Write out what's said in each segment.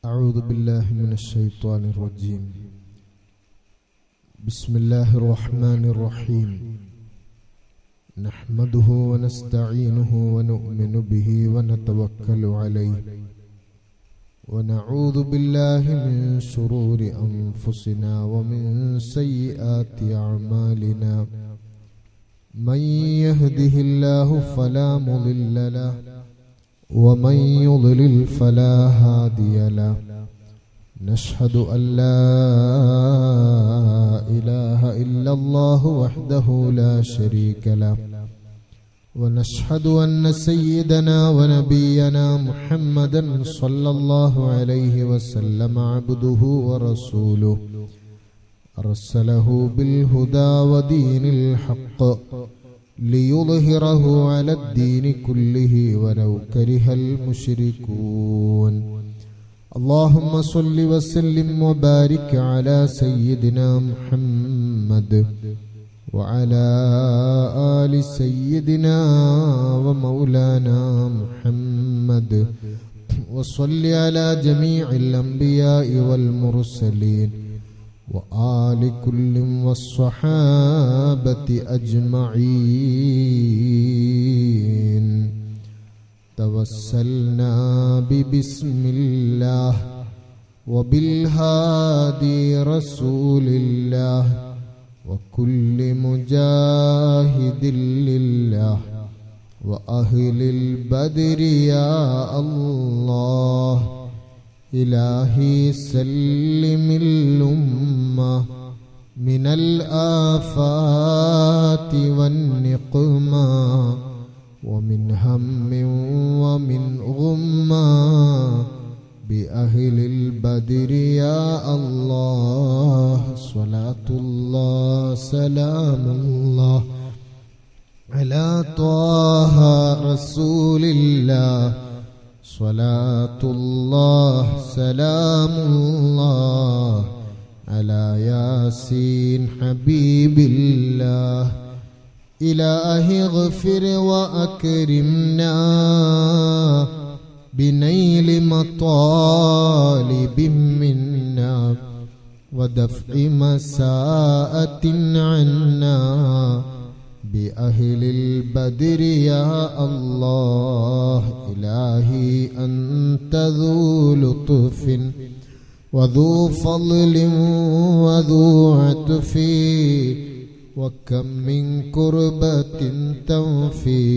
أعوذ بالله من الشيطان الرجيم. بسم الله الرحمن الرحيم. نحمده ونستعينه ونؤمن به ونتوكل عليه ونعوذ بالله من شرور أنفسنا ومن سيئات أعمالنا. من يهده الله فلا مضل له ومن يضلل فلا هادي له. نشهد أن لا إله إلا الله وحده لا شريك له، ونشهد أن سيدنا ونبينا محمدا صلى الله عليه وسلم عبده ورسوله، أرسله بالهدى ودين الحق ليظهره على الدين كله ولو كره المشركون. اللهم صل وسلم وبارك على سيدنا محمد وعلى آل سيدنا ومولانا محمد، وصل على جميع الأنبياء والمرسلين وآل كل والصحابة أجمعين. توسلنا ببسم الله وبالهادي رسول الله وكل مجاهد لله وأهل البدر يا الله. إلهي سلم الأمة من الآفات والنقمة ومن هم ومن غمة بأهل البدر يا الله. صلاة الله سلام الله على طه رسول الله. صلاة الله سلام الله على ياسين حبيب الله. إلهي اغفر وأكرمنا بنيل مطالب منا ودفع مساءة عنا بأهل البدر يا الله. إلهي أنت ذو لطف وذو فضل وذو عطف، وكم من كربة تنفي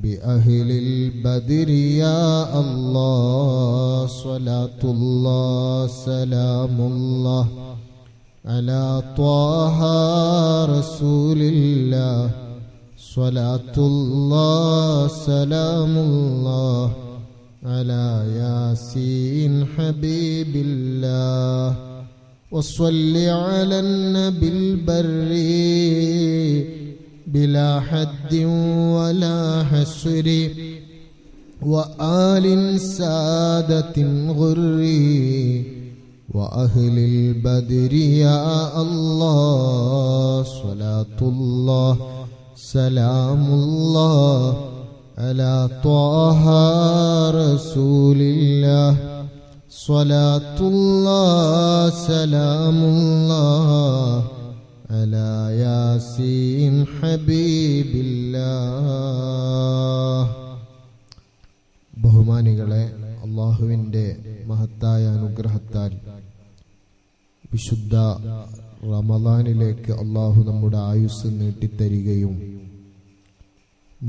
بأهل البدر يا الله. صلاة الله سلام الله على طه رسول الله. صلاة الله سلام الله على ياسين حبيب الله. وصل على النبي البر بلا حد ولا حصر وآل سادة غر وأهل البدر يا الله. صلاة الله سلام الله على طه رسول الله. صلاة الله سلام الله على ياسين حبيب الله. ബഹുമാനികളെ, അള്ളാഹുവിൻ്റെ മഹത്തായ അനുഗ്രഹത്താൽ വിശുദ്ധ റമളാനിലേക്ക് അള്ളാഹു നമ്മുടെ ആയുസ് നീട്ടിത്തരികയും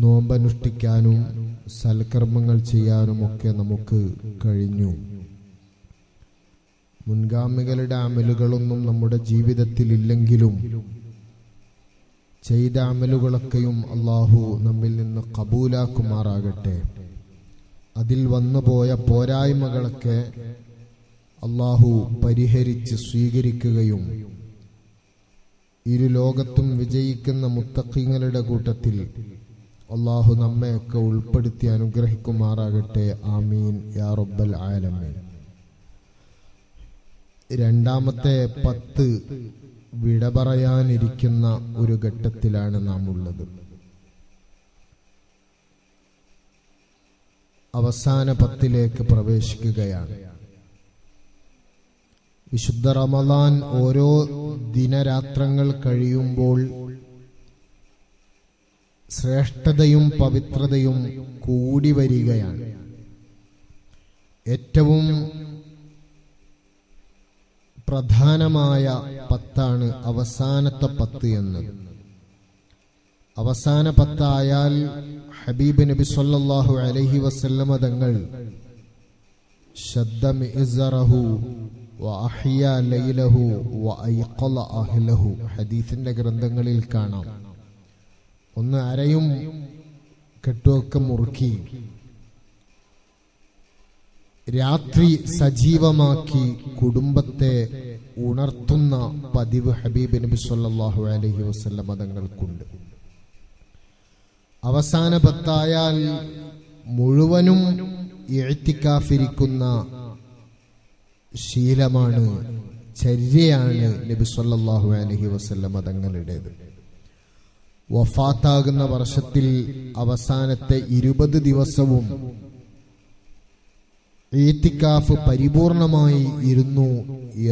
നോമ്പനുഷ്ഠിക്കാനും സൽക്കർമ്മങ്ങൾ ചെയ്യാനുമൊക്കെ നമുക്ക് കഴിഞ്ഞു. മുൻഗാമികളുടെ അമലുകളൊന്നും നമ്മുടെ ജീവിതത്തിൽ ഇല്ലെങ്കിലും ചെയ്ത അമലുകളൊക്കെയും അള്ളാഹു നമ്മിൽ നിന്ന് കബൂലാക്കുമാറാകട്ടെ. അതിൽ വന്നുപോയ പോരായ്മകളൊക്കെ അള്ളാഹു പരിഹരിച്ച് സ്വീകരിക്കുകയും ഇരു ലോകത്തും വിജയിക്കുന്ന മുത്തഖീങ്ങളുടെ കൂട്ടത്തിൽ അള്ളാഹു നമ്മയൊക്കെ ഉൾപ്പെടുത്തി അനുഗ്രഹിക്കുമാറാകട്ടെ. ആമീൻ യാ റബ്ബൽ ആലമീൻ. രണ്ടാമത്തെ 10 വിട പറയാനിരിക്കുന്ന ഒരു ഘട്ടത്തിലാണ് നാം ഉള്ളത്. അവസാന 10ലേക്ക് പ്രവേശിക്കുകയാണ്. വിശുദ്ധ റമദാൻ ഓരോ ദിനരാത്രങ്ങൾ കഴിയുമ്പോൾ ശ്രേഷ്ഠതയും പവിത്രതയും കൂടി വരികയാണ്. ഏറ്റവും പ്രധാനമായ 10 അവസാനത്തെ 10 എന്നത്. അവസാന 10 ആയാൽ ഹബീബ് നബി സല്ലല്ലാഹു അലൈഹി വസല്ലമ തങ്ങൾ ശദ്ദ മിഅ്സറഹു വഅഹ്യാ ലൈലഹു വഅയ്ഖള അഹ്ലഹു ഹദീസിന്റെ ഗ്രന്ഥങ്ങളിൽ കാണാം. ഒന്ന് അരയും കെട്ടുമൊക്കെ മുറുക്കി രാത്രി സജീവമാക്കി കുടുംബത്തെ ഉണർത്തുന്ന പതിവ് ഹബീബ് നബി സല്ലല്ലാഹു അലൈഹി വസല്ലം തങ്ങൾക്കുണ്ട്. അവസാന 10 ആയാൽ മുഴുവനും ഇഅ്തികാഫിരിക്കുന്ന ശീലമാണ്, ചര്യയാണ് നബി സല്ലല്ലാഹു അലൈഹി വസല്ലം തങ്ങളുടേത്. വഫാത്താകുന്ന വർഷത്തിൽ അവസാനത്തെ 20 ദിവസവും ഇഅ്തികാഫ് പരിപൂർണമായി ഇരുന്നു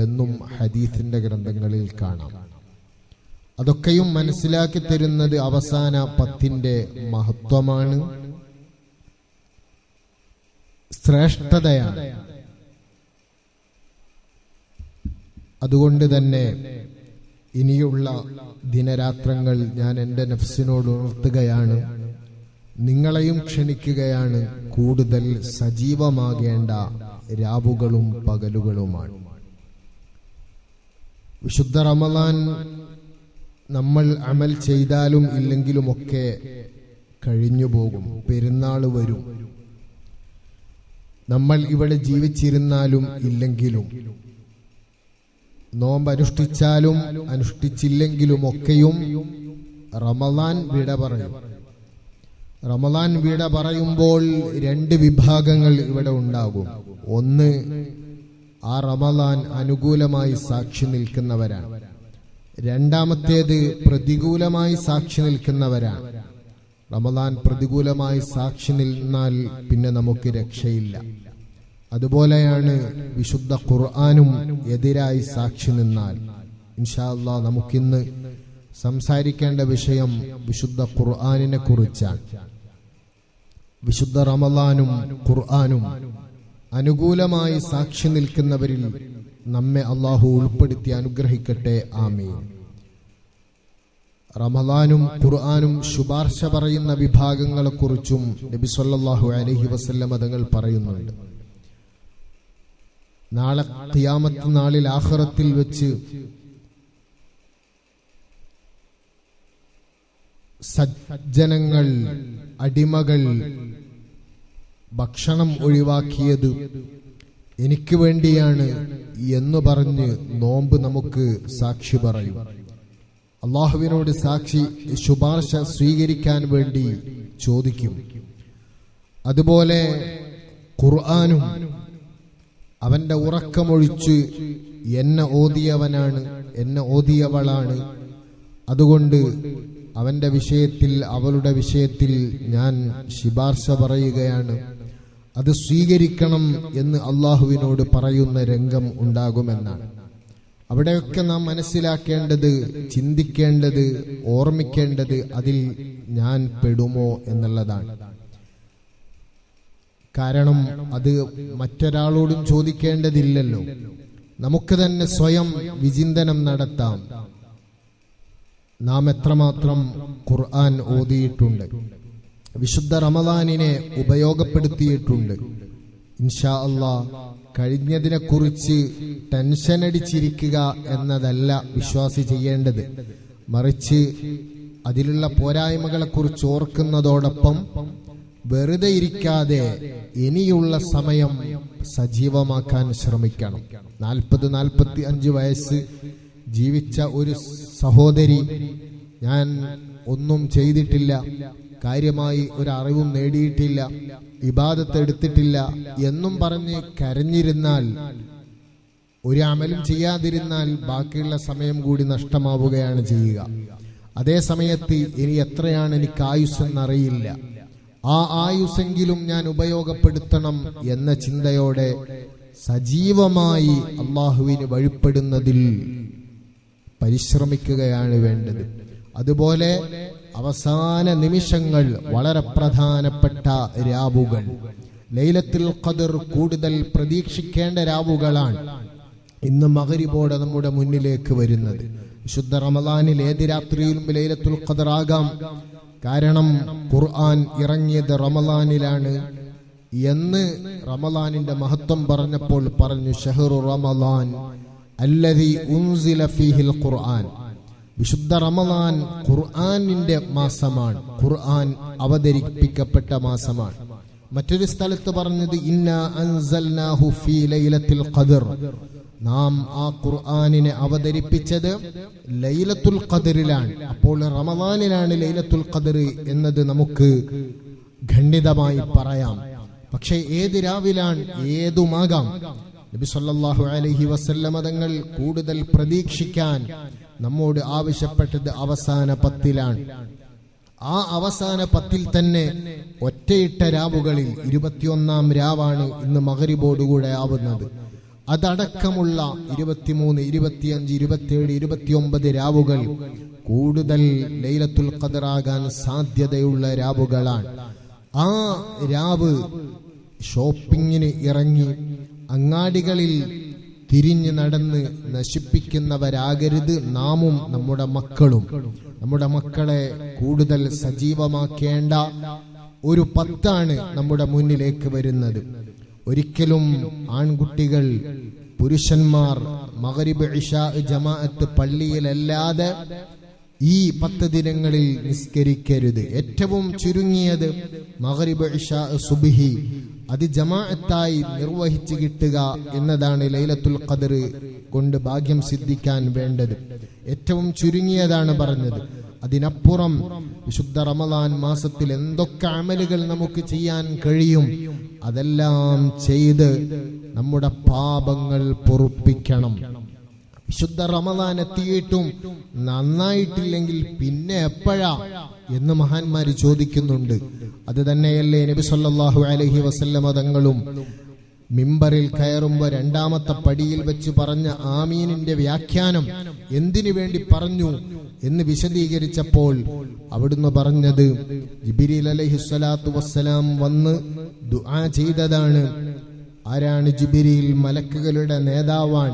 എന്നും ഹദീസിന്റെ ഗ്രന്ഥങ്ങളിൽ കാണാം. അതൊക്കെയും മനസ്സിലാക്കി തരുന്നത് അവസാന 10ന്റെ മഹത്വമാണ്, ശ്രേഷ്ഠതയാണ്. അതുകൊണ്ട് തന്നെ ഇനിയുള്ള ദിനരാത്രങ്ങൾ ഞാൻ എൻ്റെ നഫ്സിനോട് ഉണർത്തുകയാണ്, നിങ്ങളെയും ക്ഷണിക്കുകയാണ്. കൂടുതൽ സജീവമാകേണ്ട രാവുകളും പകലുകളുമാണ്. വിശുദ്ധ റമളാൻ നമ്മൾ അമൽ ചെയ്താലും ഇല്ലെങ്കിലുമൊക്കെ കഴിഞ്ഞു പോകും. പെരുന്നാൾ വരും. നമ്മൾ ഇവിടെ ജീവിച്ചിരുന്നാലും ഇല്ലെങ്കിലും, നോമ്പ് അനുഷ്ഠിച്ചാലും അനുഷ്ഠിച്ചില്ലെങ്കിലുമൊക്കെയും റമളാൻ വിട പറയും. റമളാൻ വിട പറയുമ്പോൾ 2 വിഭാഗങ്ങൾ ഇവിടെ ഉണ്ടാകും. ഒന്ന്, ആ റമളാൻ അനുകൂലമായി സാക്ഷി നിൽക്കുന്നവരാണ്. രണ്ടാമത്തേത് പ്രതികൂലമായി സാക്ഷി നിൽക്കുന്നവരാണ്. റമളാൻ പ്രതികൂലമായി സാക്ഷി നിന്നാൽ പിന്നെ നമുക്ക് രക്ഷയില്ല. അതുപോലെയാണ് വിശുദ്ധ ഖുർആനും എതിരായി സാക്ഷി നിന്നാൽ. ഇൻഷാ അല്ലാഹ് നമുക്കിന്ന് സംസാരിക്കേണ്ട വിഷയം വിശുദ്ധ ഖുർആനിനെ കുറിച്ചാണ്. വിശുദ്ധ റമളാനും ഖുർആനും അനുകൂലമായി സാക്ഷി നിൽക്കുന്നവരിൽ നമ്മെ അല്ലാഹു ഉൾപ്പെടുത്തി അനുഗ്രഹിക്കട്ടെ. ആമീൻ. റമളാനും ഖുർആനും ശുപാർശ പറയുന്ന വിഭാഗങ്ങളെക്കുറിച്ചും നബി സല്ലല്ലാഹു അലൈഹി വസല്ലം തങ്ങൾ പറയുന്നുണ്ട്. നാളെ ഖിയാമത്ത് നാളിൽ ആഖിറത്തിൽ വെച്ച് സജ്ജനങ്ങൾ, അടിമകൾ ഭക്ഷണം ഒഴിവാക്കിയത് എനിക്ക് വേണ്ടിയാണ് എന്ന് പറഞ്ഞ് നോമ്പ് നമുക്ക് സാക്ഷി പറയും. അള്ളാഹുവിനോട് സാക്ഷി ശുപാർശ സ്വീകരിക്കാൻ വേണ്ടി ചോദിക്കും. അതുപോലെ ഖുർആനും അവന്റെ ഉറക്കമൊഴിച്ച് എന്നെ ഓതിയവനാണ്, എന്നെ ഓതിയവളാണ്, അതുകൊണ്ട് അവന്റെ വിഷയത്തിൽ, അവളുടെ വിഷയത്തിൽ ഞാൻ ശുപാർശ പറയുകയാണ്, അത് സ്വീകരിക്കണം എന്ന് അള്ളാഹുവിനോട് പറയുന്ന രംഗം ഉണ്ടാകുമെന്നാണ്. അവിടെയൊക്കെ നാം മനസ്സിലാക്കേണ്ടത്, ചിന്തിക്കേണ്ടത്, ഓർമ്മിക്കേണ്ടത് അതിൽ ഞാൻ പെടുമോ എന്നുള്ളതാണ്. കാരണം അത് മറ്റൊരാളോടും ചോദിക്കേണ്ടതില്ലല്ലോ. നമുക്ക് തന്നെ സ്വയം വിചിന്തനം നടത്താം. നാം എത്രമാത്രം ഖുർആൻ ഓതിയിട്ടുണ്ട്, വിശുദ്ധ റമളാനിനെ ഉപയോഗപ്പെടുത്തിയിട്ടുണ്ട്. ഇൻഷാ അല്ലാഹ് കഴിഞ്ഞതിനെ കുറിച്ച് ടെൻഷൻ അടിച്ചിരിക്കുക എന്നതല്ല വിശ്വാസി ചെയ്യേണ്ടത്. മറിച്ച് അതിലുള്ള പോരായ്മകളെ കുറിച്ച് ഓർക്കുന്നതോടൊപ്പം വെറുതെ ഇരിക്കാതെ ഇനിയുള്ള സമയം സജീവമാക്കാൻ ശ്രമിക്കണം. 40-45 വയസ്സ് ജീവിച്ച ഒരു സഹോദരി, ഞാൻ ഒന്നും ചെയ്തിട്ടില്ല, കാര്യമായി ഒരു അറിവും നേടിയിട്ടില്ല, ഇബാദത്ത് എടുത്തിട്ടില്ല എന്നും പറഞ്ഞ് കരഞ്ഞിരുന്നാൽ, ഒരു അമലും ചെയ്യാതിരുന്നാൽ ബാക്കിയുള്ള സമയം കൂടി നഷ്ടമാവുകയാണ് ചെയ്യുക. അതേ സമയത്ത് ഇനി എത്രയാണ് എനിക്ക് ആയുസ്സെന്നറിയില്ല, ആ ആയുസ്സെങ്കിലും ഞാൻ ഉപയോഗപ്പെടുത്തണം എന്ന ചിന്തയോടെ സജീവമായി അള്ളാഹുവിന് വഴിപ്പെടുന്നതിൽ പരിശ്രമിക്കുകയാണ് വേണ്ടത്. അതുപോലെ അവസാന നിമിഷങ്ങൾ, വളരെ പ്രധാനപ്പെട്ട രാവുകൾ, ലൈലത്തുൽ ഖദർ കൂടുതൽ പ്രതീക്ഷിക്കേണ്ട രാവുകളാണ് ഇന്ന് മഗ്രിബോടെ നമ്മുടെ മുന്നിലേക്ക് വരുന്നത്. വിശുദ്ധ റമദാനിൽ ഏത് രാത്രിയിലും ലൈലത്തുൽ ഖദർ ആകാം. കാരണം ഖുർആൻ ഇറങ്ങിയത് റമദാനിലാണ് എന്ന് റമദാനിന്റെ മഹത്വം പറഞ്ഞപ്പോൾ പറഞ്ഞു, ഷഹ്റു റമദാൻ അല്ലദീ ഉൻസില ഫീഹിൽ ഖുർആൻ. വിശുദ്ധ റമദാൻ ഖുർആനിന്റെ മാസമാണ്, ഖുർആൻ അവതരിപ്പിക്കപ്പെട്ട മാസമാണ്. മറ്റൊരു സ്ഥലത്ത് പറഞ്ഞത് ഇന്നാ അൻസൽനാഹു ഫീ ലൈലത്തുൽ ഖദർ, നാം ആ ഖുർആനിനെ അവതരിപ്പിച്ചത് ലൈലത്തുൽ ഖദറിലാണ്. അപ്പോൾ റമദാനിലാണ് ലൈലത്തുൽ ഖദർ എന്നത് നമുക്ക് ഖണ്ഡിതമായി പറയാം. പക്ഷേ ഏത് രാവിലാണ്, ഏതുമാകാം. നബി സല്ലല്ലാഹു അലൈഹി വസല്ലമ തങ്ങൾ കൂടുതൽ പ്രതീക്ഷിക്കാൻ നമ്മോട് ആവശ്യപ്പെട്ടത് അവസാന 10-ലാണ്. ആ അവസാന 10 തന്നെ ഒറ്റയിട്ട രാവുകളിൽ 21-ാം രാവാണ് ഇന്ന് മഗ്രിബോടുകൂടെ ആവുന്നത്. അതടക്കമുള്ള 23, 25, 27, 29 രാവുകൾ കൂടുതൽ ലൈലത്തുൽ ഖദർ ആകാൻ സാധ്യതയുള്ള രാവുകളാണ്. ആ രാവ് ഷോപ്പിങ്ങിന് ഇറങ്ങി അങ്ങാടികളിൽ തിരിഞ്ഞു നടന്ന് നശിപ്പിക്കുന്നവരാകരുത് നാമും നമ്മുടെ മക്കളും. നമ്മുടെ മക്കളെ കൂടുതൽ സജീവമാക്കേണ്ട ഒരു 10-ആണ് നമ്മുടെ മുന്നിലേക്ക് വരുന്നത്. ഒരിക്കലും ആൺകുട്ടികൾ, പുരുഷന്മാർ മഗ്രിബ് ഇശാ ജമാഅത്ത് പള്ളിയിലല്ലാതെ ഈ 10 ദിനങ്ങളിൽ നിസ്കരിക്കരുത്. ഏറ്റവും ചുരുങ്ങിയത് മഗ്രിബ് ഇശാ സുബ്ഹി അത് ജമാഅത്തായി നിർവഹിച്ചു കിട്ടുക എന്നതാണ് ലൈലത്തുൽ ഖദർ കൊണ്ട് ഭാഗ്യം സിദ്ധിക്കാൻ വേണ്ടത്. ഏറ്റവും ചുരുങ്ങിയതാണ് പറഞ്ഞത്. അതിനപ്പുറം വിശുദ്ധ റമദാൻ മാസത്തിൽ എന്തൊക്കെ അമലുകൾ നമുക്ക് ചെയ്യാൻ കഴിയും അതെല്ലാം ചെയ്ത് നമ്മുടെ പാപങ്ങൾ പൊറുപ്പിക്കണം. വിശുദ്ധ റമദാൻ എത്തിയിട്ടും നന്നായിട്ടില്ലെങ്കിൽ പിന്നെ എപ്പോഴാ എന്ന് മഹാന്മാര് ചോദിക്കുന്നുണ്ട്. അത് തന്നെയല്ലേ നബി സല്ലല്ലാഹു അലൈഹി വസല്ലമ തങ്ങളും മിമ്പറിൽ കയറുമ്പോൾ 2-ാമത്തെ പടിയിൽ വെച്ച് പറഞ്ഞ ആമീനിന്റെ വ്യാഖ്യാനം എന്തിനു വേണ്ടി പറഞ്ഞു എന്ന് വിശദീകരിച്ചപ്പോൾ അവിടുന്ന് പറഞ്ഞത് ജിബ്രീൽ അലൈഹിസ്സലാത്തു വസ്സലാം വന്ന് ദുആ ചെയ്തതാണ്. ആരാണ് ജിബ്രീൽ? മലക്കുകളുടെ നേതാവാൻ.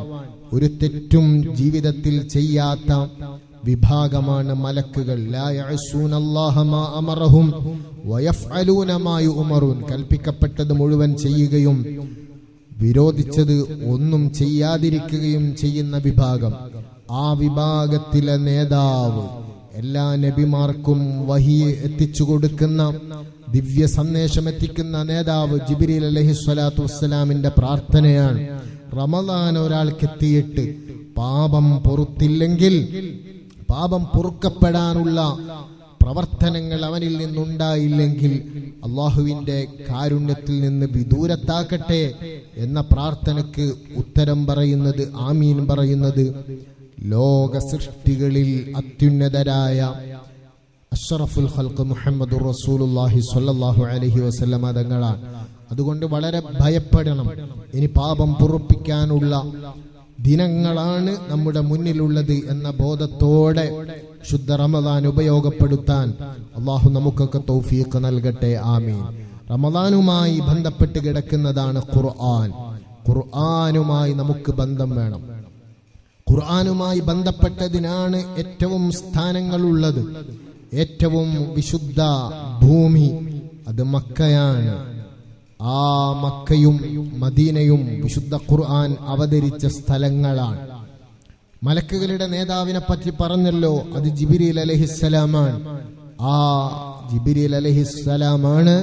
ഒരു തെറ്റും ജീവിതത്തിൽ ചെയ്യാത്ത വിഭാഗമാണ് മലക്കുകൾ. ലാ യഅസൂനല്ലാഹ മാ അമറഹും വയഫ്അലൂന മാ യുഅമറൂൻ. കൽപ്പിക്കപ്പെട്ടത് മുഴുവൻ ചെയ്യുകയും വിരോധിച്ചത് ഒന്നും ചെയ്യാതിരിക്കുകയും ചെയ്യുന്ന വിഭാഗം. ആ വിഭാഗത്തിലെ നേതാവ്, എല്ലാ നബിമാർക്കും വഹി എത്തിച്ചു കൊടുക്കുന്ന, ദിവ്യ സന്ദേശം എത്തിക്കുന്ന നേതാവ് ജിബ്രീൽ അലൈഹിസ്സലാത്തു വസ്സലാമിന്റെ പ്രാർത്ഥനയാണ്, റമദാൻ ഒരാൾക്ക് എത്തിയിട്ട് പാപം പൊറുത്തില്ലെങ്കിൽ, പാപം പൊറുക്കപ്പെടാനുള്ള പ്രവർത്തനങ്ങൾ അവനിൽ നിന്നുണ്ടായില്ലെങ്കിൽ അള്ളാഹുവിന്റെ കാരുണ്യത്തിൽ നിന്ന് വിദൂരത്താക്കട്ടെ എന്ന പ്രാർത്ഥനയ്ക്ക് ഉത്തരം പറയുന്നത്, ആമീൻ പറയുന്നത് ലോക സൃഷ്ടികളിൽ അത്യുന്നതരായ അഷ്റഫുൽ ഖൽഖ് മുഹമ്മദുർ റസൂലുള്ളാഹി സ്വല്ലല്ലാഹു അലൈഹി വസല്ലമ തങ്ങളാണ്. അതുകൊണ്ട് വളരെ ഭയപ്പെടണം. ഇനി പാപം പൊറുപ്പിക്കാനുള്ള ദിനങ്ങളാണ് നമ്മുടെ മുന്നിലുള്ളത് എന്ന ബോധത്തോടെ ശുദ്ധ റമദാൻ ഉപയോഗപ്പെടുത്താൻ അള്ളാഹു നമുക്കൊക്കെ തൗഫീഖ് നൽകട്ടെ. ആമീൻ. റമദാനുമായി ബന്ധപ്പെട്ട് കിടക്കുന്നതാണ് ഖുർആൻ. ഖുർആനുമായി നമുക്ക് ബന്ധം വേണം. ഖുർആനുമായി ബന്ധപ്പെട്ടതിനാണ് ഏറ്റവും സ്ഥാനങ്ങളുള്ളത്. ഏറ്റവും വിശുദ്ധ ഭൂമി അത് മക്കയാണ്. ആ മക്കയും മദീനയും വിശുദ്ധ ഖുർആൻ അവതരിച്ച സ്ഥലങ്ങളാണ്. മലക്കുകളുടെ നേതാവിനെ പറ്റി പറഞ്ഞല്ലോ, അത് ജിബ്രീൽ അലൈഹിസ്സലാമാണ്. ആ ജിബ്രീൽ അലൈഹിസ്സലാമാണ്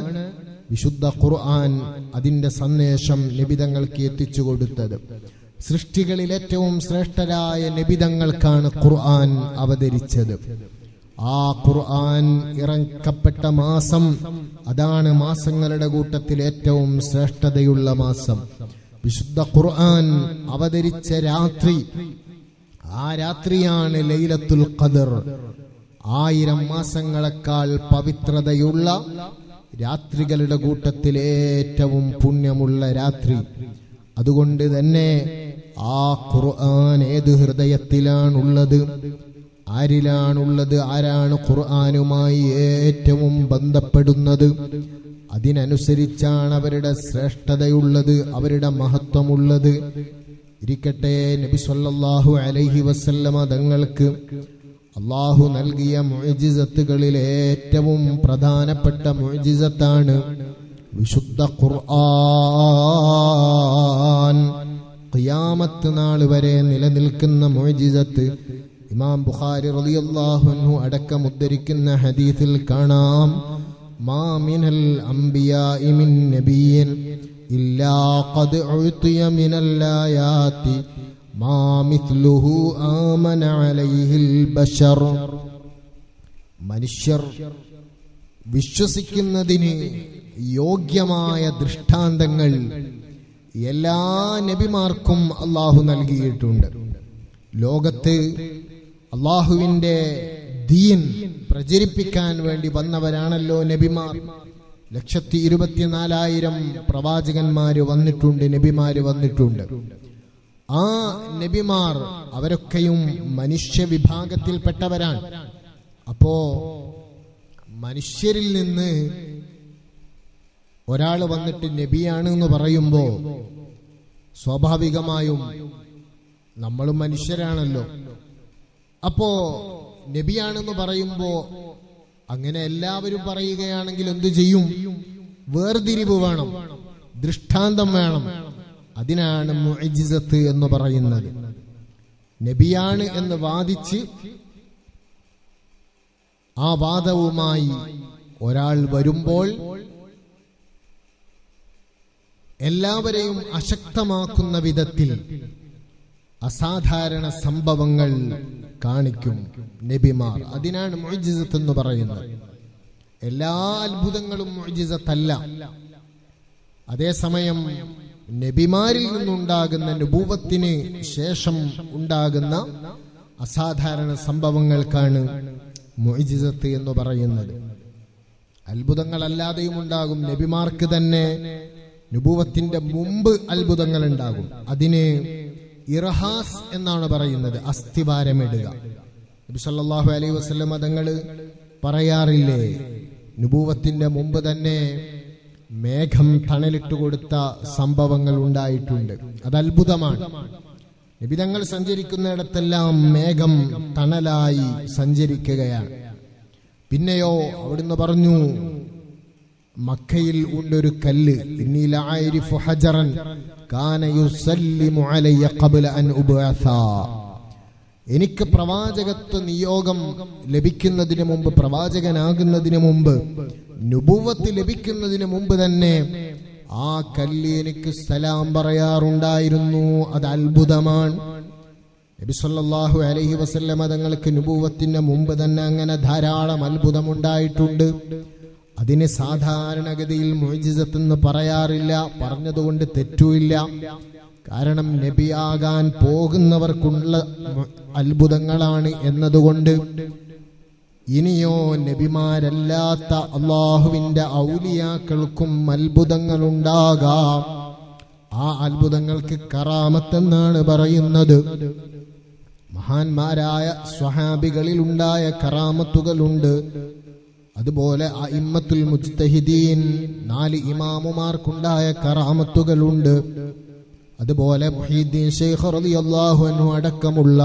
വിശുദ്ധ ഖുർആൻ അതിന്റെ സന്ദേശം നബിതങ്ങൾക്ക് എത്തിച്ചു കൊടുത്തത്. സൃഷ്ടികളിൽ ഏറ്റവും ശ്രേഷ്ഠരായ നബിതങ്ങൾക്കാണ് ഖുർആൻ അവതരിച്ചത്. ആ ഖുർആൻ ഇറക്കപ്പെട്ട മാസം അതാണ് മാസങ്ങളുടെ കൂട്ടത്തിൽ ഏറ്റവും ശ്രേഷ്ഠതയുള്ള മാസം. വിശുദ്ധ ഖുർആൻ അവതരിച്ച രാത്രി, ആ രാത്രിയാണ് ലൈലത്തുൽ ഖദർ. 1000 മാസങ്ങളെക്കാൾ പവിത്രതയുള്ള രാത്രികളുടെ കൂട്ടത്തിൽ ഏറ്റവും പുണ്യമുള്ള രാത്രി. അതുകൊണ്ട് തന്നെ ആ ഖുർആൻ ഏത് ഹൃദയത്തിലാണുള്ളത്, ആരിലാണുള്ളത്, ആരാണ് ഖുർആനുമായി ഏറ്റവും ബന്ധപ്പെടുന്നത്, അതിനനുസരിച്ചാണ് അവരുടെ ശ്രേഷ്ഠതയുള്ളത്, അവരുടെ മഹത്വമുള്ളത്. ഇരിക്കട്ടെ, നബി സല്ലല്ലാഹു അലൈഹി വസല്ലമ തങ്ങൾക്ക് അല്ലാഹു നൽകിയ മുഅ്ജിസത്തുകളിൽ ഏറ്റവും പ്രധാനപ്പെട്ട മുഅ്ജിസത്താണ് വിശുദ്ധ ഖുർആൻ. ഖിയാമത്ത് നാൾ വരെ നിലനിൽക്കുന്ന മുഅ്ജിസത്ത്. ഇമാം ബുഖാരി റളിയല്ലാഹു അൻഹു അടക്കം ഉദ്ധരിക്കുന്ന ഹദീസിൽ കാണാം, മാ മിനൽ അംബിയാഇ മിൻ നബിയ്യിൻ ഇല്ലാ ഖദ് ഉതിയ മിനൽ ആയാതി മാ മിത്ലുഹു ആമന അലൈഹിൽ ബശർ. മനുഷ്യർ വിശ്വസിക്കുന്നതിന് യോഗ്യമായ ദൃഷ്ടാന്തങ്ങൾ എല്ലാ നബിമാർക്കും അല്ലാഹു നൽകിയിട്ടുണ്ട്. ലോകത്ത് അല്ലാഹുവിന്റെ ദീൻ പ്രചരിപ്പിക്കാൻ വേണ്ടി വന്നവരാണല്ലോ നബിമാർ. 124,000 പ്രവാചകന്മാര് വന്നിട്ടുണ്ട്, നബിമാര് വന്നിട്ടുണ്ട്. ആ നബിമാർ അവരൊക്കെയും മനുഷ്യ വിഭാഗത്തിൽപ്പെട്ടവരാണ്. അപ്പോ മനുഷ്യരിൽ നിന്ന് ഒരാൾ വന്നിട്ട് നബിയാണ് എന്ന് പറയുമ്പോ സ്വാഭാവികമായും നമ്മളും മനുഷ്യരാണല്ലോ. അപ്പോ നബിയാണെന്ന് പറയുമ്പോ അങ്ങനെ എല്ലാവരും പറയുകയാണെങ്കിൽ എന്തു ചെയ്യും? വേർതിരിവ് വേണം, ദൃഷ്ടാന്തം വേണം. അതിനാണ് മുഅ്ജിസത്ത് എന്ന് പറയുന്നത്. നബിയാണ് എന്ന് വാദിച്ച് ആ വാദവുമായി ഒരാൾ വരുമ്പോൾ എല്ലാവരെയും അശക്തമാക്കുന്ന വിധത്തിൽ അസാധാരണ സംഭവങ്ങൾ കാണിക്കും നബിമാർ. അതിനാണ് മുഅ്ജിസത്ത് എന്ന് പറയുന്നത്. എല്ലാ അത്ഭുതങ്ങളും മുഅ്ജിസത്തല്ല. അതേസമയം നബിമാരിൽ നിന്നുണ്ടാകുന്ന നുബുവത്തിന് ശേഷം ഉണ്ടാകുന്ന അസാധാരണ സംഭവങ്ങൾക്കാണ് മുഅ്ജിസത്ത് എന്ന് പറയുന്നത്. അത്ഭുതങ്ങളല്ലാതെയും ഉണ്ടാകും. നബിമാർക്ക് തന്നെ നുബുവത്തിന്റെ മുമ്പ് അത്ഭുതങ്ങൾ ഉണ്ടാകും. അതിന് ഇർഹാസ് എന്നാണ് പറയുന്നത്, അസ്ഥിഭാരമിടുക. നബി സല്ലല്ലാഹു അലൈഹി വസല്ലം തങ്ങൾ പറയാറില്ലേ, നുബുവത്തിന്റെ മുമ്പ് തന്നെ മേഘം തണലിട്ട് കൊടുത്ത സംഭവങ്ങൾ ഉണ്ടായിട്ടുണ്ട്. അത് അത്ഭുതമാണ്. നബിതങ്ങൾ സഞ്ചരിക്കുന്നിടത്തെല്ലാം മേഘം തണലായി സഞ്ചരിക്കുകയാണ്. പിന്നെയോ അവിടുന്ന് പറഞ്ഞു, മക്കയിൽ ഉണ്ടൊരു കല്ല്, ഇന്നി ലഅരിഫു ഹജറൻ കാന യുസല്ലിമു അലയ്യ ഖബ്ല അൻ ഉബഅസ. എനിക്ക് പ്രവാചകത്വ നിയോഗം ലഭിക്കുന്നതിന് മുമ്പ്, പ്രവാചകനാകുന്നതിന് മുമ്പ്, നുബുവത്ത് ലഭിക്കുന്നതിന് മുമ്പ് തന്നെ ആ കല്ല് എനിക്ക് സലാം പറയാറുണ്ടായിരുന്നു. അത് അത്ഭുതമാണ്. നബി സല്ലല്ലാഹു അലൈഹി വസല്ലം തങ്ങൾക്ക് നുബുവത്തിന് മുമ്പ് തന്നെ അങ്ങനെ ധാരാളം അത്ഭുതമുണ്ടായിട്ടുണ്ട്. അതിന് സാധാരണഗതിയിൽ മുഅ്ജിസത്ത് എന്ന് പറയാറില്ല. പറഞ്ഞതുകൊണ്ട് തെറ്റുമില്ല. കാരണം നബിയാകാൻ പോകുന്നവർക്കുള്ള അത്ഭുതങ്ങളാണ് എന്നതുകൊണ്ട്. ഇനിയോ നബിമാരല്ലാത്ത അള്ളാഹുവിന്റെ ഔലിയാക്കൾക്കും അത്ഭുതങ്ങൾ ഉണ്ടാകാം. ആ അത്ഭുതങ്ങൾക്ക് കറാമത്തെന്നാണ് പറയുന്നത്. മഹാന്മാരായ സ്വഹാബികളിൽ ഉണ്ടായ കറാമത്തുകളുണ്ട്. അതുപോലെ അഇമ്മത്തുൽ മുജ്തഹിദീൻ 4 ഇമാമുമാർക്കുണ്ടായ കറാമത്തുകളുണ്ട്. അതുപോലെ മുഹീദ്ദീൻ ശൈഖ് റളിയല്ലാഹു അൻഹു അടക്കമുള്ള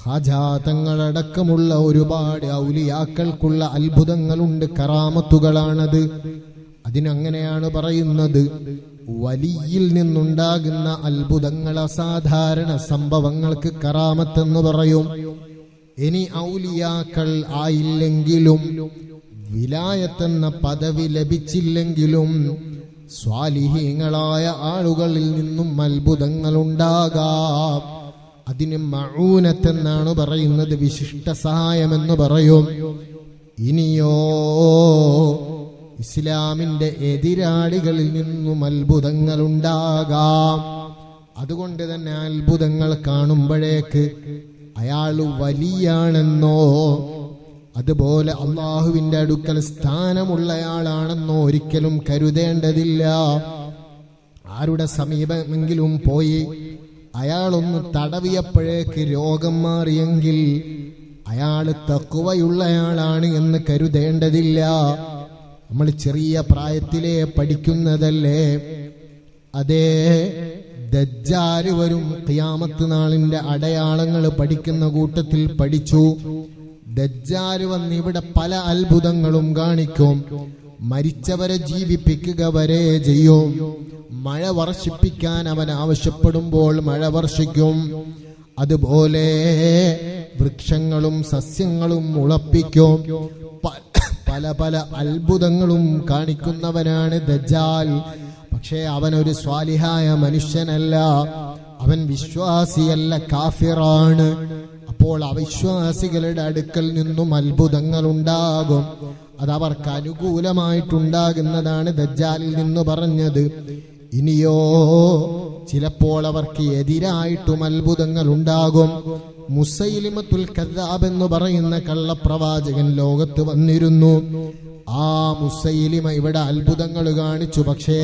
ഖാജാ തങ്ങളടക്കമുള്ള ഒരുപാട് ഔലിയാക്കൾക്കുള്ള അത്ഭുതങ്ങളുണ്ട്, കറാമത്തുകളാണത്. അതിനങ്ങനെയാണ് പറയുന്നത്, വലിയിൽ നിന്നുണ്ടാകുന്ന അത്ഭുതങ്ങൾ, അസാധാരണ സംഭവങ്ങൾക്ക് കറാമത്തെന്ന് പറയും. ഇനി ഔലിയാക്കൾ ആയില്ലെങ്കിലും, വിലായത്തെന്ന പദവി ലഭിച്ചില്ലെങ്കിലും, സ്വാലിഹീങ്ങളായ ആളുകളിൽ നിന്നും അത്ഭുതങ്ങൾ ഉണ്ടാകാം. അതിന് മഊനത്തെന്നാണ് പറയുന്നത്, വിശിഷ്ട സഹായമെന്ന് പറയും. ഇനിയോ ഇസ്ലാമിന്റെ എതിരാളികളിൽ നിന്നും അത്ഭുതങ്ങൾ ഉണ്ടാകാം. അതുകൊണ്ട് തന്നെ അത്ഭുതങ്ങൾ കാണുമ്പോഴേക്ക് അയാൾ വലിയാണെന്നോ, അതുപോലെ അള്ളാഹുവിന്റെ അടുക്കൽ സ്ഥാനമുള്ളയാളാണെന്നോ ഒരിക്കലും കരുതേണ്ടതില്ല. ആ ആരുടെ സമീപമെങ്കിലും പോയി അയാളൊന്ന് തടവിയപ്പോഴേക്ക് രോഗം മാറിയെങ്കിൽ അയാള് തഖ്വയുള്ളയാളാണ് എന്ന് കരുതേണ്ടതില്ല. നമ്മൾ ചെറിയ പ്രായത്തിലേ പഠിക്കുന്നതല്ലേ. അതേ, ദജ്ജാല് വരും. ഖിയാമത്ത് നാളിന്റെ അടയാളങ്ങൾ പഠിക്കുന്ന കൂട്ടത്തിൽ പഠിച്ചു. ദജ്ജാല് വന്ന് ഇവിടെ പല അത്ഭുതങ്ങളും കാണിക്കും. മരിച്ചവരെ ജീവിപ്പിക്കുക വരെ ചെയ്യും. മഴ വർഷിപ്പിക്കാൻ അവൻ ആവശ്യപ്പെടുമ്പോൾ മഴ വർഷിക്കും. അതുപോലെ വൃക്ഷങ്ങളും സസ്യങ്ങളും മുളപ്പിക്കും. പല പല അത്ഭുതങ്ങളും കാണിക്കുന്നവനാണ് ദജ്ജാൽ. പക്ഷേ അവനൊരു സ്വാലിഹായ മനുഷ്യനല്ല, അവൻ വിശ്വാസിയല്ല, കാഫിറാണ്. അപ്പോൾ അവിശ്വാസികളുടെ അടുക്കൽ നിന്നും അത്ഭുതങ്ങൾ ഉണ്ടാകും. അതവർക്ക് അനുകൂലമായിട്ടുണ്ടാകുന്നതാണ് ദജ്ജാലിൽ നിന്ന് പറഞ്ഞത്. ഇനിയോ ചിലപ്പോൾ അവർക്ക് എതിരായിട്ടും അത്ഭുതങ്ങൾ ഉണ്ടാകും. മുസൈലിമത്തുൽ കദ്ദാബ് എന്ന് പറയുന്ന കള്ളപ്രവാചകൻ ലോകത്ത് വന്നിരുന്നു. ആ മുസൈലിമ ഇവിടെ അത്ഭുതങ്ങൾ കാണിച്ചു. പക്ഷേ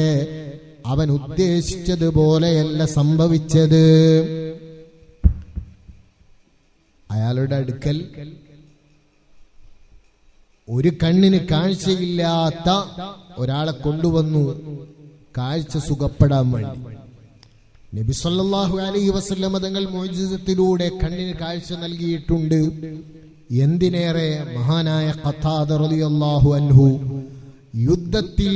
അവൻ ഉദ്ദേശിച്ചതുപോലെയല്ല സംഭവിച്ചത്. അയാളുടെ അടുക്കൽ ഒരു കണ്ണിന് കാഴ്ചയില്ലാത്ത ഒരാളെ കൊണ്ടുവന്നു കാഴ്ച സുഖപ്പെടാൻ വേണ്ടി. നബി സല്ലല്ലാഹു അലൈഹി വസല്ലം തങ്ങൾ മുഅ്ജിസത്തിലൂടെ കണ്ണിന് കാഴ്ച നൽകിയിട്ടുണ്ട്. എന്തിനേറെ മഹാനായ ഖത്താദ റളിയല്ലാഹു അൻഹു യുദ്ധത്തിൽ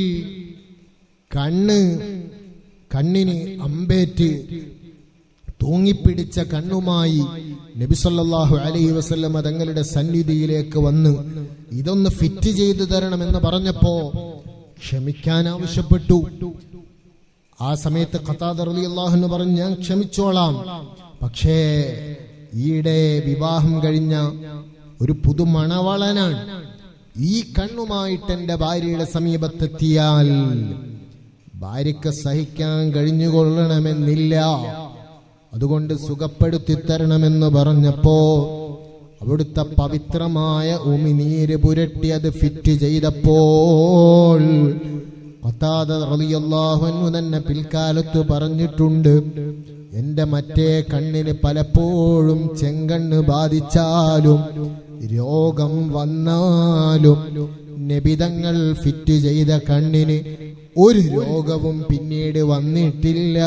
കണ്ണിന് അമ്പേറ്റ് തൂങ്ങിപ്പിടിച്ച കണ്ണുമായി നബി സല്ലല്ലാഹു അലൈഹി വസല്ലം തങ്ങളുടെ സന്നിധിയിലേക്ക് വന്ന് ഇതൊന്ന് ഫിറ്റ് ചെയ്തു തരണമെന്ന് പറഞ്ഞപ്പോ ക്ഷമിക്കാൻ ആവശ്യപ്പെട്ടു. ആ സമയത്ത് ഖത്താദ റളിയല്ലാഹു അൻഹു പറഞ്ഞു, ഞാൻ ക്ഷമിച്ചോളാം, പക്ഷേ ഈയിടെ വിവാഹം കഴിഞ്ഞ ഒരു പുതുമണവളനാണ്. ഈ കണ്ണുമായിട്ട് എന്റെ ഭാര്യയുടെ സമീപത്തെത്തിയാൽ ഭാര്യയ്ക്ക് സഹിക്കാൻ കഴിഞ്ഞുകൊള്ളണമെന്നില്ല, അതുകൊണ്ട് സുഖപ്പെടുത്തി തരണമെന്ന് പറഞ്ഞപ്പോ അവിടുത്തെ പവിത്രമായ ഉമിനീര് പുരട്ടി അത് ഫിറ്റ് ചെയ്തപ്പോൾ ഖത്താദ റളിയല്ലാഹു അൻഹു തന്നെ പിൽക്കാലത്ത് പറഞ്ഞിട്ടുണ്ട്, എന്റെ മറ്റേ കണ്ണിന് പലപ്പോഴും ചെങ്കണ്ണ് ബാധിച്ചാലും രോഗം വന്നാലും നബിതങ്ങൾ ഫിറ്റ് ചെയ്ത കണ്ണിന് ഒരു രോഗവും പിന്നീട് വന്നിട്ടില്ല.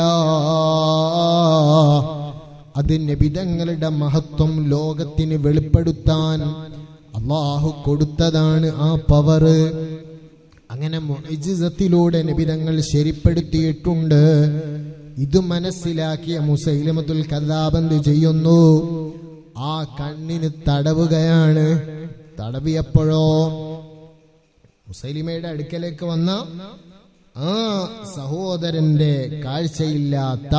അത് നബിതങ്ങളുടെ മഹത്വം ലോകത്തിന് വെളിപ്പെടുത്താൻ അല്ലാഹു കൊടുത്തതാണ് ആ പവർ. അങ്ങനെ മുഅ്ജിസത്തിലൂടെ നബിതങ്ങൾ ശരിപ്പെടുത്തിയിട്ടുണ്ട്. ഇത് മനസ്സിലാക്കിയ മുസൈലിമത്തുൽ കദ്ദാബ് എന്ത് ചെയ്യുന്നു? ആ കണ്ണിന് തടവുകയാണ്. തടവിയപ്പോഴോ മുസൈലിമയുടെ അടുക്കലേക്ക് വന്ന ആ സഹോദരന്റെ കാഴ്ചയില്ലാത്ത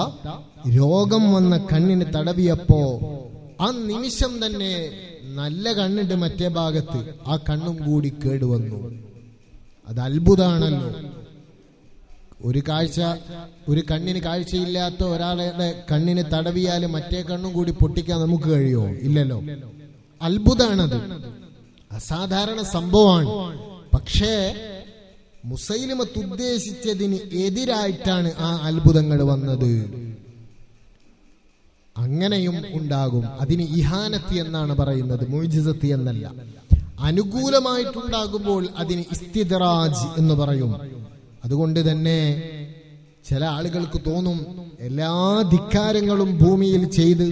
രോഗം വന്ന കണ്ണിന് തടവിയപ്പോ ആ നിമിഷം തന്നെ നല്ല കണ്ണിട്ട് മറ്റേ ഭാഗത്ത് ആ കണ്ണും കൂടി കേടുവന്നു. അത് അത്ഭുതമാണല്ലോ. ഒരു കണ്ണിന് കാഴ്ചയില്ലാത്ത ഒരാളുടെ കണ്ണിന് തടവിയാൽ മറ്റേ കണ്ണും കൂടി പൊട്ടിക്കാൻ നമുക്ക് കഴിയുമോ? ഇല്ലല്ലോ. അത്ഭുതമാണത്, അസാധാരണ സംഭവമാണ്. പക്ഷേ മുസൈലിമത്ത് ഉദ്ദേശിച്ചതിന് എതിരായിട്ടാണ് ആ അത്ഭുതങ്ങൾ വന്നത്. അങ്ങനെയും ഉണ്ടാകും. അതിന് ഇഹാനത്ത് എന്നാണ് പറയുന്നത്, മുഅ്ജിസത്ത് എന്നല്ല. അനുകൂലമായിട്ടുണ്ടാകുമ്പോൾ അതിന് ഇസ്തിദ്റാജ് എന്ന് പറയും. അതുകൊണ്ട് തന്നെ ചില ആളുകൾക്ക് തോന്നും, എല്ലാ ധിക്കാരങ്ങളും ഭൂമിയിൽ ചെയ്ത്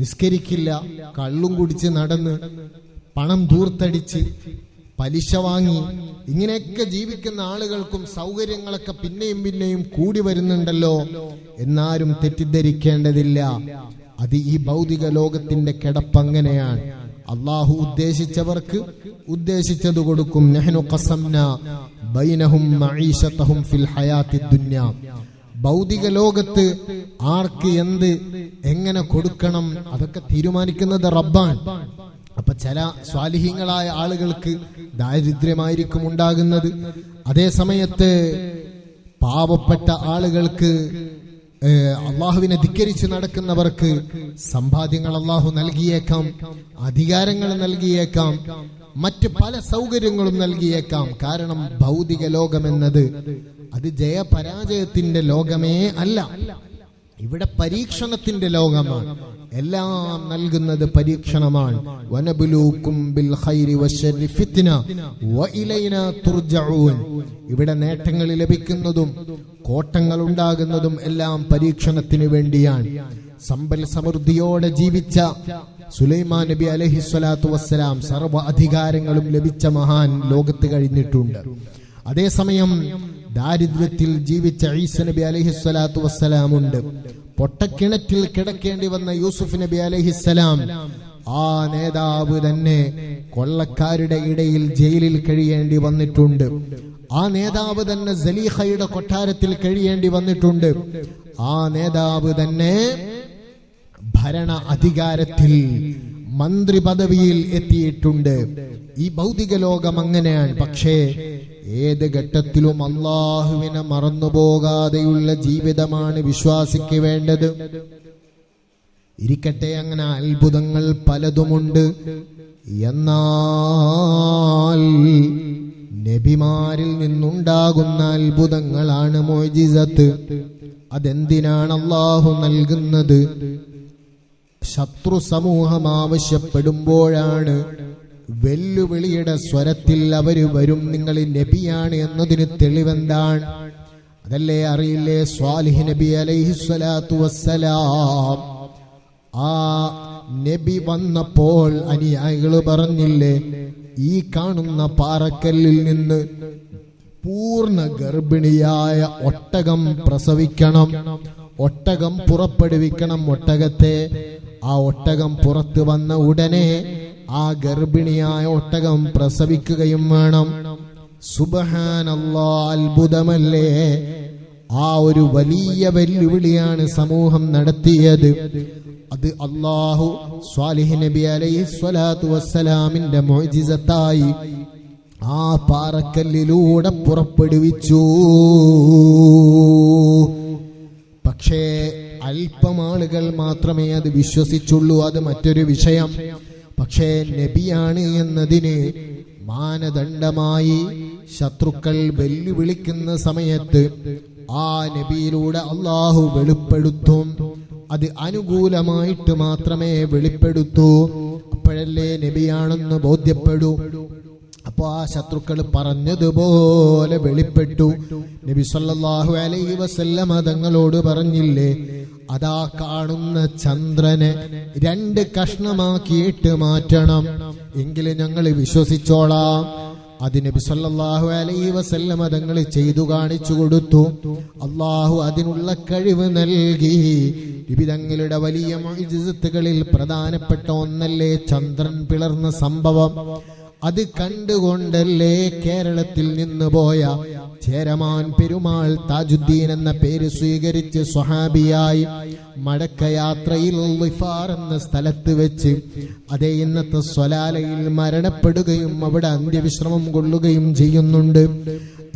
നിസ്കരിക്കില്ല, കള്ളും കുടിച്ച് നടന്ന് പണം ധൂർത്തടിച്ച് പലിശ വാങ്ങി ഇങ്ങനെയൊക്കെ ജീവിക്കുന്ന ആളുകൾക്കും സൗകര്യങ്ങളൊക്കെ പിന്നെയും പിന്നെയും കൂടി വരുന്നുണ്ടല്ലോ എന്നാരും തെറ്റിദ്ധരിക്കേണ്ടതില്ല. അത് ഈ ഭൗതിക ലോകത്തിന്റെ കിടപ്പങ്ങനെയാണ്. അള്ളാഹു ഉദ്ദേശിച്ചവർക്ക് ഉദ്ദേശിച്ചത് കൊടുക്കും. നഹ്നു ഖസംനാ ബൈനഹും മഈശതഹും ഫിൽ ഹയാത്തിദ് ദുനിയ. ഭൗതിക ലോകത്ത് ആർക്ക് എന്ത് എങ്ങനെ കൊടുക്കണം അതൊക്കെ തീരുമാനിക്കുന്നത് റബ്ബാണ്. അപ്പൊ ചില സ്വാലിഹീങ്ങളായ ആളുകൾക്ക് ദാരിദ്ര്യമായിരിക്കും ഉണ്ടാകുന്നത്. അതേ സമയത്ത് പാവപ്പെട്ട ആളുകൾക്ക്, അള്ളാഹുവിനെ ധിക്കരിച്ച് നടക്കുന്നവർക്ക് സമ്പാദ്യങ്ങൾ അള്ളാഹു നൽകിയേക്കാം, അധികാരങ്ങൾ നൽകിയേക്കാം, മറ്റ് പല സൗകര്യങ്ങളും നൽകിയേക്കാം. കാരണം ഭൗതിക ലോകമെന്നത് അത് ജയപരാജയത്തിന്റെ ലോകമേ അല്ല, ഇവിടെ പരീക്ഷണത്തിന്റെ ലോകമാണ്. എല്ലാം നൽകുന്നത് പരീക്ഷണമാണ്. വനബ്ലൂക്കും ബിൽ ഖൈരി വശർരി ഫിത്ന വഇലൈനാ തുർജഊൻ. ഇവിടെ നേട്ടങ്ങൾ ലഭിക്കുന്നതും കോട്ടങ്ങൾ ഉണ്ടാകുന്നതും എല്ലാം പരീക്ഷണത്തിന് വേണ്ടിയാണ്. സമ്പൽ സമൃദ്ധിയോടെ ജീവിച്ച സുലൈമാൻ നബി അലൈഹിസ്സലാത്തു വസ്സലാം സർവ്വ അധികാരങ്ങളും ലഭിച്ച മഹാൻ ലോകത്ത് കഴിഞ്ഞിട്ടുണ്ട്. അതേസമയം ദാരിദ്ര്യത്തിൽ ജീവിച്ച ഈസ നബി അലൈഹിസ്സലാത്തു വസ്സലാം ഉണ്ട്. പൊട്ടക്കിണറ്റിൽ കിടക്കേണ്ടി വന്ന യൂസുഫ് നബി അലൈഹിസ്സലാം, ആ നേതാവ് തന്നെ കൊള്ളക്കാരുടെ ഇടയിൽ ജയിലിൽ കഴിയേണ്ടി വന്നിട്ടുണ്ട്. ആ നേതാവ് തന്നെ സലീഹയുടെ കൊട്ടാരത്തിൽ കഴിയേണ്ടി വന്നിട്ടുണ്ട്. ആ നേതാവ് തന്നെ ഭരണ അധികാരത്തിൽ മന്ത്രി പദവിയിൽ എത്തിയിട്ടുണ്ട്. ഈ ഭൗതിക ലോകം അങ്ങനെയാണ്. പക്ഷേ ഏത് ഘട്ടത്തിലും അള്ളാഹുവിനെ മറന്നുപോകാതെയുള്ള ജീവിതമാണ് വിശ്വാസിക്ക് വേണ്ടത്. ഇരിക്കട്ടെ, അങ്ങനെ അത്ഭുതങ്ങൾ പലതുമുണ്ട്. എന്നാൽ നബിമാരിൽ നിന്നുണ്ടാകുന്ന അത്ഭുതങ്ങളാണ് മുഅ്ജിസത്ത്. അതെന്തിനാണ് അള്ളാഹു നൽകുന്നത്? ശത്രു സമൂഹം ആവശ്യപ്പെടുമ്പോഴാണ്. വെല്ലുവിളിയുടെ സ്വരത്തിൽ അവര് വരും, നിങ്ങൾ നബിയാണ് എന്നതിന് തെളിവെന്താണ്? അതല്ലേ അറിയില്ലേ? സ്വാലിഹ് നബി അലൈഹിസ്സലാത്തു വസ്സലാം, ആ നബി വന്നപ്പോൾ അനുയായികൾ പറഞ്ഞില്ലേ, ഈ കാണുന്ന പാറക്കല്ലിൽ നിന്ന് പൂർണ്ണ ഗർഭിണിയായ ഒട്ടകം പ്രസവിക്കണം, ഒട്ടകം പുറപ്പെടുവിക്കണം ഒട്ടകത്തെ. ആ ഒട്ടകം പുറത്തു വന്ന ഉടനെ ആ ഗർഭിണിയായ ഒട്ടകം പ്രസവിക്കുകയും വേണം. സുബ്ഹാനല്ലാഹ്, അത്ഭുതമല്ലേ? ആ ഒരു വലിയ വെല്ലുവിളിയാണ് സമൂഹം നടത്തിയത്. അത് അല്ലാഹു സ്വാലിഹ് നബി അലൈഹിസ്സലാത്തു വസ്സലാമിന്റെ മുഅ്ജിസത്തായി ആ പാറക്കല്ലിലൂടെ പുറപ്പെടുവിച്ചു. പക്ഷേ അല്പം ആളുകൾ മാത്രമേ അത് വിശ്വസിച്ചുള്ളൂ. അത് മറ്റൊരു വിഷയം. പക്ഷേ നബിയാണ് എന്നതിന് മാനദണ്ഡമായി ശത്രുക്കൾ വെല്ലുവിളിക്കുന്ന സമയത്ത് ആ നബിയിലൂടെ അള്ളാഹു വെളിപ്പെടുത്തും. അത് അനുകൂലമായിട്ട് മാത്രമേ വെളിപ്പെടുത്തൂ. അപ്പോഴല്ലേ നബിയാണെന്ന് ബോധ്യപ്പെടൂ. അപ്പൊ ആ ശത്രുക്കൾ പറഞ്ഞതുപോലെ വെളിപ്പെട്ടു. നബി സല്ലല്ലാഹു അലൈഹി വസല്ലമ തങ്ങളോട് പറഞ്ഞില്ലേ, അതാ കാണുന്ന ചന്ദ്രനെ 2 കഷ്ണമാക്കിയിട്ട് മാറ്റണം, എങ്കിൽ ഞങ്ങൾ വിശ്വസിച്ചോളാം. അത് നബി സല്ലല്ലാഹു അലൈഹി വസല്ലമ തങ്ങൾ ചെയ്തു കാണിച്ചു കൊടുത്തു. അള്ളാഹു അതിനുള്ള കഴിവ് നൽകി. നബി തങ്ങളുടെ വലിയ മുഅ്ജിസത്തുകളിൽ പ്രധാനപ്പെട്ട ഒന്നല്ലേ ചന്ദ്രൻ പിളർന്ന സംഭവം. അത് കണ്ടുകൊണ്ടല്ലേ കേരളത്തിൽ നിന്ന് പോയ ചേരമാൻ പെരുമാൾ താജുദ്ദീൻ എന്ന പേര് സ്വീകരിച്ച് സ്വഹാബിയായി മടക്കയാത്രയിൽ ളിഫാർ എന്ന സ്ഥലത്ത് വെച്ച് അതേ ഇന്നത്തെ സ്വലാലയിൽ മരണപ്പെടുകയും അവിടെ അന്ത്യവിശ്രമം കൊള്ളുകയും ചെയ്യുന്നുണ്ട്.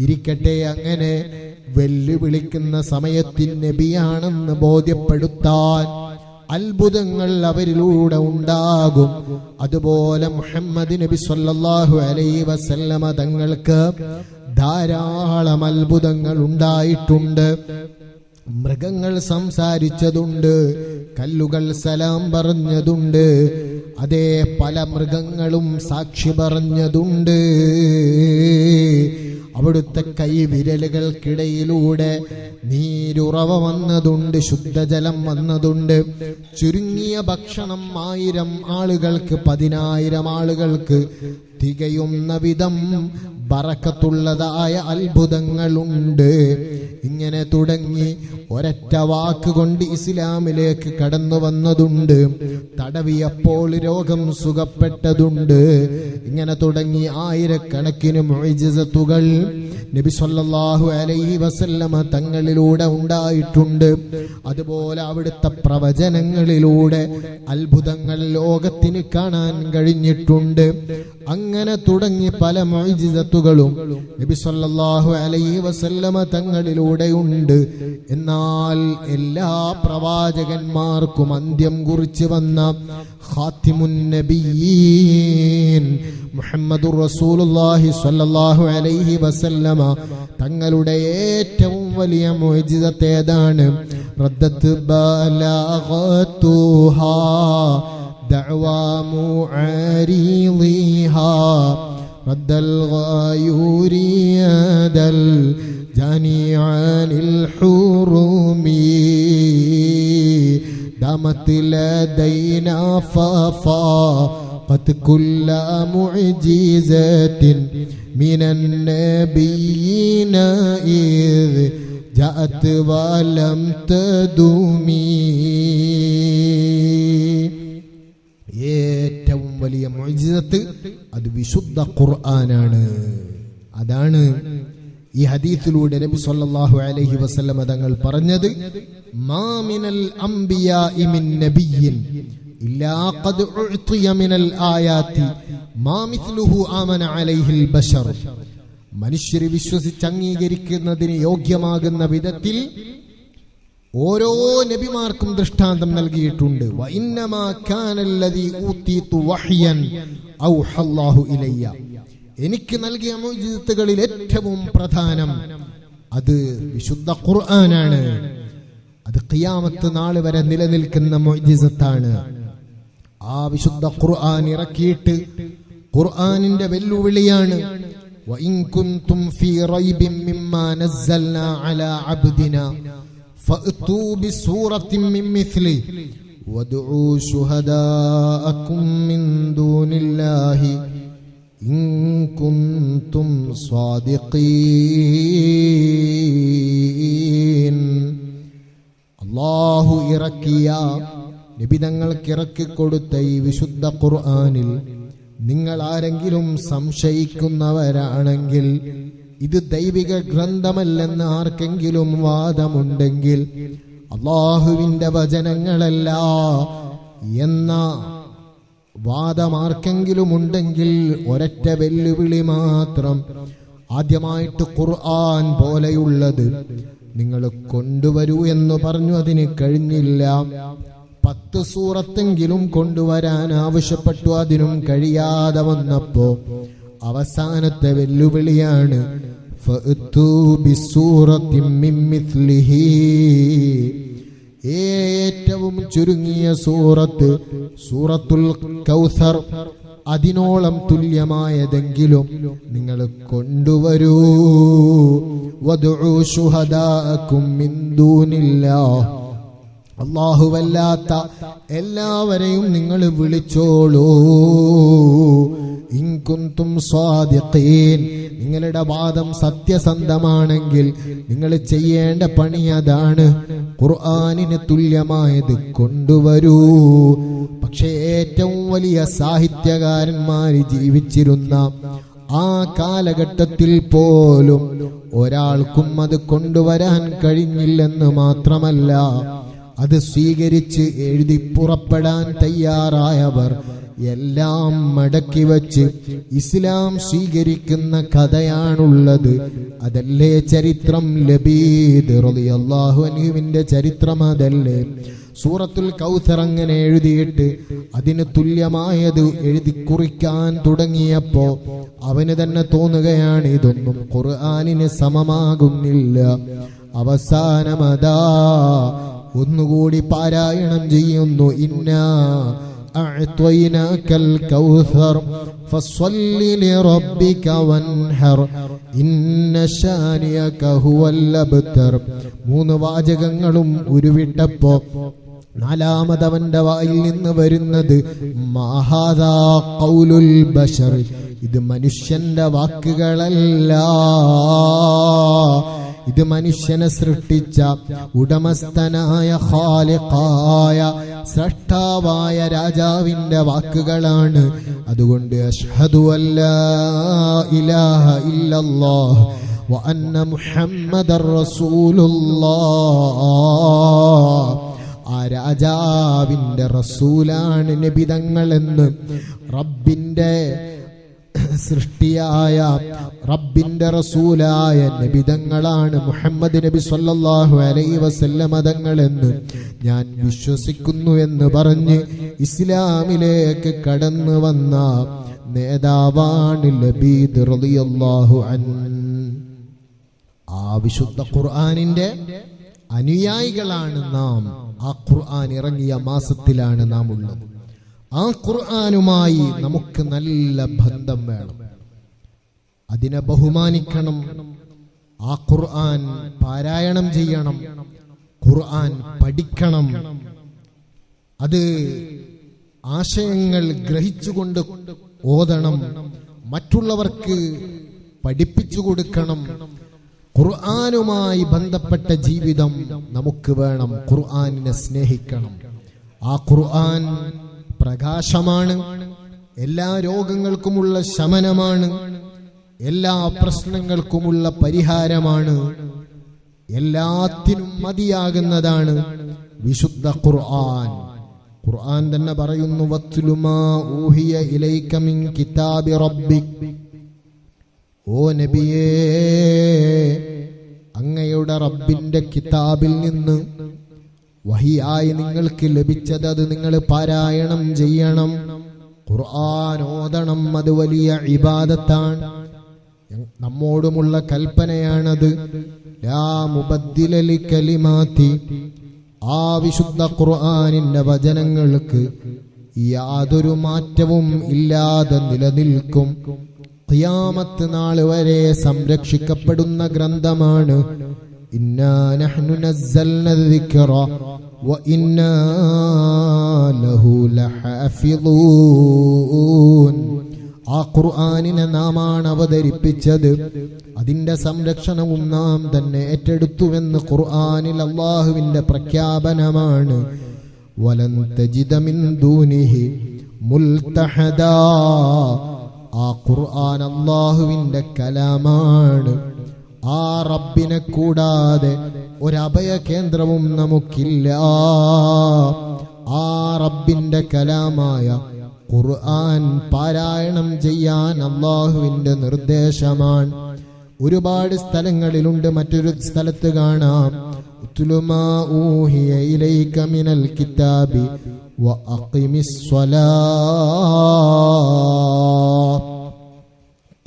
ഇരിക്കട്ടെ, അങ്ങനെ വെല്ലുവിളിക്കുന്ന സമയത്തിൽ നബിയാണെന്ന് ബോധ്യപ്പെടുത്താൻ അത്ഭുതങ്ങൾ അവരിലൂടെ ഉണ്ടാകും. അതുപോലെ മുഹമ്മദ് നബി സല്ലല്ലാഹു അലൈഹി വസല്ലമ തങ്ങൾക്ക് ധാരാളം അത്ഭുതങ്ങൾ ഉണ്ടായിട്ടുണ്ട്. മൃഗങ്ങൾ സംസാരിച്ചതുണ്ട്, കല്ലുകൾ സലാം പറഞ്ഞതുണ്ട്, അതേ പല മൃഗങ്ങളും സാക്ഷി പറഞ്ഞതുണ്ട്. അവിടുത്തെ കൈവിരലുകൾക്കിടയിലൂടെ നീരുറവ വന്നതുണ്ട്, ശുദ്ധജലം വന്നതുണ്ട്. ചുരുങ്ങിയ ഭക്ഷണം 1000 ആളുകൾക്ക് 10,000 ആളുകൾക്ക് തികയുന്ന വിധം ബറക്കത്തുള്ളതായ അത്ഭുതങ്ങളുണ്ട്. ഇങ്ങനെ തുടങ്ങി ഒരൊറ്റ വാക്കുകൊണ്ട് ഇസ്ലാമിലേക്ക് കടന്നു വന്നതുണ്ട്. തടവിയപ്പോൾ രോഗം സുഖപ്പെട്ടതുണ്ട്. ഇങ്ങനെ തുടങ്ങി ആയിരക്കണക്കിന് മുഅ്ജിസത്തുകൾ നബി സല്ലല്ലാഹു അലൈഹി വസല്ലമ തങ്ങളിലൂടെ ഉണ്ടായിട്ടുണ്ട്. അതുപോലെ അവിടുത്തെ പ്രവചനങ്ങളിലൂടെ അത്ഭുതങ്ങൾ ലോകത്തിന് കാണാൻ കഴിഞ്ഞിട്ടുണ്ട്. അങ്ങനെ തുടങ്ങി പല മുഅ്ജിസത്തുകളും നബി സല്ലല്ലാഹു അലൈഹി വസല്ലമ തങ്ങളിലൂടെയുണ്ട്. എന്നാൽ എല്ലാ പ്രവാചകന്മാർക്കും അന്ത്യം കുറിച്ച് വന്ന ഖാതിമുൻ നബിയീൻ മുഹമ്മദുർ റസൂലുള്ളാഹി സ്വല്ലല്ലാഹു അലൈഹി വസല്ലമ തങ്ങളുടെ ഏറ്റവും വലിയ മുഅ്ജിസത്ത് ഏതാണ്? റദ്ദത്ത് ബലാഗതുഹാ ദഅവാ മുഅരിളിഹാ റദ്ദൽ ഗായൂരി യദൽ ജാനി അനിൽ ഹുറൂമി دامت لدينا ففاقت كل معجزة من النبيين إذ جاءت ولم تدومي. ഏറ്റവും വലിയ മുഅ്ജിസത്ത് അത് വിശുദ്ധ ഖുർആനാണ്. അതാണ് ഈ ഹദീസിലൂടെ നബി സല്ലല്ലാഹു അലൈഹി വസല്ലം തങ്ങൾ പറഞ്ഞത്, മാ മിനൽ അംബിയാഇ മിൻ നബിയ്യിൻ ഇല്ലാ ഖദ് ഉഅ്തിയ മിനൽ ആയാതി മാ മിസ്ലുഹു ആമന അലൈഹിൽ ബശർ. മനുഷ്യർ വിശ്വസിച്ച് അംഗീകരിക്കുന്നതിന് യോഗ്യമാകുന്ന വിധത്തിൽ ഓരോ നബിമാർക്കും ദൃഷ്ടാന്തം നൽകിയിട്ടുണ്ട്. വഇന്നമാ കാനല്ലദീ ഊതീതു വഹ്യൻ ഔഹല്ലാഹു ഇലയ്യ. എനിക്ക് നൽകിയ മുഅ്ജിസത്തുകളിൽ ഏറ്റവും പ്രധാനം അത് വിശുദ്ധ ഖുർആനാണ്. അത് ഖിയാമത്ത് നാൾ വരെ നിലനിൽക്കുന്ന മുഅ്ജിസത്താണ്. ആ വിശുദ്ധ ഖുർആൻ ഇറക്കിയിട്ട് ഖുർആനിന്റെ വെല്ലുവിളിയാണ്, വഇൻ കുൻതും ഫീ റൈബിൻ മിമ്മാ നസ്സൽനാ അലാ അബ്ദിനാ ഫഅ്തൂ ബിസൂറത്തിൻ മിൻ മിസ്ലി വദ്ഉ ശുഹദാഅകും മിൻ ദൂനില്ലാഹി ഇൻ കുൻതും സ്വാദിഖീൻ. അല്ലാഹു ഇറക്കിയ നബിതങ്ങൾക്ക് ഇറക്കിക്കൊടുത്ത ഈ വിശുദ്ധ ഖുർആനിൽ നിങ്ങൾ ആരെങ്കിലും സംശയിക്കുന്നവരാണെങ്കിൽ, ഇത് ദൈവിക ഗ്രന്ഥമല്ലെന്ന് ആർക്കെങ്കിലും വാദമുണ്ടെങ്കിൽ, അല്ലാഹുവിന്റെ വചനങ്ങളല്ല എന്ന വാദമാർക്കെങ്കിലും ഉണ്ടെങ്കിൽ ഒരൊറ്റ വെല്ലുവിളി മാത്രം. ആദ്യമായിട്ട് ഖുർആൻ പോലെയുള്ളത് നിങ്ങൾ കൊണ്ടുവരൂ എന്ന് പറഞ്ഞു. അതിന് കഴിഞ്ഞില്ല. 10 സൂറത്തെങ്കിലും കൊണ്ടുവരാൻ ആവശ്യപ്പെട്ടു. അതിനും കഴിയാതെ വന്നപ്പോ അവസാനത്തെ വെല്ലുവിളിയാണ് ഫഅ്തൂ ബിസൂറത്തിൻ മിൻ മിസ്ലിഹി. ഏറ്റവും ചുരുങ്ങിയ സൂറത്ത് സൂറത്തുൽ കൗസർ, അതിനോളം തുല്യമായതെങ്കിലും നിങ്ങൾ കൊണ്ടുവരൂ. വദ്ഉ ശുഹദാഅകും മിൻ ദൂനില്ലാഹ്. അല്ലാഹുവല്ലാത്ത എല്ലാവരെയും നിങ്ങൾ വിളിച്ചോളൂ. ഇൻ കുൻതും സ്വാദിഖീൻ. നിങ്ങളുടെ വാദം സത്യസന്ധമാണെങ്കിൽ നിങ്ങൾ ചെയ്യേണ്ട പണി അതാണ്. ഖുർആനിന് തുല്യമായത് കൊണ്ടുവരൂ. പക്ഷേ ഏറ്റവും വലിയ സാഹിത്യകാരന്മാര് ജീവിച്ചിരുന്ന ആ കാലഘട്ടത്തിൽ പോലും ഒരാൾക്കും അത് കൊണ്ടുവരാൻ കഴിഞ്ഞില്ലെന്ന് മാത്രമല്ല, അത് സ്വീകരിച്ച് എഴുതി പുറപ്പെടാൻ തയ്യാറായവർ എല്ലാം മടക്കി വച്ച് ഇസ്ലാം സ്വീകരിക്കുന്ന കഥയാണുള്ളത്. അതല്ലേ ചരിത്രം? ലബീദ് റളിയല്ലാഹു അൻഹുവിന്റെ ചരിത്രം അതല്ലേ? സൂറത്തുൽ കൗസർ അങ്ങനെ എഴുതിയിട്ട് അതിന് തുല്യമായത് എഴുതി കുറിക്കാൻ തുടങ്ങിയപ്പോ അവന് തന്നെ തോന്നുകയാണ് ഇതൊന്നും ഖുർആനിന് സമമാകുന്നില്ല. അവസാനമതാ ഒന്നുകൂടി പാരായണം ചെയ്യുന്നു. ഇന്നാ അഅ്തൈനാകൽ കൗസർ ഫസ്വല്ലി ലിറബ്ബിക വൻഹർ ഇന്ന ശാനിയക ഹുവൽ അബ്തർ. 3 വാചകങ്ങളും ഉരുവിട്ടപ്പോ നാലാമതവന്റെ വായിൽ നിന്ന് വരുന്നത് മഹാദാ ഖൗലുൽ ബശർ. ഇത് മനുഷ്യന്റെ വാക്കുകളല്ല, ഇത് മനുഷ്യനെ സൃഷ്ടിച്ച ഉടമസ്ഥനായ ഖാലിഖായ സ്രഷ്ടാവായ രാജാവിന്റെ വാക്കുകളാണ്. അതുകൊണ്ട് അഷ്ഹദു അല്ലാ ഇലാഹ ഇല്ലല്ലാഹ് വ അന്ന മുഹമ്മദർ റസൂലുള്ളാഹ്. ആ രാജാവിന്റെ റസൂലാണ് നബിതങ്ങളെന്ന് റബ്ബിന്റെ സൃഷ്ടിയായ റബ്ബിന്റെ റസൂലായ നബിതങ്ങളാണ് മുഹമ്മദ് നബി സല്ലല്ലാഹു അലൈഹി വസല്ലം തങ്ങളെന്ന് ഞാൻ വിശ്വസിക്കുന്നു എന്ന് പറഞ്ഞ് ഇസ്ലാമിലേക്ക് കടന്നു വന്ന നേതാവാണ് ലബീദ് റളിയല്ലാഹു അൻഹു. ആ വിശുദ്ധ ഖുർആനിന്റെ അനുയായികളാണ് നാം. ആ ഖുർആൻ ഇറങ്ങിയ മാസത്തിലാണ് നാം ഉള്ളത്. ആ ഖുർആനുമായി നമുക്ക് നല്ല ബന്ധം വേണം. അതിനെ ബഹുമാനിക്കണം. ആ ഖുർആൻ പാരായണം ചെയ്യണം. ഖുർആൻ പഠിക്കണം. അത് ആശയങ്ങൾ ഗ്രഹിച്ചുകൊണ്ട് ഓതണം. മറ്റുള്ളവർക്ക് പഠിപ്പിച്ചു കൊടുക്കണം. ഖുർആനുമായി ബന്ധപ്പെട്ട ജീവിതം നമുക്ക് വേണം. ഖുർആനിനെ സ്നേഹിക്കണം. ആ ഖുർആൻ പ്രകാശമാണ്. എല്ലാ രോഗങ്ങൾക്കുമുള്ള ശമനമാണ്. എല്ലാ പ്രശ്നങ്ങൾക്കുമുള്ള പരിഹാരമാണ്. എല്ലാത്തിനും മതിയാകുന്നതാണ് വിശുദ്ധ ഖുർആൻ. ഖുർആൻ തന്നെ പറയുന്നു, വത്ലു മാ ഊഹിയ ഇലൈക മിൻ കിതാബി റബ്ബിക്. ഓ നബിയേ, അങ്ങയുടെ റബ്ബിന്റെ കിതാബിൽ നിന്ന് വഹിയായി നിങ്ങൾക്ക് ലഭിച്ചത് അത് നിങ്ങൾ പാരായണം ചെയ്യണം. ഖുർആൻ ഓതണം. അത് വലിയ ഇബാദത്താണ്. നമ്മോടുമുള്ള കൽപ്പനയാണത്. ലാ മുബദ്ദില ലികലിമാതി. ആ വിശുദ്ധ ഖുർആനിന്റെ വചനങ്ങൾക്ക് യാതൊരു മാറ്റവും ഇല്ലാതെ നിലനിൽക്കും. ഖിയാമത്ത് നാൾ വരെ സംരക്ഷിക്കപ്പെടുന്ന ഗ്രന്ഥമാണ്. ഇന്നാ നഹ്നു നസ്സൽന ദിക്റ വ ഇന്നാ ലഹു ലഹാഫിളൂൻ. ആ ഖുർആനിനെ നാമാണ് അവതരിപ്പിച്ചത്. അതിന്റെ സംരക്ഷണവും നാം തന്നെ ഏറ്റെടുത്തുവെന്ന് ഖുർആനിൽ അല്ലാഹുവിന്റെ പ്രഖ്യാപനമാണ്. വലൻ തജിദ മിൻ ദൂനിഹി മുൽതഹദാ. ആ ഖുർആൻ അല്ലാഹുവിന്റെ കലാമാണ്. ആ റബ്ബിനെ കൂടാതെ ഒരഭയ കേന്ദ്രവും നമുക്കില്ല. ആ റബ്ബിന്റെ കലാമായ ഖുർആൻ പാരായണം ചെയ്യാൻ അല്ലാഹുവിന്റെ നിർദ്ദേശമാണ്. ഒരുപാട് സ്ഥലങ്ങളിലുണ്ട്. മറ്റൊരു സ്ഥലത്ത് കാണാം, ഉത്ലു മാ ഊഹിയ ഇലൈക മിനൽ കിതാബി വ അഖിമിസ് സ്വലാത്ത്.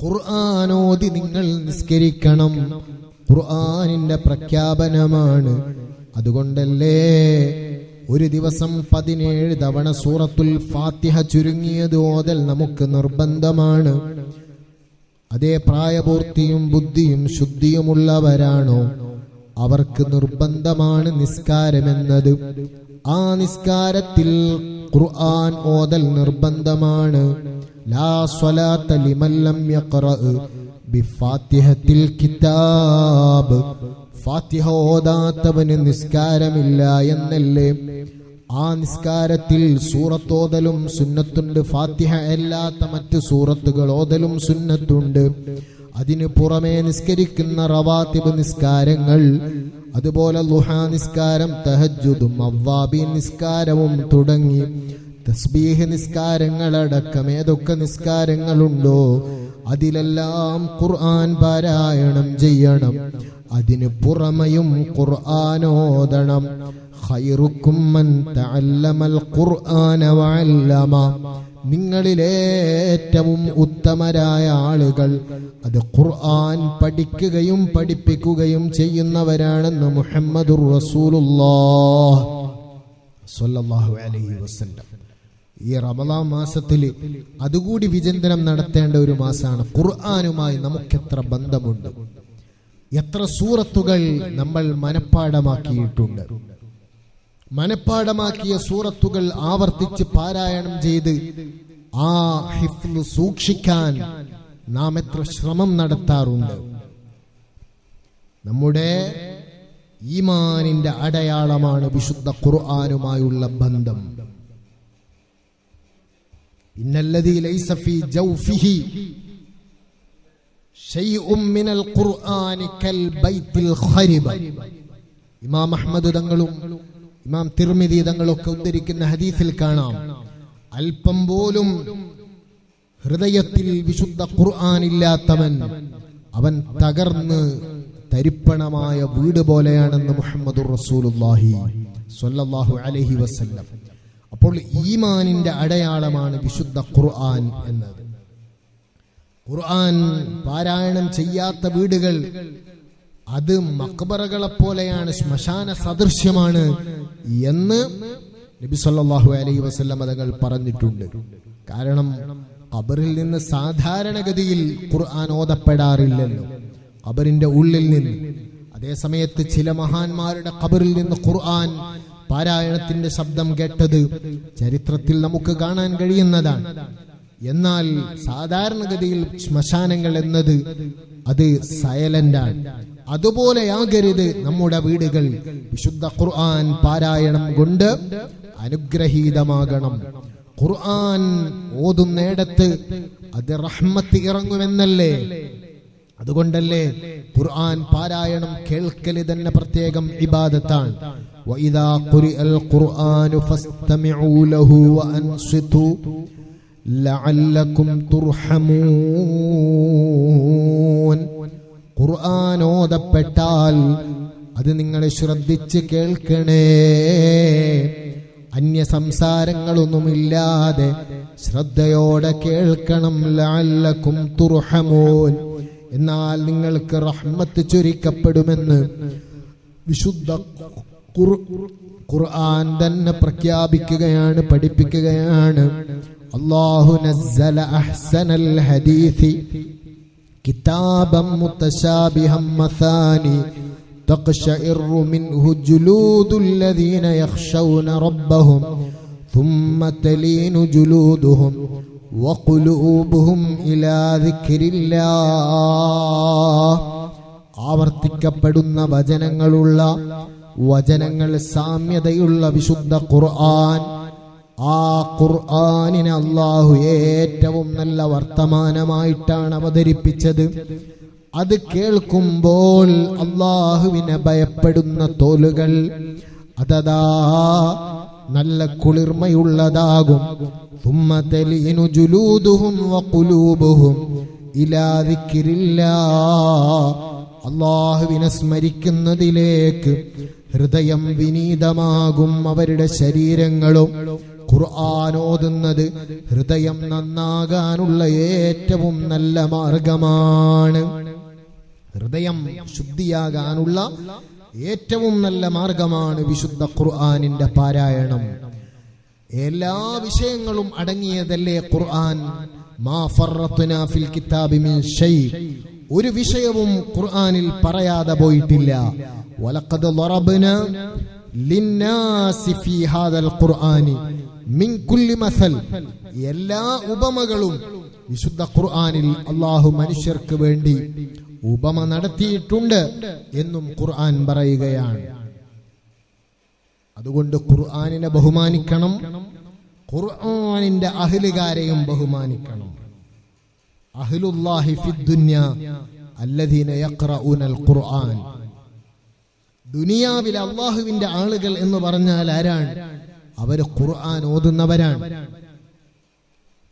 ഖുർആൻ ഓതി നിങ്ങൾ നിസ്കരിക്കണം. ഖുർആനിന്റെ പ്രഖ്യാപനമാണ്. അതുകൊണ്ടല്ലേ ഒരു ദിവസം 17 തവണ സൂറത്തുൽ ഫാത്തിഹ ചുരുങ്ങിയത് ഓതൽ നമുക്ക് നിർബന്ധമാണ്. അതേ പ്രായപൂർത്തിയും ബുദ്ധിയും ശുദ്ധിയുമുള്ളവരാണോ അവർക്ക് നിർബന്ധമാണ് നിസ്കാരമെന്നത്. ആ നിസ്കാരത്തിൽ ഖുർആൻ ഓതൽ നിർബന്ധമാണ്. ലാ സ്വലാത്ത ലിമൻ ലം യഖറഅ ബിഫാത്തിഹത്തിൽ കിതാബ്. ഫാത്തിഹ ഓതാത്തവന് നിസ്കാരമില്ല എന്നല്ലേ. ആ നിസ്കാരത്തിൽ സൂറത്തോതലും സുന്നത്തുണ്ട്. ഫാത്തിഹ അല്ലാത്ത മറ്റ് സൂറത്തുകൾ ഓതലും സുന്നത്തുണ്ട്. അതിനു പുറമെ നിസ്കരിക്കുന്ന റവാത്തിബ് നിസ്കാരങ്ങൾ, അതുപോലെ ളുഹാ നിസ്കാരം, തഹജ്ജുദും അവ്വാബീൻ നിസ്കാരവും തുടങ്ങി തസ്ബീഹ് നിസ്കാരങ്ങളടക്കം ഏതൊക്കെ നിസ്കാരങ്ങളുണ്ടോ അതിലെല്ലാം ഖുർആൻ പാരായണം ചെയ്യണം. അതിനു പുറമെയും ഖുർആൻ ഓതണം. ഖൈറുക്കും മൻ തഅല്ലമൽ ഖുർആന വഅല്ലമ. നിങ്ങളിലേറ്റവും ഉത്തമരായ ആളുകൾ അത് ഖുർആൻ പഠിക്കുകയും പഠിപ്പിക്കുകയും ചെയ്യുന്നവരാണെന്ന് മുഹമ്മദുർ റസൂലുള്ളാഹ് സ്വല്ലല്ലാഹു അലൈഹി വസല്ലം. ഈ റമളാൻ മാസത്തിൽ അതുകൂടി വിചിന്തനം നടത്തേണ്ട ഒരു മാസമാണ്. ഖുർആനുമായി നമുക്കെത്ര ബന്ധമുണ്ട്, എത്ര സൂറത്തുകൾ നമ്മൾ മനഃപ്പാഠമാക്കിയിട്ടുണ്ട്. മനഃപ്പാഠമാക്കിയ സൂറത്തുകൾ ആവർത്തിച്ച് പാരായണം ചെയ്ത് ആ ഹിഫ്ള് സൂക്ഷിക്കാൻ നാം എത്ര ശ്രമം നടത്താറുണ്ട്. നമ്മുടെ ഈമാനിന്റെ അടയാളമാണ് വിശുദ്ധ ഖുർആനുമായുള്ള ബന്ധം. ഇന്നല്ലദീ ലൈസ ഫീ ജൗഫിഹി ശൈഉം മിനൽ ഖുർആനി കൽ ബൈത്തിൽ ഖരിബ. ഇമാം അഹ്മദ് തങ്ങളും ഇമാം തിർമിദി തങ്ങളൊക്കെ ഉദ്ധരിക്കുന്ന ഹദീസിൽ കാണാം, അല്പം പോലും ഹൃദയത്തിൽ വിശുദ്ധ ഖുർആൻ ഇല്ലാത്തവൻ അവൻ തകർന്ന് തരിപ്പണമായ വീട് പോലെയാണെന്ന് മുഹമ്മദുർ റസൂലുള്ളാഹി സ്വല്ലല്ലാഹു അലൈഹി വസല്ലം. അപ്പോൾ ഈമാനിന്റെ അടയാളമാണ് വിശുദ്ധ ഖുർആൻ എന്നത്. ഖുർആൻ പാരായണം ചെയ്യാത്ത വീടുകൾ അത് മക്ബറകളെ പോലെയാണ്, ശ്മശാന സദൃശ്യമാണ് എന്ന് നബി സല്ലല്ലാഹു അലൈഹി വസല്ലം തങ്ങൾ പറഞ്ഞിട്ടുണ്ട്. കാരണം ഖബറിൽ നിന്ന് സാധാരണഗതിയിൽ ഖുർആൻ ഓതപ്പെടാറില്ലല്ലോ, ഖബറിന്റെ ഉള്ളിൽ നിന്ന്. അതേ സമയത്ത് ചില മഹാന്മാരുടെ ഖബറിൽ നിന്ന് ഖുർആൻ പാരായണത്തിന്റെ ശബ്ദം കേട്ടത് ചരിത്രത്തിൽ നമുക്ക് കാണാൻ കഴിയുന്നതാണ്. എന്നാൽ സാധാരണഗതിയിൽ ശ്മശാനങ്ങൾ എന്നത് അത് സൈലന്റാണ്. അതുപോലെയാകരുത് നമ്മുടെ വീടുകൾ. വിശുദ്ധ ഖുർആൻ പാരായണം കൊണ്ട് അനുഗ്രഹീതമാകണം. ഖുർആൻ ഓതുന്നിടത്ത് അത് റഹ്മത്ത് ഇറങ്ങുമെന്നല്ലേ? അതുകൊണ്ടല്ലേ ഖുർആൻ പാരായണം കേൾക്കല് തന്നെ പ്രത്യേകം ഇബാദത്താണ്. വഇദാ ഖുരിഅൽ ഖുർആനു ഫസ്തമിഊ ലഹു വഅൻസിതു ലഅല്ലകും തുർഹമൂൻ. ഖുർആൻ ഓതപ്പെട്ടാൽ അത് നിങ്ങൾ ശ്രദ്ധിച്ച് കേൾക്കണേ. അന്യ സംസാരങ്ങളൊന്നുമില്ലാതെ ശ്രദ്ധയോടെ കേൾക്കണം. ലഅല്ലകും തുർഹമൂൻ, എന്നാൽ നിങ്ങൾക്ക് റഹ്മത്ത് ചൊരിക്കപ്പെടുമെന്ന് വിശുദ്ധ ഖുർആൻ തന്നെ പ്രഖ്യാപിക്കുകയാണ്, പഠിപ്പിക്കുകയാണ്. അല്ലാഹു നസ്സല അഹ്സനൽ ഹദീസി കിതാബൻ മുതശാബിഹൻ മസാനി തഖ്ശഇറു മിൻഹു ജുലൂദുൽ ലദീന യഖ്ശൗന റബ്ബഹും ثم تلين جلودهم وقلوبهم إلى ذكر الله. ആവർത്തിക്കപ്പെടുന്ന വചനങ്ങൾ സാമ്യതയുള്ള വിശുദ്ധ ഖുർആൻ. ആ ഖുർആനിനെ അല്ലാഹു ഏറ്റവും നല്ല വർത്തമാനമായിട്ടാണ് അവതരിപ്പിച്ചത്. അത് കേൾക്കുമ്പോൾ അല്ലാഹുവിനെ ഭയപ്പെടുന്ന തോലുകൾ അതതാ നല്ല കുളിർമയുള്ളതാകും. ثم تلين جلودهم وقلوبهم إلى ذكر الله. അല്ലാഹുവിനെ സ്മരിക്കുന്നതിലേക്ക് ഹൃദയം വിനീതമാകും. അവരുടെ ശരീരങ്ങളും ഖുർആൻ ഓതുന്നത് ഹൃദയം നന്നാകാനുള്ള ഏറ്റവും നല്ല മാർഗമാണ്. ഹൃദയം ശുദ്ധിയാകാനുള്ള ഏറ്റവും നല്ല മാർഗമാണ് വിശുദ്ധ ഖുർആനിന്റെ പാരായണം. എല്ലാ വിഷയങ്ങളും അടങ്ങിയതല്ലേ ഖുർആൻ. മാ ഫറത്നാ ഫിൽ കിതാബി മിൻ ഷൈ, ഒരു വിഷയവും ഖുർആനിൽ പറയാതെ പോയിട്ടില്ല. വലഖദ് ളറബ്നാ ലിന്നാസി ഫീ ഹാദൽ ഖുർആനി മിൻ കുല്ലി മസൽ, എല്ലാ ഉപമകളും വിശുദ്ധ ഖുർആനിൽ അല്ലാഹു മനുഷ്യർക്ക് വേണ്ടി ഉപമ നടത്തിയിട്ടുണ്ട് എന്നും ഖുർആൻ പറയുകയാണ്. അതുകൊണ്ട് ഖുർആനിനെ ബഹുമാനിക്കണം, ഖുർആനിന്റെ അഹ്ലുകാരെയും ബഹുമാനിക്കണം. അഹ്ലുല്ലാഹി ഫിദ്ദുനിയ അല്ലദീന യഖറഊനൽ ഖുർആൻ. ദുനിയാവിലെ അല്ലാഹുവിന്റെ ആളുകൾ എന്ന് പറഞ്ഞാൽ ആരാണ്? അവര് ഖുർആൻ ഓതുന്നവരാണ്.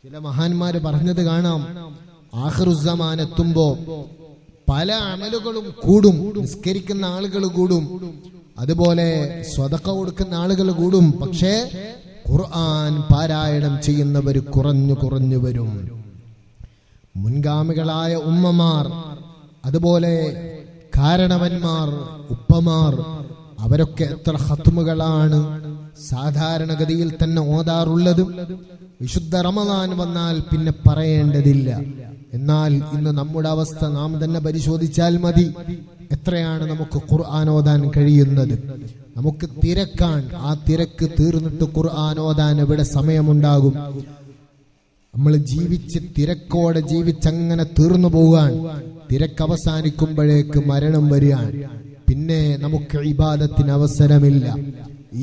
ചില മഹാന്മാര് പറഞ്ഞത് കാണാം, ആഖിറുസ്സമാൻ എത്തുമ്പോ പല അമലുകളും കൂടും. നിസ്കരിക്കുന്ന ആളുകൾ കൂടും, അതുപോലെ സ്വതക്ക കൊടുക്കുന്ന ആളുകൾ കൂടും. പക്ഷേ ഖുർആൻ പാരായണം ചെയ്യുന്നവർ കുറഞ്ഞു കുറഞ്ഞു വരും. മുൻഗാമികളായ ഉമ്മമാർ, അതുപോലെ കാരണവന്മാർ, ഉപ്പമാർ, അവരൊക്കെ എത്ര ഖത്മുകളാണ് സാധാരണഗതിയിൽ തന്നെ ഓതാറുള്ളത്. വിശുദ്ധ റമദാൻ വന്നാൽ പിന്നെ പറയേണ്ടതില്ല. എന്നാൽ ഇന്ന് നമ്മുടെ അവസ്ഥ നാം തന്നെ പരിശോധിച്ചാൽ മതി. എത്രയാണ് നമുക്ക് ഖുർആൻ ഓതാൻ കഴിയുന്നത്? നമുക്ക് തിരക്കാണ്. ആ തിരക്ക് തീർന്നിട്ട് ഖുർആൻ ഓതാൻ എവിടെ സമയമുണ്ടാകും? നമ്മൾ തിരക്കോടെ ജീവിച്ചങ്ങനെ തീർന്നു പോകാൻ. തിരക്ക് അവസാനിക്കുമ്പോഴേക്ക് മരണം വരികയാണ്. പിന്നെ നമുക്ക് ഇബാദത്തിന് അവസരമില്ല.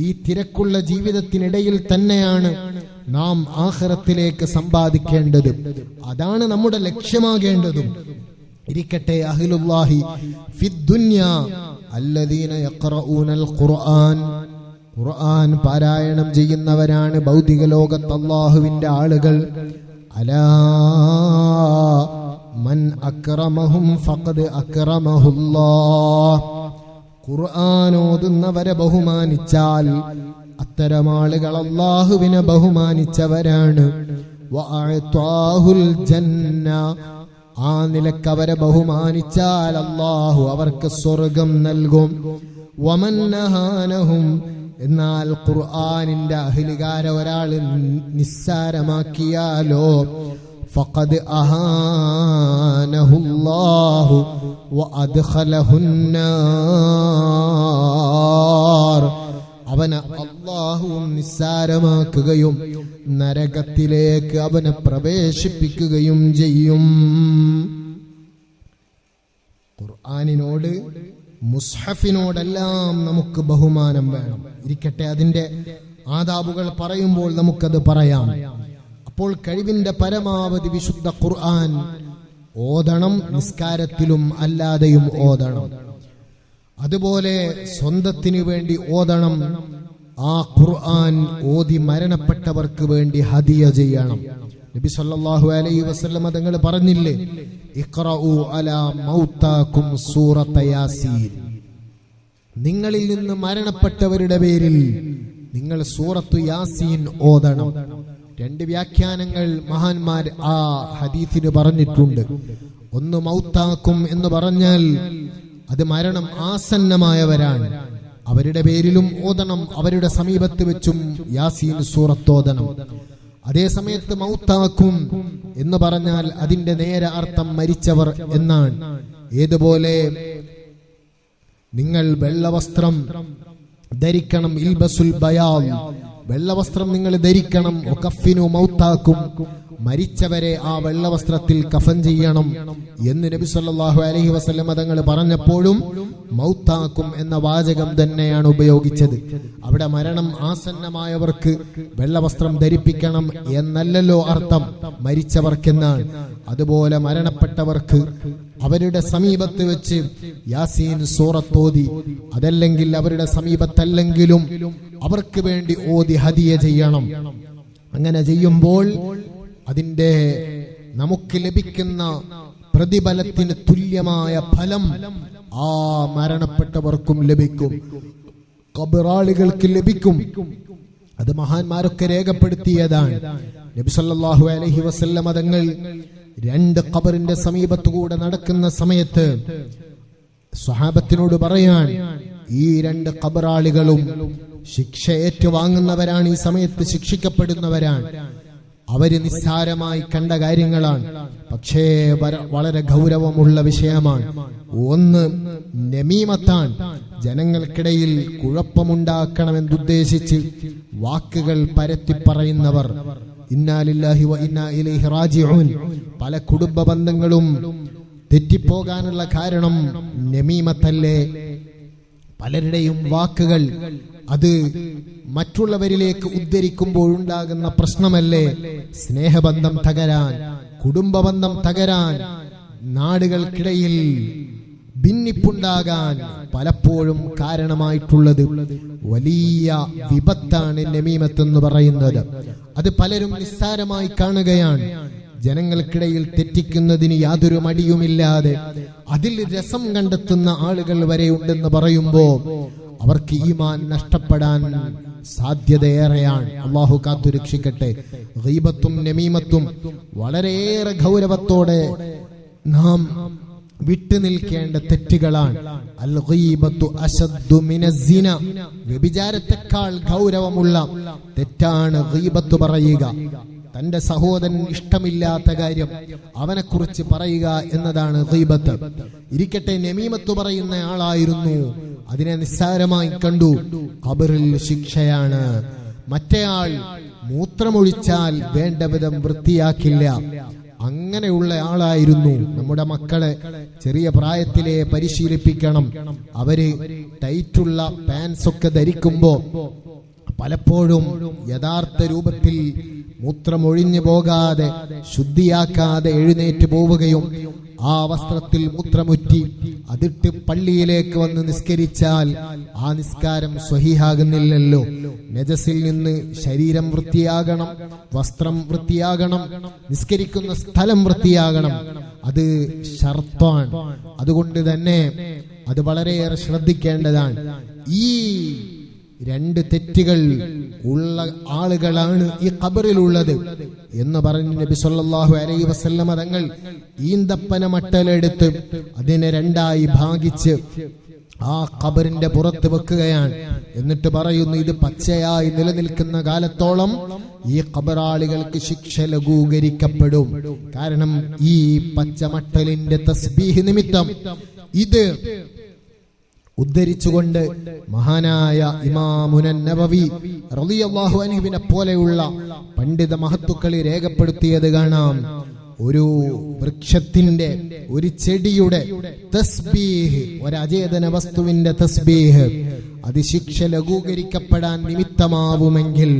ഈ തിരക്കുള്ള ജീവിതത്തിനിടയിൽ തന്നെയാണ് നാം ആഖിറത്തിലേക്ക് സമ്പാദിക്കേണ്ടത്. അതാണ് നമ്മുടെ ലക്ഷ്യമാകേണ്ടതും. ഇരിക്കട്ടെ, അഹ്ലുല്ലാഹി ഫിദ്ദുനിയ അല്ലദീന യഖറഊനൽ ഖുർആൻ, ഖുർആൻ പാരായണം ചെയ്യുന്നവരാണ് ഭൗതിക ലോകത്ത് അല്ലാഹുവിന്റെ ആളുകൾ. അലാ മൻ അക്രമഹും ഫഖദ് അക്രമഹുല്ലാഹ്. ഖുർആൻ ഓതുന്നവരെ ബഹുമാനിച്ചാൽ അത്തരം ആളുകൾ അല്ലാഹുവിനെ ബഹുമാനിച്ചവരാണ്. വഅഅതാഹുൽ ജന്ന, ആ നിലക്ക് അവരെ ബഹുമാനിച്ചാൽ അല്ലാഹു അവർക്ക് സ്വർഗം നൽകും. വമൻ നഹാനഹും, എന്നാൽ ഖുർആനിന്റെ അഹ്ലുകാരെ ഒരാൾ നിസ്സാരമാക്കിയാലോ ഫഖദ് അഹാനഹുല്ലാഹു വഅദ്ഖലഹുന്നാർ, അവനെ അല്ലാഹുവും നിസ്സാരമാക്കുകയും നരകത്തിലേക്ക് അവനെ പ്രവേശിപ്പിക്കുകയും ചെയ്യും. ഖുർആനിനോട് മുസ്ഹഫിനോടെല്ലാം നമുക്ക് ബഹുമാനം വേണം. ഇരിക്കട്ടെ, അതിന്റെ ആദാബുകൾ പറയുമ്പോൾ നമുക്കത് പറയാം. അപ്പോൾ കഴിവിന്റെ പരമാവധി വിശുദ്ധ ഖുർആൻ ഓതണം, നിസ്കാരത്തിലും അല്ലാതെയും ഓതണം. അതുപോലെ സ്വന്തത്തിനു വേണ്ടി ഓതണം. ആ ഖുർആൻ ഓതി മരണപ്പെട്ടവർക്ക് വേണ്ടി ഹദിയ ചെയ്യണം. നബി സല്ലല്ലാഹു അലൈഹി വസല്ലം തങ്ങൾ പറഞ്ഞില്ലേ, ഇഖ്റഉ അലാ മൗതാകും സൂറത യാസീൻ, നിങ്ങളിൽ നിന്ന് മരണപ്പെട്ടവരുടെ പേരിൽ നിങ്ങൾ സൂറത്തു യാസീൻ ഓതണം. രണ്ട് വ്യാഖ്യാനങ്ങൾ മഹാന്മാർ ആ ഹദീസിന് പറഞ്ഞിട്ടുണ്ട്. ഒന്ന്, മൗതാക്കും എന്ന് പറഞ്ഞാൽ അത് മരണം ആസന്നമായവരാണ്, അവരുടെ പേരിലും ഓതണം, അവരുടെ സമീപത്ത് വെച്ചും യാസീൻ സൂറത്ത് ഓതണം. അതേ സമയത്ത് മൗതാക്കും എന്ന് പറഞ്ഞാൽ അതിന്റെ നേരെ അർത്ഥം മരിച്ചവർ എന്നാണ്. ഏതുപോലെ നിങ്ങൾ വെള്ളവസ്ത്രം ധരിക്കണം, ഇൽബസുൽ ബയാൽ, വെള്ളവസ്ത്രം നിങ്ങൾ ധരിക്കണം. വകഫിനു മൗതാക്കും, മരിച്ചവരെ ആ വെള്ളവസ്ത്രത്തിൽ കഫൻ ചെയ്യണം എന്ന് നബി സല്ലല്ലാഹു അലൈഹി വസല്ലം തങ്ങൾ പറഞ്ഞപ്പോഴും മൗതാക്കും എന്ന വാചകം തന്നെയാണ് ഉപയോഗിച്ചത്. അവിടെ മരണം ആസന്നമായവർക്ക് വെള്ളവസ്ത്രം ധരിപ്പിക്കണം എന്നല്ലല്ലോ അർത്ഥം, മരിച്ചവർക്കെന്നാണ്. അതുപോലെ മരണപ്പെട്ടവർക്ക് അവരുടെ സമീപത്ത് വെച്ച് യാസീൻ സൂറത്തോതി, അതല്ലെങ്കിൽ അവരുടെ സമീപത്തല്ലെങ്കിലും അവർക്ക് വേണ്ടി ഓതി ഹദിയ ചെയ്യണം. അങ്ങനെ ചെയ്യുമ്പോൾ അതിന്റെ നമുക്ക് ലഭിക്കുന്ന പ്രതിഫലത്തിന് തുല്യമായ ഫലം ആ മരണപ്പെട്ടവർക്കും ലഭിക്കും, ഖബറാളികൾക്ക് ലഭിക്കും. അത് മഹാന്മാരൊക്കെ രേഖപ്പെടുത്തിയതാണ്. നബി സല്ലല്ലാഹു അലൈഹി വസല്ലം തങ്ങൾ രണ്ട് ഖബറിന്റെ സമീപത്തുകൂടെ നടക്കുന്ന സമയത്ത് സ്വഹാബത്തിനോട് പറയാൻ, ഈ രണ്ട് ഖബറാളികളും ശിക്ഷ ഏറ്റുവാങ്ങുന്നവരാണ്, ഈ സമയത്ത് ശിക്ഷിക്കപ്പെടുന്നവരാണ്. അവര് നിസ്സാരമായി കണ്ട കാര്യങ്ങളാണ്, പക്ഷേ വളരെ ഗൗരവമുള്ള വിഷയമാണ്. ഒന്ന് നമീമത്താണ്, ജനങ്ങൾക്കിടയിൽ കുഴപ്പമുണ്ടാക്കണമെന്നുദ്ദേശിച്ച് വാക്കുകൾ പരത്തി പറയുന്നവർ. ഇന്നാ ലില്ലാഹി വ ഇന്നാ ഇലൈഹി റാജിഊൻ. പല കുടുംബ ബന്ധങ്ങളും തെറ്റിപ്പോകാനുള്ള കാരണം നമീമത്തല്ലേ. പലരുടെയും വാക്കുകൾ അത് മറ്റുള്ളവരിലേക്ക് ഉദ്ധരിക്കുമ്പോഴുണ്ടാകുന്ന പ്രശ്നമല്ലേ സ്നേഹബന്ധം തകരാൻ, കുടുംബബന്ധം തകരാൻ, നാടുകൾക്കിടയിൽ ഭിന്നിപ്പുണ്ടാകാൻ പലപ്പോഴും കാരണമായിട്ടുള്ളത്. വലിയ വിപത്താണ് നമീമത്ത് എന്ന് പറയുന്നത്. അത് പലരും നിസ്സാരമായി കാണുകയാണ്. ജനങ്ങൾക്കിടയിൽ തെറ്റിക്കുന്നതിന് യാതൊരു മടിയുമില്ലാതെ അതിൽ രസം കണ്ടെത്തുന്ന ആളുകൾ വരെ ഉണ്ടെന്ന് പറയുമ്പോൾ അവർക്ക് ഈമാൻ നഷ്ടപ്പെടാൻ സാധ്യതയേറെയാണ്. അള്ളാഹു കാത്തുരക്ഷിക്കട്ടെ. ഗീബത്തും നമീമത്തും വളരെയേറെ ഗൗരവത്തോടെ നാം വിട്ടുനിൽക്കേണ്ട തെറ്റുകളാണ്. അൽ ഗീബത്തു അശദ്ദു മിനസ്സിന, വ്യഭിചാരത്തെക്കാൾ ഗൗരവമുള്ള തെറ്റാണ് ഗീബത്ത് പറയുക. തന്റെ സഹോദരൻ ഇഷ്ടമില്ലാത്ത കാര്യം അവനെക്കുറിച്ച് പറയുക എന്നതാണ് ഗീബത്ത്. ഇരിക്കട്ടെ, നമീമത്ത് പറയുന്ന ആളായിരുന്നു, അതിനെ നിസ്സാരമായി കണ്ടു, ഖബറിൽ ശിക്ഷയാണ്. മറ്റേയാൾ മൂത്രമൊഴിച്ചാൽ വേണ്ട വിധം വൃത്തിയാക്കില്ല, അങ്ങനെയുള്ള ആളായിരുന്നു. നമ്മുടെ മക്കളെ ചെറിയ പ്രായത്തിലെ പരിശീലിപ്പിക്കണം. അവര് ടൈറ്റുള്ള പാൻസ് ഒക്കെ ധരിക്കുമ്പോ പലപ്പോഴും യഥാർത്ഥ രൂപത്തിൽ മൂത്രമൊഴിഞ്ഞു പോകാതെ ശുദ്ധിയാക്കാതെ എഴുന്നേറ്റ് പോവുകയും ആ വസ്ത്രത്തിൽ മൂത്രമുറ്റി അതിട്ട് പള്ളിയിലേക്ക് വന്ന് നിസ്കരിച്ചാൽ ആ നിസ്കാരം സ്വഹീഹാകുന്നില്ലല്ലോ. നജസിൽ നിന്ന് ശരീരം വൃത്തിയാകണം, വസ്ത്രം വൃത്തിയാകണം, നിസ്കരിക്കുന്ന സ്ഥലം വൃത്തിയാകണം. അത് ശർത്താൻ. അതുകൊണ്ട് തന്നെ അത് വളരെയേറെ ശ്രദ്ധിക്കേണ്ടതാണ്. ഈ രണ്ട് തെറ്റുകൾ ഉള്ള ആളുകളാണ് ഈ ഖബറിലുള്ളത് എന്ന് പറഞ്ഞ് നബി സല്ലല്ലാഹു അലൈഹി വസല്ലമ തങ്ങൾ ഈന്തപ്പന മട്ടലെടുത്ത് അതിനെ രണ്ടായി ഭാഗിച്ച് ആ ഖബറിന്റെ പുറത്ത് വെക്കുകയാണ്. എന്നിട്ട് പറയുന്നു, ഇത് പച്ചയായി നിലനിൽക്കുന്ന കാലത്തോളം ഈ ഖബറാളികൾക്ക് ശിക്ഷ ലഘൂകരിക്കപ്പെടും. കാരണം ഈ പച്ചമട്ടലിന്റെ തസ്ബീഹ് നിമിത്തം ഇത് ഉദ്ധരിച്ചുകൊണ്ട് മഹാനായ ഇമാമുൻ നബവി റളിയല്ലാഹു അൻഹുവിനെ പോലെയുള്ള പണ്ഡിത മഹത്തുക്കൾ രേഖപ്പെടുത്തിയത് കാണാം. ഒരു വൃക്ഷത്തിന്റെ, ഒരു ചെടിയുടെ തസ്ബീഹ്, ഒരു അചേതന വസ്തുവിന്റെ തസ്ബീഹ്, അത് ശിക്ഷ ലഘൂകരിക്കപ്പെടാൻ നിമിത്തമാവുമെങ്കിൽ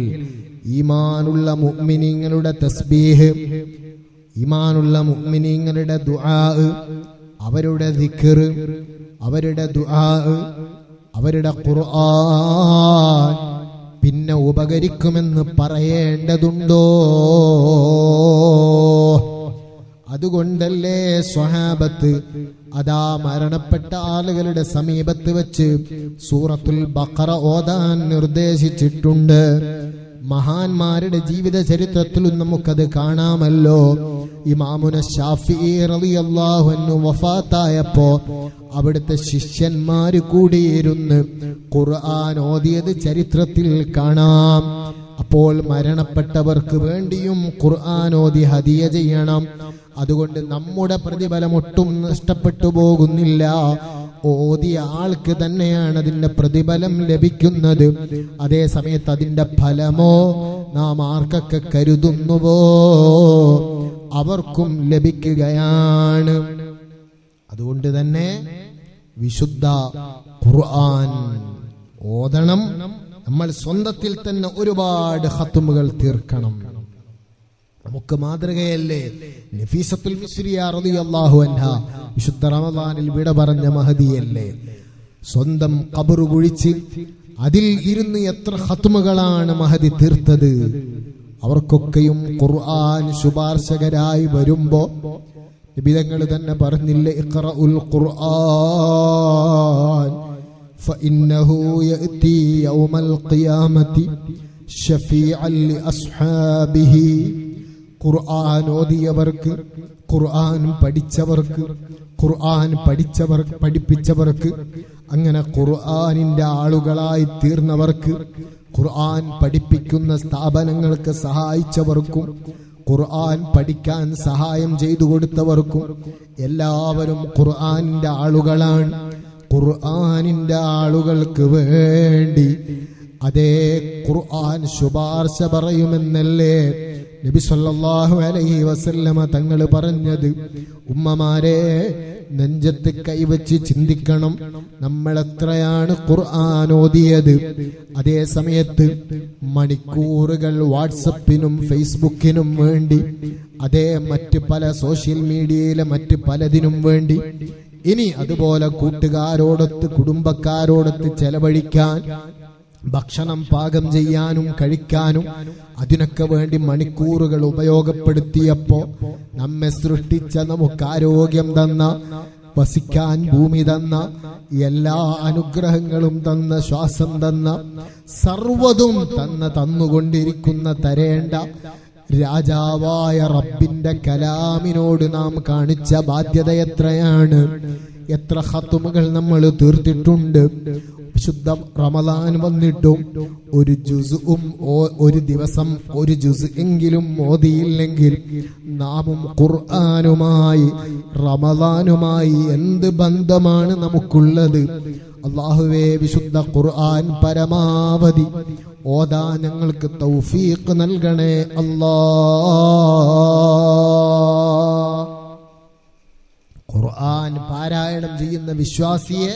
ഈമാനുള്ള മുഅ്മിനീങ്ങളുടെ തസ്ബീഹ്, ഈമാനുള്ള മുഅ്മിനീങ്ങളുടെ ദുആ, അവരുടെ ദിക്ർ, അവരുടെ ദുആ, അവരുടെ ഖുർആൻ പിന്നെ ഉപകരിക്കുമെന്ന് പറയേണ്ടതുണ്ടോ? അതുകൊണ്ടല്ലേ സ്വഹാബത്ത് അതാ മരണപ്പെട്ട ആളുകളുടെ സമീപത്ത് വെച്ച് സൂറത്തുൽ ബഖറ ഓതാൻ നിർദ്ദേശിച്ചിട്ടുണ്ട്. മഹാന്മാരുടെ ജീവിത ചരിത്രത്തിലും നമുക്കത് കാണാമല്ലോ. ഇമാമുന ശാഫിഈ റളിയല്ലാഹു അൻഹു വഫാത്തായപ്പോ അവിടുത്തെ ശിഷ്യന്മാര് കൂടിയിരുന്ന് ഖുർആൻ ഓതിയത് ചരിത്രത്തിൽ കാണാം. അപ്പോൾ മരണപ്പെട്ടവർക്ക് വേണ്ടിയും ഖുർആൻ ഓതി ഹദിയ ചെയ്യണം. അതുകൊണ്ട് നമ്മുടെ പ്രതിഫലം ഒട്ടും നഷ്ടപ്പെട്ടു പോകുന്നില്ല. ഓതിയ ആൾക്ക് തന്നെയാണ് അതിന്റെ പ്രതിഫലം ലഭിക്കുന്നത്. അതേ സമയത്ത് അതിന്റെ ഫലമോ നാം ആർക്കൊക്കെ കരുതുന്നുവോ അവർക്കും ലഭിക്കുകയാണ്. അതുകൊണ്ട് തന്നെ വിശുദ്ധ ഖുർആൻ ഓതണം. നമ്മൾ സ്വന്തത്തിൽ തന്നെ ഒരുപാട് ഖത്മുകൾ തീർക്കണം. നമുക്ക് മാതൃകയല്ലേ നഫീസത്തുൽ മിസ്രിയ റളിയല്ലാഹു അൻഹാ, വിശുദ്ധ റമദാനിൽ വിട പറഞ്ഞ മഹദിയല്ലേ. സ്വന്തം ഖബർ കുഴിച്ച് അതിൽ ഇരുന്ന് എത്ര ഖത്മുകളാണ് മഹദി തീർത്തത്. അവർക്കൊക്കെയും ഖുർആൻ ശുപാർശകരായി വരുമ്പോ നബിതങ്ങൾ തന്നെ പറഞ്ഞില്ലേ, ഇഖ്റഉൽ ഖുർആൻ ഫഇന്നഹു യഅതി യൗമൽ ഖിയാമത്തി ശഫീഅൻ ലിഅസ്ഹാബിഹി. ഖുർആൻ ഓതിയവർക്ക്, ഖുർആൻ പഠിച്ചവർക്ക്, ഖുർആൻ പഠിപ്പിച്ചവർക്ക്, അങ്ങനെ ഖുർആനിന്റെ ആളുകളായി തീർന്നവർക്ക്, ഖുർആൻ പഠിപ്പിക്കുന്ന സ്ഥാപനങ്ങൾക്ക് സഹായിച്ചവർക്കും, ഖുർആൻ പഠിക്കാൻ സഹായം ചെയ്തു കൊടുത്തവർക്കും എല്ലാവരും ഖുർആനിന്റെ ആളുകളാണ്. ഖുർആനിന്റെ ആളുകൾക്ക് വേണ്ടി അതേ ഖുർആൻ ശുപാർശ പറയുമെന്നല്ലേ നബി സല്ലല്ലാഹു അലൈഹി വസല്ലമ തങ്ങൾ പറഞ്ഞത്. ഉമ്മമാരെ, നെഞ്ചത്ത് കൈവച്ച് ചിന്തിക്കണം, നമ്മൾ എത്രയാണ് ഖുർആൻ ഓതിയത്. അതേ സമയത്ത് മണിക്കൂറുകൾ വാട്സപ്പിനും ഫേസ്ബുക്കിനും വേണ്ടി, അതേ മറ്റ് പല സോഷ്യൽ മീഡിയയിലെ മറ്റ് പലതിനും വേണ്ടി, ഇനി അതുപോലെ കൂട്ടുകാരോടൊത്ത് കുടുംബക്കാരോടൊത്ത് ചെലവഴിക്കാൻ, ഭക്ഷണം പാകം ചെയ്യാനും കഴിക്കാനും അതിനൊക്കെ വേണ്ടി മണിക്കൂറുകൾ ഉപയോഗപ്പെടുത്തിയപ്പോ നമ്മെ സൃഷ്ടിച്ച, നമുക്ക് ആരോഗ്യം തന്ന, വസിക്കാൻ ഭൂമി തന്ന, എല്ലാ അനുഗ്രഹങ്ങളും തന്ന, ശ്വാസം തന്ന, സർവ്വതും തന്നുകൊണ്ടിരിക്കുന്ന, തരേണ്ട രാജാവായ റബ്ബിന്റെ കലാമിനോട് നാം കാണിച്ച ബാധ്യത എത്രയാണ്. എത്ര ഖത്മുകൾ നമ്മൾ തീർത്തിട്ടുണ്ട്. വിശുദ്ധ റമദാൻ വന്നിട്ടും ഒരു ജുസും ഒരു ദിവസം ഒരു ജുസ് എങ്കിലും ഓതിയില്ലെങ്കിൽ നാമും ഖുർആനുമായി റമദാനുമായി എന്ത് ബന്ധമാണ് നമുക്കുള്ളത്? അല്ലാഹുവേ, വിശുദ്ധ ഖുർആൻ പരമാവധി ഓതാ ഞങ്ങൾക്ക് തൗഫീഖ് നൽകണേ അല്ലാഹ്. ഖുർആൻ പാരായണം ചെയ്യുന്ന വിശ്വാസിയെ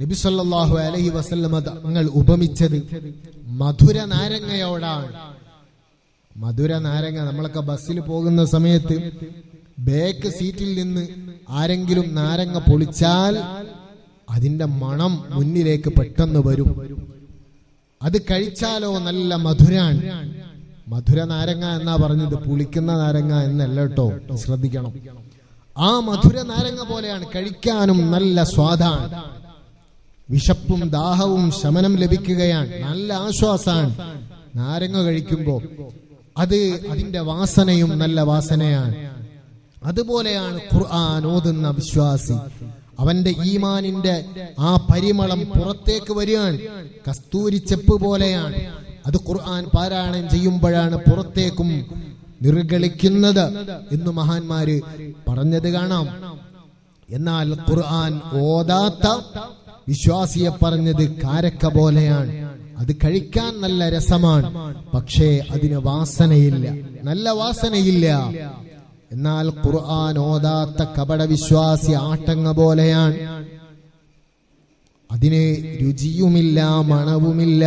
നബി സല്ലല്ലാഹു അലൈഹി വസല്ലമ തങ്ങൾ ഉപമിച്ചത് മധുര നാരങ്ങയോടാണ്. മധുര നാരങ്ങ, നമ്മളൊക്കെ ബസ്സിൽ പോകുന്ന സമയത്ത് ബാക്ക് സീറ്റിൽ നിന്ന് ആരെങ്കിലും നാരങ്ങ പൊളിച്ചാൽ അതിന്റെ മണം മുന്നിലേക്ക് പെട്ടെന്ന് വരും. അത് കഴിച്ചാലോ നല്ല മധുരാണ്. മധുര നാരങ്ങ എന്നാ പറഞ്ഞത്, പുളിക്കുന്ന നാരങ്ങ എന്നല്ല കേട്ടോ, ശ്രദ്ധിക്കണം. ആ മധുര നാരങ്ങ പോലെയാണ്, കഴിക്കാനും നല്ല സ്വാദാണ്. വിശപ്പും ദാഹവും ശമനം ലഭിക്കുകയാണ്. നല്ല ആശ്വാസമാണ് നാരങ്ങ കഴിക്കുമ്പോൾ. അതിന്റെ വാസനയും നല്ല വാസനയാണ്. അതുപോലെയാണ് ഖുർആൻ ഓതുന്ന വിശ്വാസി. അവന്റെ ഈമാനിന്റെ ആ പരിമളം പുറത്തേക്ക് വരികയാണ്. കസ്തൂരിച്ചെപ്പ് പോലെയാണ് അത്. ഖുർആൻ പാരായണം ചെയ്യുമ്പോഴാണ് പുറത്തേക്കും നിർഗളിക്കുന്നത് എന്ന് മഹാന്മാര് പറഞ്ഞത് കാണാം. എന്നാൽ ഖുർആൻ ഓതാത്ത വിശ്വാസിയെ പറഞ്ഞത് കാരക്ക പോലെയാണ്. അത് കഴിക്കാൻ നല്ല രസമാണ്, പക്ഷേ അതിന് വാസനയില്ല, നല്ല വാസനയില്ല. എന്നാൽ ഖുർആൻ ഓതാത്ത കപട വിശ്വാസി ആട്ടങ്ങ പോലെയാണ്. അതിന് രുചിയുമില്ല, മണവുമില്ല.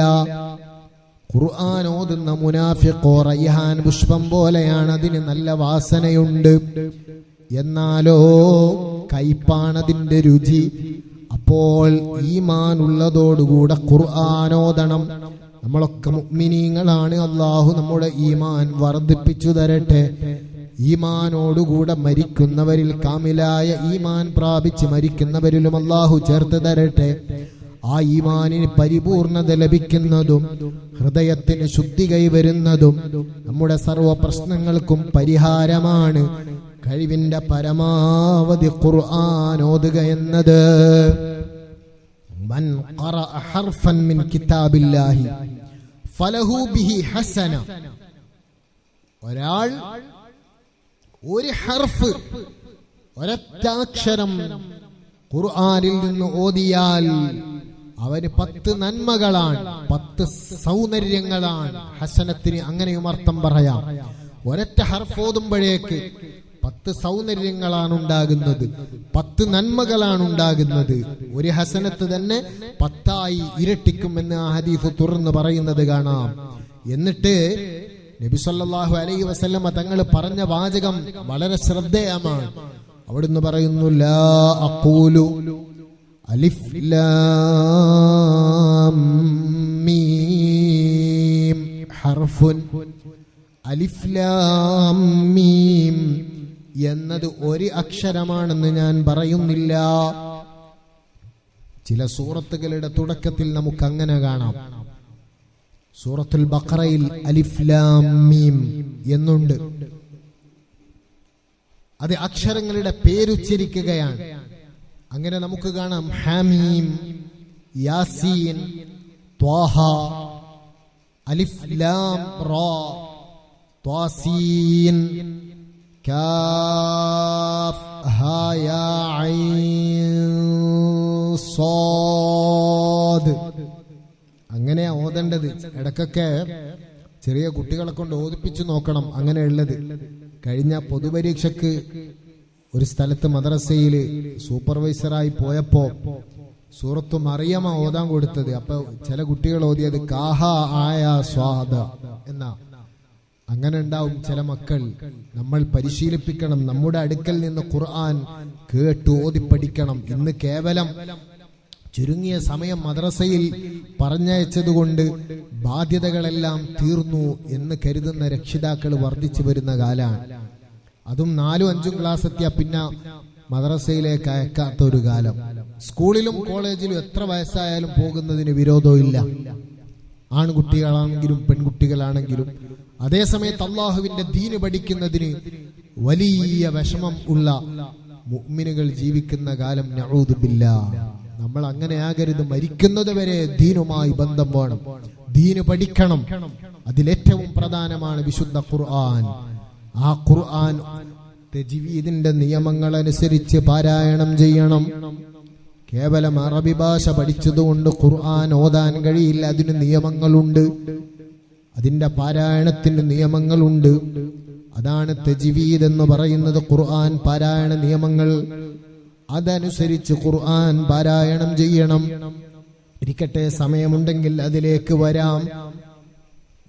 ഖുർആൻ ഓതുന്ന മുനാഫിഖോ റയ്ഹാൻ പുഷ്പം പോലെയാണ്. അതിന് നല്ല വാസനയുണ്ട്, എന്നാലോ കയ്പാണതിന്റെ രുചി. അപ്പോൾ ഈമാൻ ഉള്ളതോടുകൂടെ ഖുർആൻ ഓതണം. നമ്മളൊക്കെ മുഅ്മിനീങ്ങളാണ്. അല്ലാഹു നമ്മുടെ ഈമാൻ വർദ്ധിപ്പിച്ചു തരട്ടെ. ഈമാനോടുകൂടെ മരിക്കുന്നവരിൽ, കാമിലായ ഈമാൻ പ്രാപിച്ച് മരിക്കുന്നവരിലും അല്ലാഹു ചേർത്ത് തരട്ടെ. ആ ഈമാനിന് പരിപൂർണത ലഭിക്കുന്നതും ഹൃദയത്തിന് ശുദ്ധി കൈവരുന്നതും നമ്മുടെ സർവ്വ പ്രശ്നങ്ങൾക്കും പരിഹാരമാണ്. കഴിവിന്റെ പരമാവധി ഖുർആൻ ഓതുക എന്നത്. മൻ ഖറഅ ഹർഫൻ മിൻ കിതാബില്ലാഹി ഫലഹു ബിഹി ഹസന. ഒരാൾ ഒരു ഹർഫ്, ഒരൊറ്റക്ഷരം ഖുർആനിൽ നിന്ന് ഓതിയാൽ അവന് 10 നന്മകളാണ്, 10 സൗന്ദര്യങ്ങളാണ്. ഹസനത്തിന് അങ്ങനെയും അർത്ഥം പറയാം. ഒരൊറ്റ ഹർഫ് ഓതുമ്പോഴേക്ക് 10 സൗന്ദര്യങ്ങളാണ് ഉണ്ടാകുന്നത്, 10 നന്മകളാണ് ഉണ്ടാകുന്നത്. ഒരു ഹസനത്ത് തന്നെ 10ആയി ഇരട്ടിക്കുമെന്ന് ആ ഹദീസ് തുറന്ന് പറയുന്നത് കാണാം. എന്നിട്ട് നബി സല്ലല്ലാഹു അലൈഹി വസല്ലം തങ്ങൾ പറഞ്ഞ വാചകം വളരെ ശ്രദ്ധേയമാണ്. അവിടുന്ന് പറയുന്നു, ലാ അഖൂലു അലിഫ് ലാം മീം ഹർഫുൻ. അലിഫ് ലാം മീം എന്നത് ഒരു അക്ഷരമാണെന്ന് ഞാൻ പറയുന്നില്ല. ചില സൂറത്തുകളുടെ തുടക്കത്തിൽ നമുക്ക് അങ്ങനെ കാണാം. സൂറത്തുൽ ബഖറയിൽ അലിഫ് ലാം മീം എന്നുണ്ട്. അത് അക്ഷരങ്ങളുടെ പേരുച്ചരിക്കുകയാണ്. അങ്ങനെ നമുക്ക് കാണാം ഹാമീം, യാസീൻ, ത്വാഹ, അലിഫ് ലാം റാ, ത്വാസീൻ, കാഫ് ഹാ യാ ഐൻ സാദ്. അങ്ങനെയാ ഓതേണ്ടത്. ഇടക്കൊക്കെ ചെറിയ കുട്ടികളെ കൊണ്ട് ഓതിപ്പിച്ചു നോക്കണം അങ്ങനെയുള്ളത്. കഴിഞ്ഞ പൊതുപരീക്ഷക്ക് ഒരു സ്ഥലത്ത് മദ്രസയിൽ സൂപ്പർവൈസറായി പോയപ്പോ സൂറത്തു മറിയമ ഓതാൻ കൊടുത്തത്. അപ്പൊ ചില കുട്ടികൾ ഓതിയത് കാഹ ആയ സ്വാദ എന്നാ. അങ്ങനെ ഉണ്ടാവും ചില മക്കൾ. നമ്മൾ പരിശീലിപ്പിക്കണം. നമ്മുടെ അടുക്കൽ നിന്ന് ഖുർആൻ കേട്ട് ഓതി പഠിക്കണം. ഇന്ന് കേവലം ചുരുങ്ങിയ സമയം മദ്രസയിൽ പറഞ്ഞയച്ചതുകൊണ്ട് ബാധ്യതകളെല്ലാം തീർന്നു എന്ന് കരുതുന്ന രക്ഷിതാക്കൾ വർദ്ധിച്ചു വരുന്ന കാലാണ്. അതും 4ഉം 5ഉം ക്ലാസ് എത്തിയ പിന്നെ മദ്രസയിലേക്ക് അയക്കാത്ത ഒരു കാലം. സ്കൂളിലും കോളേജിലും എത്ര വയസ്സായാലും പോകുന്നതിന് വിരോധമില്ല, ആൺകുട്ടികളാണെങ്കിലും പെൺകുട്ടികളാണെങ്കിലും. അതേസമയത്ത് അള്ളാഹുവിന്റെ ദീന് പഠിക്കുന്നതിന് വലിയ വിഷമം ഉള്ള മുഅ്മിനുകൾ ജീവിക്കുന്ന കാലം നഊദു ബില്ലാഹ്. നമ്മൾ അങ്ങനെ ആകരുത്. മരിക്കുന്നത് വരെ ദീനുമായി ബന്ധം വേണം, ദീന് പഠിക്കണം. അതിലേറ്റവും പ്രധാനമാണ് വിശുദ്ധ ഖുർആൻ. ആ ഖുർആൻ തജ്വീദിന്റെ നിയമങ്ങൾ അനുസരിച്ച് പാരായണം ചെയ്യണം. കേവലം അറബി ഭാഷ പഠിച്ചതുകൊണ്ട് ഖുർആൻ ഓതാൻ കഴിയില്ല. അതിന് നിയമങ്ങളുണ്ട്, അതിന്റെ പാരായണത്തിന് നിയമങ്ങളുണ്ട്. അതാണ് തജ്വീദ് എന്ന് പറയുന്നത്. ഖുർആൻ പാരായണ നിയമങ്ങൾ, അതനുസരിച്ച് ഖുർആൻ പാരായണം ചെയ്യണം. ഇരിക്കട്ടെ, സമയമുണ്ടെങ്കിൽ അതിലേക്ക് വരാം.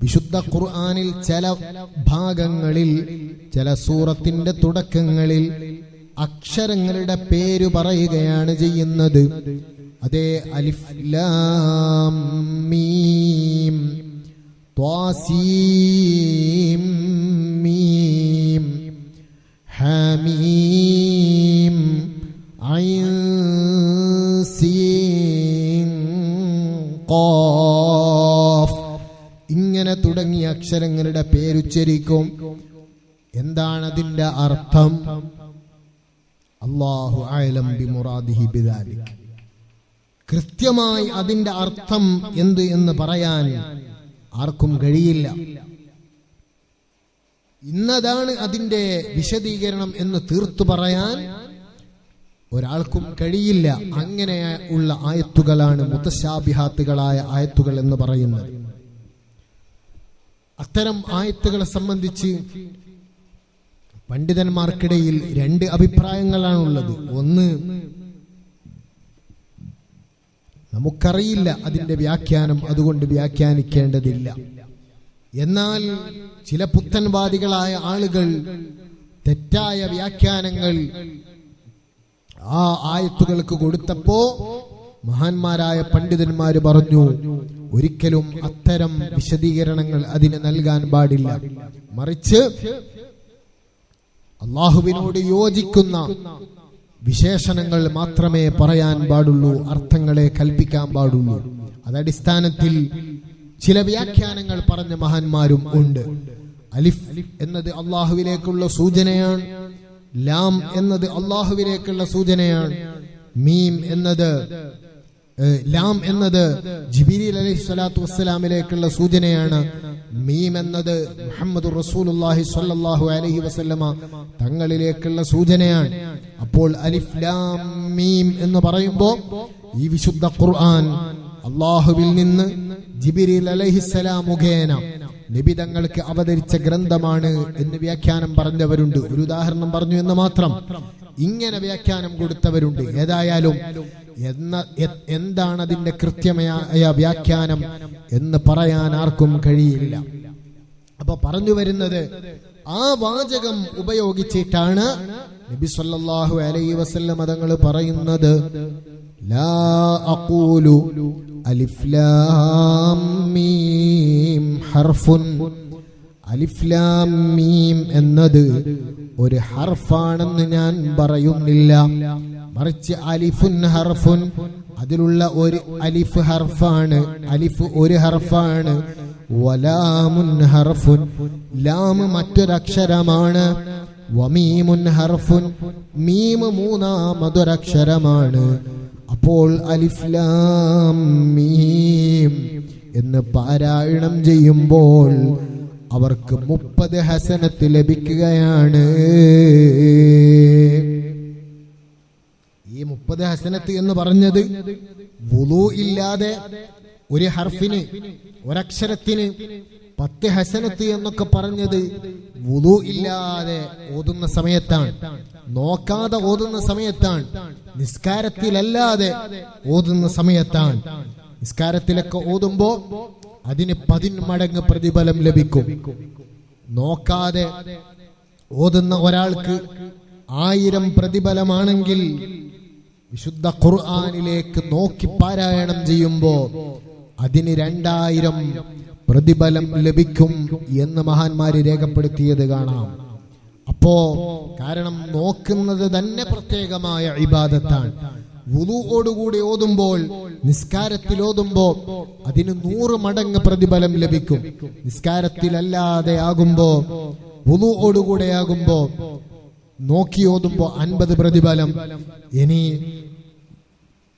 വിശുദ്ധ ഖുർആനിൽ ചില ഭാഗങ്ങളിൽ, ചില സൂറത്തിന്റെ തുടക്കങ്ങളിൽ അക്ഷരങ്ങളുടെ പേര് പറയുകയാണ് ചെയ്യുന്നത്. അതേ അലിഫ് ലാം മീം ത്വാസീം മീം ഹാമീം ഐൻ സീൻ അക്ഷരങ്ങളുടെ പേരുച്ചരിക്കും. എന്താണ് അതിന്റെ അർത്ഥം? അല്ലാഹു അഅലം ബിമുറാദിഹി ബിദാലിക്. കൃത്യമായി അതിന്റെ അർത്ഥം എന്ത് എന്ന് പറയാൻ ആർക്കും കഴിയില്ല. ഇന്നതാണ് അതിന്റെ വിശദീകരണം എന്ന് തീർത്തു പറയാൻ ഒരാൾക്കും കഴിയില്ല. അങ്ങനെ ഉള്ള ആയത്തുകളാണ് മുതശാബിഹാത്തുകളായ ആയത്തുകൾ എന്ന് പറയുന്നത്. അത്തരം ആയത്തുകളെ സംബന്ധിച്ച് പണ്ഡിതന്മാർക്കിടയിൽ രണ്ട് അഭിപ്രായങ്ങളാണുള്ളത്. ഒന്ന്, നമുക്കറിയില്ല അതിന്റെ വ്യാഖ്യാനം, അതുകൊണ്ട് വ്യാഖ്യാനിക്കേണ്ടതില്ല. എന്നാൽ ചില പുത്തൻവാദികളായ ആളുകൾ തെറ്റായ വ്യാഖ്യാനങ്ങൾ ആ ആയത്തുകൾക്ക് കൊടുത്തപ്പോ മഹാന്മാരായ പണ്ഡിതന്മാര് പറഞ്ഞു, ഒരിക്കലും അത്തരം വിശദീകരണങ്ങൾ അതിന് നൽകാൻ പാടില്ല. മറിച്ച് അള്ളാഹുവിനോട് യോജിക്കുന്ന വിശേഷണങ്ങൾ മാത്രമേ പറയാൻ പാടുള്ളൂ, അർത്ഥങ്ങളെ കൽപ്പിക്കാൻ പാടുള്ളൂ. അതടിസ്ഥാനത്തിൽ ചില വ്യാഖ്യാനങ്ങൾ പറഞ്ഞ മഹാന്മാരും ഉണ്ട്. അലിഫ് എന്നത് അള്ളാഹുവിലേക്കുള്ള സൂചനയാണ്. ലാം എന്നത് അള്ളാഹുവിലേക്കുള്ള സൂചനയാണ്. മീം എന്നത് ലാം എന്നത് ജിബ്രീൽ അലൈഹിസ്സലാത്തു വസ്സലാമിലേക്കുള്ള സൂചനയാണ്. മീം എന്നത് മുഹമ്മദുർ റസൂലുള്ളാഹി സ്വല്ലല്ലാഹു അലൈഹി വസല്ലമ തങ്ങളിലേക്കുള്ള സൂചനയാണ്. അപ്പോൾ അലിഫ് ലാം മീം എന്ന് പറയുമ്പോൾ ഈ വിശുദ്ധ ഖുർആൻ അള്ളാഹുവിൽ നിന്ന് ജിബ്രീൽ അലൈഹിസ്സലാം മുഖേന നബി തങ്ങൾക്ക് അവതരിച്ച ഗ്രന്ഥമാണ് എന്ന് വ്യാഖ്യാനം പറഞ്ഞവരുണ്ട്. ഒരു ഉദാഹരണം പറഞ്ഞു എന്ന് മാത്രം. ഇങ്ങനെ വ്യാഖ്യാനം കൊടുത്തവരുണ്ട്. ഏതായാലും എന്താണ് അതിന്റെ കൃത്യമായ വ്യാഖ്യാനം എന്ന് പറയാൻ ആർക്കും കഴിയില്ല. അപ്പൊ പറഞ്ഞു വരുന്നത്, ആ വാചകം ഉപയോഗിച്ചിട്ടാണ് നബി സല്ലല്ലാഹു അലൈഹി വസല്ലം തങ്ങൾ പറയുന്നത്, ലാ അഖൂലു അലിഫ് ലാം മീം ഹർഫുൻ. അലിഫ് ലാം മീം എന്നത് ഒരു ഹർഫാണെന്ന് ഞാൻ പറയുന്നില്ല. മറിച്ച് അലിഫുൻ ഹർഫുൻ, അതിലുള്ള ഒരു അലിഫ് ഹർഫാണ്. അലിഫ് ഒരു ഹർഫാണ്. വലാമുൻ ഹർഫുൻ, ലാം മറ്റൊരക്ഷരമാണ്. വമീമുൻ ഹർഫുൻ, മീം മൂന്നാമതൊരക്ഷരമാണ്. അപ്പോൾ അലിഫ് ലാം മീം എന്ന് പാരായണം ചെയ്യുമ്പോൾ അവർക്ക് 30 ഹസനത്ത് ലഭിക്കുകയാണ്. ഈ 30 ഹസനത്ത് എന്ന് പറഞ്ഞത് വുളു ഇല്ലാതെ ഒരു ഹർഫിന്, ഒരക്ഷരത്തിന് 10 ഹസനത്ത് എന്നൊക്കെ പറഞ്ഞത് വുളു ഇല്ലാതെ ഓതുന്ന സമയത്താണ്, നോക്കാതെ ഓതുന്ന സമയത്താണ്, നിസ്കാരത്തിലല്ലാതെ ഓതുന്ന സമയത്താണ്. നിസ്കാരത്തിലൊക്കെ ഓതുമ്പോ അതിന് 10 മടങ്ങ് പ്രതിഫലം ലഭിക്കും. നോക്കാതെ ഓതുന്ന ഒരാൾക്ക് 1000 പ്രതിഫലമാണെങ്കിൽ വിശുദ്ധ ഖുർആനിലേക്ക് നോക്കി പാരായണം ചെയ്യുമ്പോ അതിന് 2000 പ്രതിഫലം ലഭിക്കും എന്ന് മഹാന്മാര് രേഖപ്പെടുത്തിയത് കാണാം. അപ്പോ കാരണം നോക്കുന്നത് തന്നെ പ്രത്യേകമായ ഇബാദത്താണ്. വുളുവോടുകൂടി ഓതുമ്പോൾ, നിസ്കാരത്തിൽ ഓതുമ്പോ അതിന് 100 മടങ്ങ് പ്രതിഫലം ലഭിക്കും. നിസ്കാരത്തിലല്ലാതെ ആകുമ്പോ, വുളുവോടുകൂടെ ആകുമ്പോ, നോക്കി ഓതുമ്പോ 50 പ്രതിഫലം. ഇനി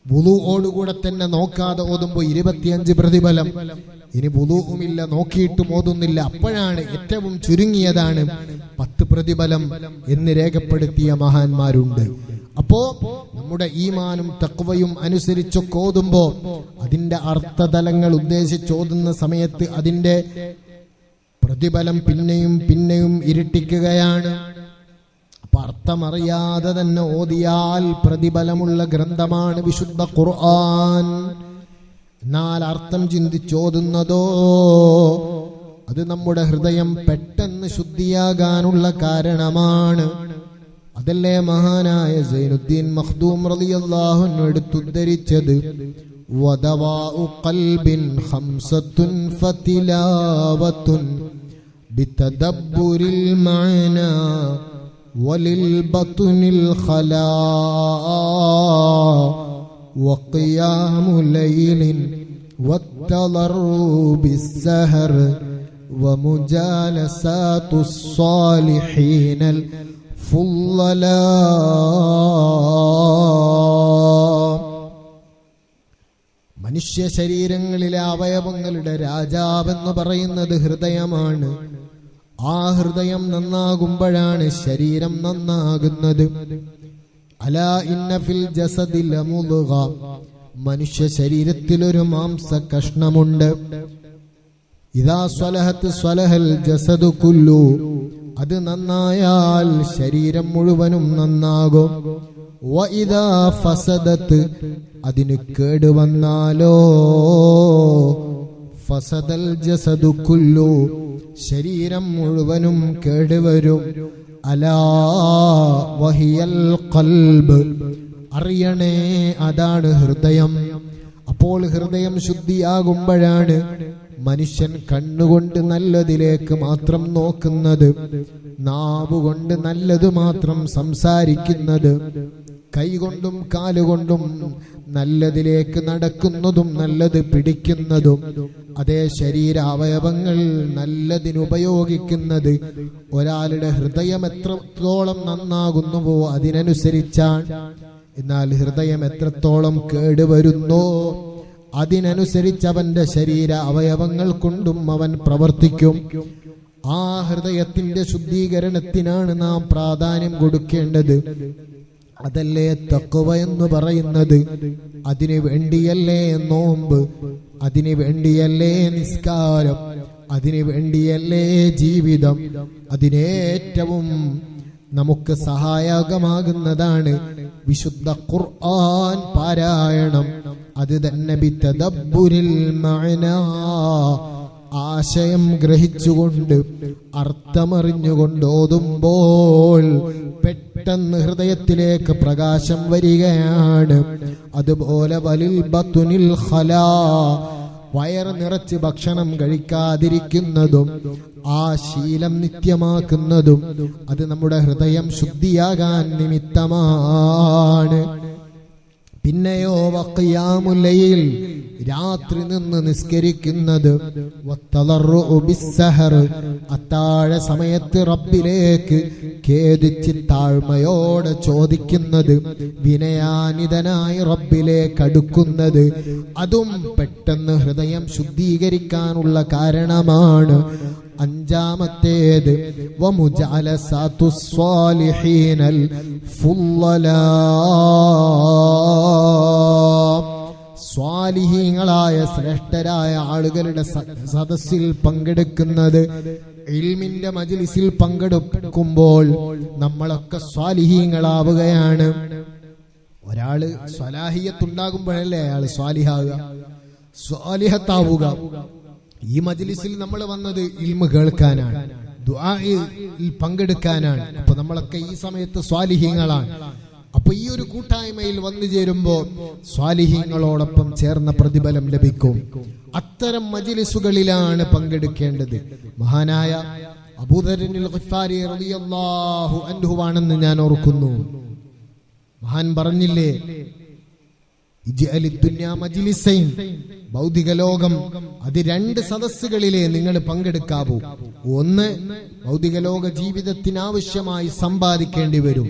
വുളുവോടുകൂടെ തന്നെ നോക്കാതെ ഓതുമ്പോ 25 പ്രതിഫലം. ഇനി വുളുവുമില്ല, നോക്കിയിട്ടും ഓതുന്നില്ല, അപ്പോഴാണ് ഏറ്റവും ചുരുങ്ങിയതാണ് 10 പ്രതിഫലം എന്ന് രേഖപ്പെടുത്തിയ മഹാന്മാരുണ്ട്. അപ്പോ നമ്മുടെ ഈമാനും തഖ്വയും അനുസരിച്ചൊക്കെ ഓതുമ്പോ അതിന്റെ അർത്ഥതലങ്ങൾ ഉദ്ദേശിച്ചോതുന്ന സമയത്ത് അതിന്റെ പ്രതിഫലം പിന്നെയും പിന്നെയും ഇരട്ടിക്കുകയാണ്. അപ്പൊ അർത്ഥമറിയാതെ തന്നെ ഓതിയാൽ പ്രതിഫലമുള്ള ഗ്രന്ഥമാണ് വിശുദ്ധ ഖുർആൻ. എന്നാൽ അർത്ഥം ചിന്തിച്ചോതുന്നതോ അത് നമ്മുടെ ഹൃദയം പെട്ടെന്ന് ശുദ്ധിയാകാനുള്ള കാരണമാണ്. അതല്ലേ മഹാനായ സൈനുദ്ദീൻ മഖ്ദൂം റളിയല്ലാഹു അൻഹു എടുത്തുദ്ധരിച്ചത്, വദവാഉ ഖൽബിൻ ഖംസത്തുൻ ഫതിലാവത്തുൻ ബിതദബ്ബുരിൽ മഅനാ വലിൽ ബത്നിൽ ഖലാ വഖിയാമു ലൈലിൻ വത്തളറു ബിസ്സഹർ ومجالسات الصالحين الفضلاء. മനുഷ്യ ശരീരങ്ങളിലെ അവയവങ്ങളുടെ രാജാവെന്ന് പറയുന്നത് ഹൃദയമാണ്. ആ ഹൃദയം നന്നാകുമ്പോഴാണ് ശരീരം നന്നാകുന്നത്. അലാ ഇന്ന ഫിൽ ജസദിൽ മുദ്ഗ, മനുഷ്യ ശരീരത്തിൽ ഒരു മാംസ കഷ്ണമുണ്ട്. ഇദാ സ്വലഹത്ത് സ്വലഹൽ ജസദു കുല്ലു, അത് നന്നായാൽ ശരീരം മുഴുവനും നന്നാകും. വഇദാ ഫസദത്ത്, അതിന് കേടുവന്നാലോ ഫസദൽ ജസദു കുല്ലു, ശരീരം മുഴുവനും കേടുവരും. അലാ വഹിയൽ ഖൽബ്, അറിയണേ അതാണ് ഹൃദയം. അപ്പോൾ ഹൃദയം ശുദ്ധിയാകുമ്പോഴാണ് മനുഷ്യൻ കണ്ണുകൊണ്ട് നല്ലതിലേക്ക് മാത്രം നോക്കുന്നത്, നാവുകൊണ്ട് നല്ലത് മാത്രം സംസാരിക്കുന്നത്, കൈകൊണ്ടും കാലുകൊണ്ടും നല്ലതിലേക്ക് നടക്കുന്നതും നല്ലത് പിടിക്കുന്നതും, അതേ ശരീരാവയവങ്ങൾ നല്ലതിനുപയോഗിക്കുന്നത്. ഒരാളുടെ ഹൃദയം എത്രത്തോളം നന്നാകുന്നുവോ അതിനനുസരിച്ചാണ്. എന്നാൽ ഹൃദയം എത്രത്തോളം കേടുവരുന്നോ അതിനനുസരിച്ച് അവന്റെ ശരീര അവയവങ്ങൾ കൊണ്ടും അവൻ പ്രവർത്തിക്കും. ആ ഹൃദയത്തിന്റെ ശുദ്ധീകരണത്തിനാണ് നാം പ്രാധാന്യം കൊടുക്കേണ്ടത്. അതല്ലേ തഖ്വ എന്ന് പറയുന്നത്. അതിനു വേണ്ടിയല്ലേ നോമ്പ്, അതിനു വേണ്ടിയല്ലേ നിസ്കാരം, അതിനു വേണ്ടിയല്ലേ ജീവിതം. അതിനേറ്റവും നമുക്ക് സഹായകമാകുന്നതാണ് വിശുദ്ധ ഖുർആൻ പാരായണം. അത് തന്നെ ബിതദബ്ബുരിൽ മഅനാ, ആശയം ഗ്രഹിച്ചുകൊണ്ട് അർത്ഥമറിഞ്ഞുകൊണ്ട് ഓതുമ്പോൾ പെട്ടെന്ന് ഹൃദയത്തിലേക്ക് പ്രകാശം വരികയാണ്. അതുപോലെ വലിൽ ബത്തുനിൽ ഖലാ, വയറ് നിറച്ച് ഭക്ഷണം കഴിക്കാതിരിക്കുന്നതും ആ ശീലം നിത്യമാക്കുന്നതും അത് നമ്മുടെ ഹൃദയം ശുദ്ധിയാകാൻ നിമിത്തമാണ്. പിന്നെയോ വഖിയാമുൽ ലൈൽ, രാത്രി നിന്ന് നിസ്കരിക്കുന്നത്, വത്തളർറു ബിസ്സഹർ, അത്താഴ സമയത്ത് റബ്ബിലേക്ക് ഖേദിച്ച് താഴ്മയോടെ ചോദിക്കുന്നത്, വിനയാനിതനായി റബ്ബിലേക്ക് അടുക്കുന്നത്, അതും പെട്ടെന്ന് ഹൃദയം ശുദ്ധീകരിക്കാനുള്ള കാരണമാണ്. അഞ്ചാമത്തേത് വമുജഅലസാതുസ് സ്വാലിഹീനൽ ഫുളലാ, സ്വാലിഹീങ്ങളായ ശ്രേഷ്ഠരായ ആളുകളുടെ സദസ്സിൽ പങ്കെടുക്കുന്നത്. ഇൽമിന്റെ മജ്ലിസിൽ പങ്കെടുക്കുമ്പോൾ നമ്മളൊക്കെ സ്വാലിഹീങ്ങളാവുകയാണ്. ഒരാള് സ്വലാഹിയത്തുണ്ടാകുമ്പോഴല്ലേ അയാൾ സ്വാലിഹാവുക, സ്വാലിഹത്താവുക. ഈ മജ്ലിസിൽ നമ്മൾ വന്നത് ഇൽമ കേൾക്കാനാണ്, ദുആയിൽ പങ്കെടുക്കാനാണ്. അപ്പൊ നമ്മളൊക്കെ ഈ സമയത്ത് സ്വാലിഹീങ്ങളാണ്. അപ്പൊ ഈ ഒരു കൂട്ടായ്മയിൽ വന്നു ചേരുമ്പോ സ്വാലിഹീങ്ങളോടൊപ്പം ചേർന്ന പ്രതിഫലം ലഭിക്കും. അത്തരം മജ്ലിസുകളിലാണ് പങ്കെടുക്കേണ്ടത്. മഹാനായ അബൂദറിൽ ഗിഫാരി റളിയല്ലാഹു അൻഹു ആണെന്ന് ഞാൻ ഓർക്കുന്നു. മഹാൻ പറഞ്ഞില്ലേ, ഭൗതിക ലോകം അത് രണ്ട് സദസ്സുകളിലേ നിങ്ങൾ പങ്കെടുക്കാവൂ. ഒന്ന്, ഭൗതിക ലോക ജീവിതത്തിന് ആവശ്യമായി സമ്പാദിക്കേണ്ടി വരും,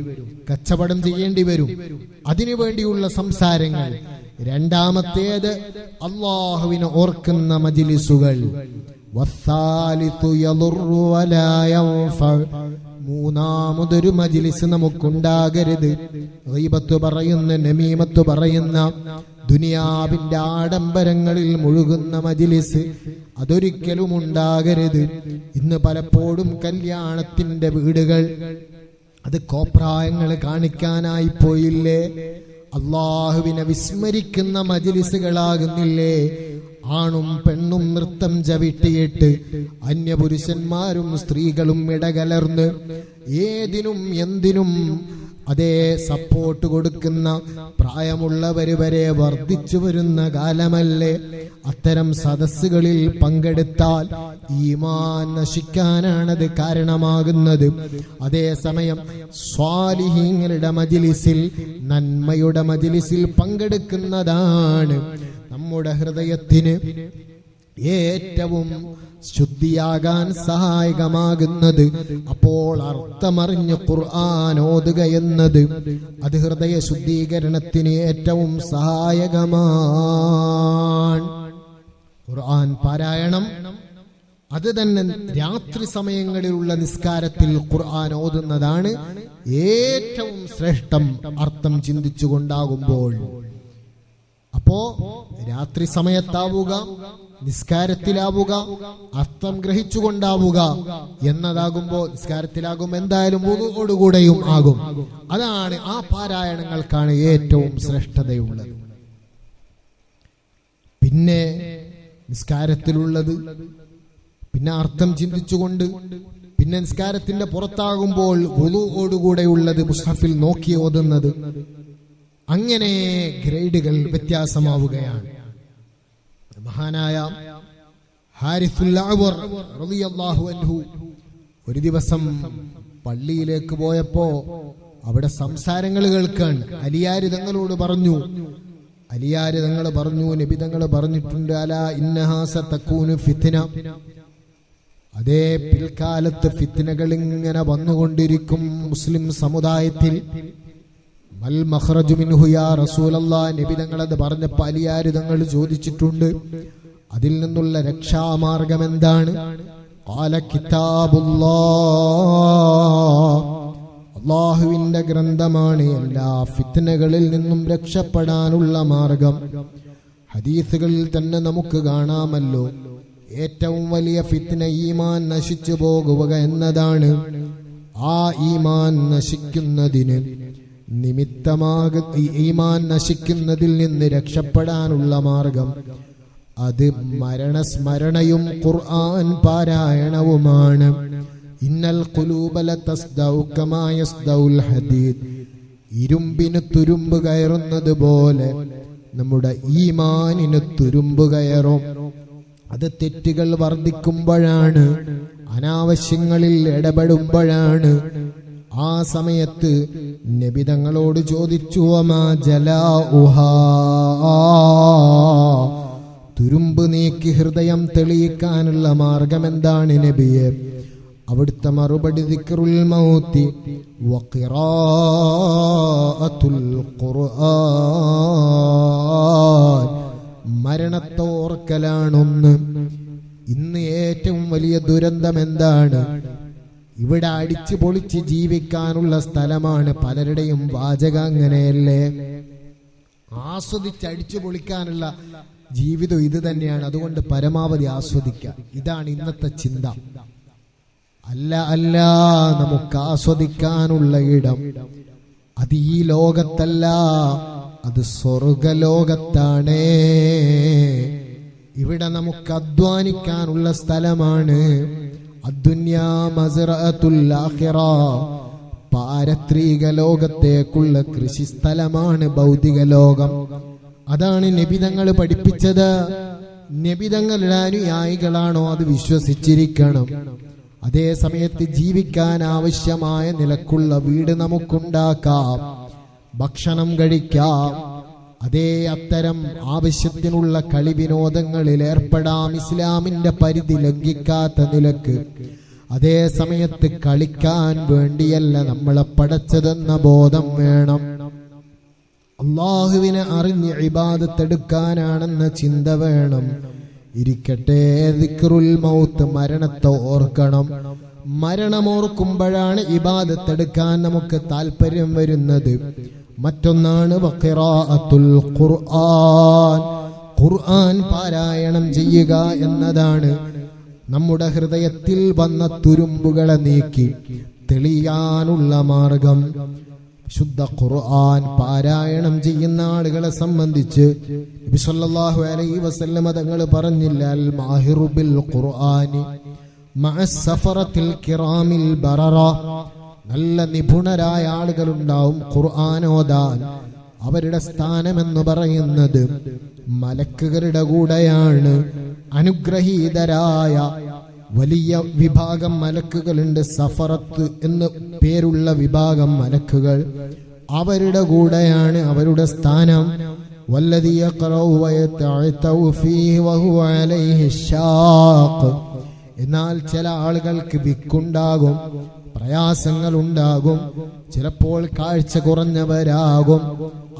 കച്ചവടം ചെയ്യേണ്ടി വരും, അതിനുവേണ്ടിയുള്ള സംസാരങ്ങൾ. രണ്ടാമത്തേത് അള്ളാഹുവിനെ ഓർക്കുന്ന മജ്ലിസുകൾ. മൂന്നാമതൊരു മജ്ലിസ് നമുക്കുണ്ടാകരുത്. ഗീബത്ത് പറയുന്ന, നമീമത്ത് പറയുന്ന, ദുനിയാവിന്റെ ആഡംബരങ്ങളിൽ മുഴുകുന്ന മജ്ലിസ് അതൊരിക്കലും ഉണ്ടാകരുത്. ഇന്ന് പലപ്പോഴും കല്യാണത്തിന്റെ വീടുകൾ അത് കോപ്രായങ്ങൾ കാണിക്കാനായി പോയില്ലേ, അള്ളാഹുവിനെ വിസ്മരിക്കുന്ന മജ്ലിസുകളാകുന്നില്ലേ. ആണും പെണ്ണും നൃത്തം ചവിട്ടിയിട്ട് അന്യപുരുഷന്മാരും സ്ത്രീകളും ഇടകലർന്ന് ഏതിനും എന്തിനും അതേ സപ്പോർട്ട് കൊടുക്കുന്ന പ്രായമുള്ളവര് വരെ വർദ്ധിച്ചു വരുന്ന കാലമല്ലേ. അത്തരം സദസ്സുകളിൽ പങ്കെടുത്താൽ ഈമാൻ നശിക്കാനാണത് കാരണമാകുന്നത്. അതേസമയം സ്വാലിഹീങ്ങളുടെ മജ്ലിസിൽ, നന്മയുടെ മജ്ലിസിൽ പങ്കെടുക്കുന്നതാണ് നമ്മുടെ ഹൃദയത്തിന് ഏറ്റവും ശുദ്ധിയാകാൻ സഹായകമാകുന്നത്. അപ്പോൾ അർത്ഥമറിഞ്ഞ് ഖുർആൻ ഓതുക എന്നത് അത് ഹൃദയ ശുദ്ധീകരണത്തിന് ഏറ്റവും സഹായകമാണ്. ഖുർആൻ പാരായണം അത് തന്നെ രാത്രി സമയങ്ങളിലുള്ള നിസ്കാരത്തിൽ ഖുർആൻ ഓതുന്നതാണ് ഏറ്റവും ശ്രേഷ്ഠം, അർത്ഥം ചിന്തിച്ചുകൊണ്ടാകുമ്പോൾ. അപ്പോ രാത്രി സമയത്താവുക, നിസ്കാരത്തിലാവുക, അർത്ഥം ഗ്രഹിച്ചുകൊണ്ടാവുക എന്നതാകുമ്പോ നിസ്കാരത്തിലാകും, എന്തായാലും വുളുവോടുകൂടെയും ആകും. അതാണ് ആ പാരായണങ്ങൾക്കാണ് ഏറ്റവും ശ്രേഷ്ഠതയുള്ളത്. പിന്നെ നിസ്കാരത്തിലുള്ളത്, പിന്നെ അർത്ഥം ചിന്തിച്ചുകൊണ്ട്, പിന്നെ നിസ്കാരത്തിന്റെ പുറത്താകുമ്പോൾ വുളുവോടുകൂടെയുള്ളത്, മുസ്ഹഫിൽ നോക്കി ഓതുന്നത്, അങ്ങനെ ഗ്രേഡുകൾ വ്യത്യാസമാവുകയാണ്. മഹാനായ ഹാരിസുൽ അഅ്വർ റളിയല്ലാഹു അൻഹു ഒരു ദിവസം പള്ളിയിലേക്ക് പോയപ്പോ അവിടെ സംസാരങ്ങൾ കേൾക്കാൻ അലിയാര് തങ്ങളോട് പറഞ്ഞു. അലിയാര് തങ്ങൾ പറഞ്ഞു, നബി തങ്ങൾ പറഞ്ഞിട്ടുണ്ട്, അലാ ഇന്നഹാ സതകൂനു ഫിത്ന, അതേ പിൽക്കാലത്ത് ഫിത്നകൾ ഇങ്ങനെ വന്നുകൊണ്ടിരിക്കും മുസ്ലിം സമുദായത്തിൽ. മൽ മഖ്റജു മിൻഹു യാ റസൂലല്ലാഹ്, നബി തങ്ങൾ അത് പറഞ്ഞപ്പോൾ അലിയാര് തങ്ങൾ ചോദിച്ചിട്ടുണ്ട്, അതിൽ നിന്നുള്ള രക്ഷാമാർഗം എന്താണ്? ഖാല കിതാബുല്ലാഹ്, അല്ലാഹുവിന്റെ ഗ്രന്ഥമാണ് എല്ലാ ഫിത്നകളിൽ നിന്നും രക്ഷപ്പെടാനുള്ള മാർഗം. ഹദീസുകളിൽ തന്നെ നമുക്ക് കാണാമല്ലോ, ഏറ്റവും വലിയ ഫിത്ന ഈമാൻ നശിച്ചു പോകുക എന്നതാണ്. ആ ഈമാൻ നശിക്കുന്നതിന് ഈമാൻ നശിക്കുന്നതിൽ നിന്ന് രക്ഷപ്പെടാനുള്ള മാർഗം അത് മരണസ്മരണയും ഖുർആൻ പാരായണവുമാണ്. ഇന്നൽ ഖുലൂബ ലതസ്ദഉ കമാ യസ്ദഉൽ ഹദീദ്, ഇരുമ്പിന് തുരുമ്പ് കയറുന്നത് പോലെ നമ്മുടെ ഈമാനിന് തുരുമ്പ് കയറും. അത് തെറ്റുകൾ വർദ്ധിക്കുമ്പോഴാണ്, അനാവശ്യങ്ങളിൽ ഇടപെടുമ്പോഴാണ്. ആ സമയത്ത് നബി തങ്ങളോട് ചോദിച്ചു, വമാ ജലാഉഹാ, തുരുമ്പ് നീക്കി ഹൃദയം തെളിയിക്കാനുള്ള മാർഗം എന്താണ് നബിയെ? അവിടുത്തെ മറുപടി ദിക്റുൽ മൗതി വഖിറാഅത്തുൽ ഖുർആൻ, മരണത്തോർക്കലാണൊന്ന്. ഇന്ന് ഏറ്റവും വലിയ ദുരന്തം എന്താണ്? ഇവിടെ അടിച്ചു പൊളിച്ച് ജീവിക്കാനുള്ള സ്ഥലമാണ് പലരുടെയും വാചകം, അങ്ങനെയല്ലേ? ആസ്വദിച്ച് അടിച്ചു പൊളിക്കാനുള്ള ജീവിതം ഇത് തന്നെയാണ്. അതുകൊണ്ട് പരമാവധി ആസ്വദിക്കുക, ഇതാണ് ഇന്നത്തെ ചിന്ത. അല്ല, നമുക്ക് ആസ്വദിക്കാനുള്ള ഇടം അത് ഈ ലോകത്തല്ല, അത് സ്വർഗലോകത്താണ്. ഇവിടെ നമുക്ക് അധ്വാനിക്കാനുള്ള സ്ഥലമാണ്. അദ്ദുന്യാ മസ്റഅത്തുൽ ആഖിറ, പാരത്രിക ലോകത്തേക്കുള്ള കൃഷി സ്ഥലമാണ് ഭൗതിക ലോകം. അതാണ് നബിതങ്ങൾ പഠിപ്പിച്ചത്. നബിതങ്ങളുടെ അനുയായികളാണോ അത് വിശ്വസിച്ചിരിക്കണം. അതേ സമയത്ത് ജീവിക്കാൻ ആവശ്യമായ നിലക്കുള്ള വീട് നമുക്കുണ്ടാക്കാം, ഭക്ഷണം കഴിക്കാം, അതേ അത്തരം ആവശ്യത്തിനുള്ള കളി വിനോദങ്ങളിൽ ഏർപ്പെടാം, ഇസ്ലാമിന്റെ പരിധി ലംഘിക്കാത്ത നിലക്ക്. അതേ സമയത്ത് കളിക്കാൻ വേണ്ടിയല്ല നമ്മളെ പടച്ചതെന്ന ബോധം വേണം. അള്ളാഹുവിനെ അറിഞ്ഞ് ഇബാദത്തെടുക്കാനാണെന്ന ചിന്ത വേണം. ഇരിക്കട്ടെ, ദിക്റുൽ മൗത്ത്, മരണത്തെ ഓർക്കണം. മരണമോർക്കുമ്പോഴാണ് ഇബാദത്തെടുക്കാൻ നമുക്ക് താല്പര്യം വരുന്നത്. മറ്റൊന്നാണ് വഖിറാഅത്തുൽ ഖുർആൻ, ഖുർആൻ പാരായണം ചെയ്യുക എന്നതാണ്. നമ്മുടെ ഹൃദയത്തിൽ വന്ന തുരുമ്പുകളെ നീക്കി തെളിയാനുള്ള മാർഗം. ശുദ്ധ ഖുർആൻ പാരായണം ചെയ്യുന്ന ആളുകളെ സംബന്ധിച്ച് നബി സല്ലല്ലാഹു അലൈഹി വസല്ലം തങ്ങൾ പറഞ്ഞില്ല, അൽ മാഹിറു ബിൽ ഖുർആനി മഅസ് സഫറത്തിൽ കിറാമിൽ ബററ. നല്ല നിപുണരായ ആളുകളുണ്ടാവും ഖുർആൻ ഓതാൻ. അവരുടെ സ്ഥാനമെന്ന് പറയുന്നത് മലക്കുകളുടെ കൂടെയാണ്. അനുഗ്രഹീതരായ വലിയ വിഭാഗം മലക്കുകളുണ്ട്, സഫറത്ത് എന്ന് പേരുള്ള വിഭാഗം മലക്കുകൾ. അവരുടെ കൂടെയാണ് അവരുടെ സ്ഥാനം. വല്ലദീ യഖറഉ വയതഅതഉ ഫീഹി വഹുവ അലൈഹി ശാഖ്. എന്നാൽ ചില ആളുകൾക്ക് വിക്കുണ്ടാകും, പ്രയാസങ്ങളുണ്ടാകും, ചിലപ്പോൾ കാഴ്ച കുറഞ്ഞവരാകും,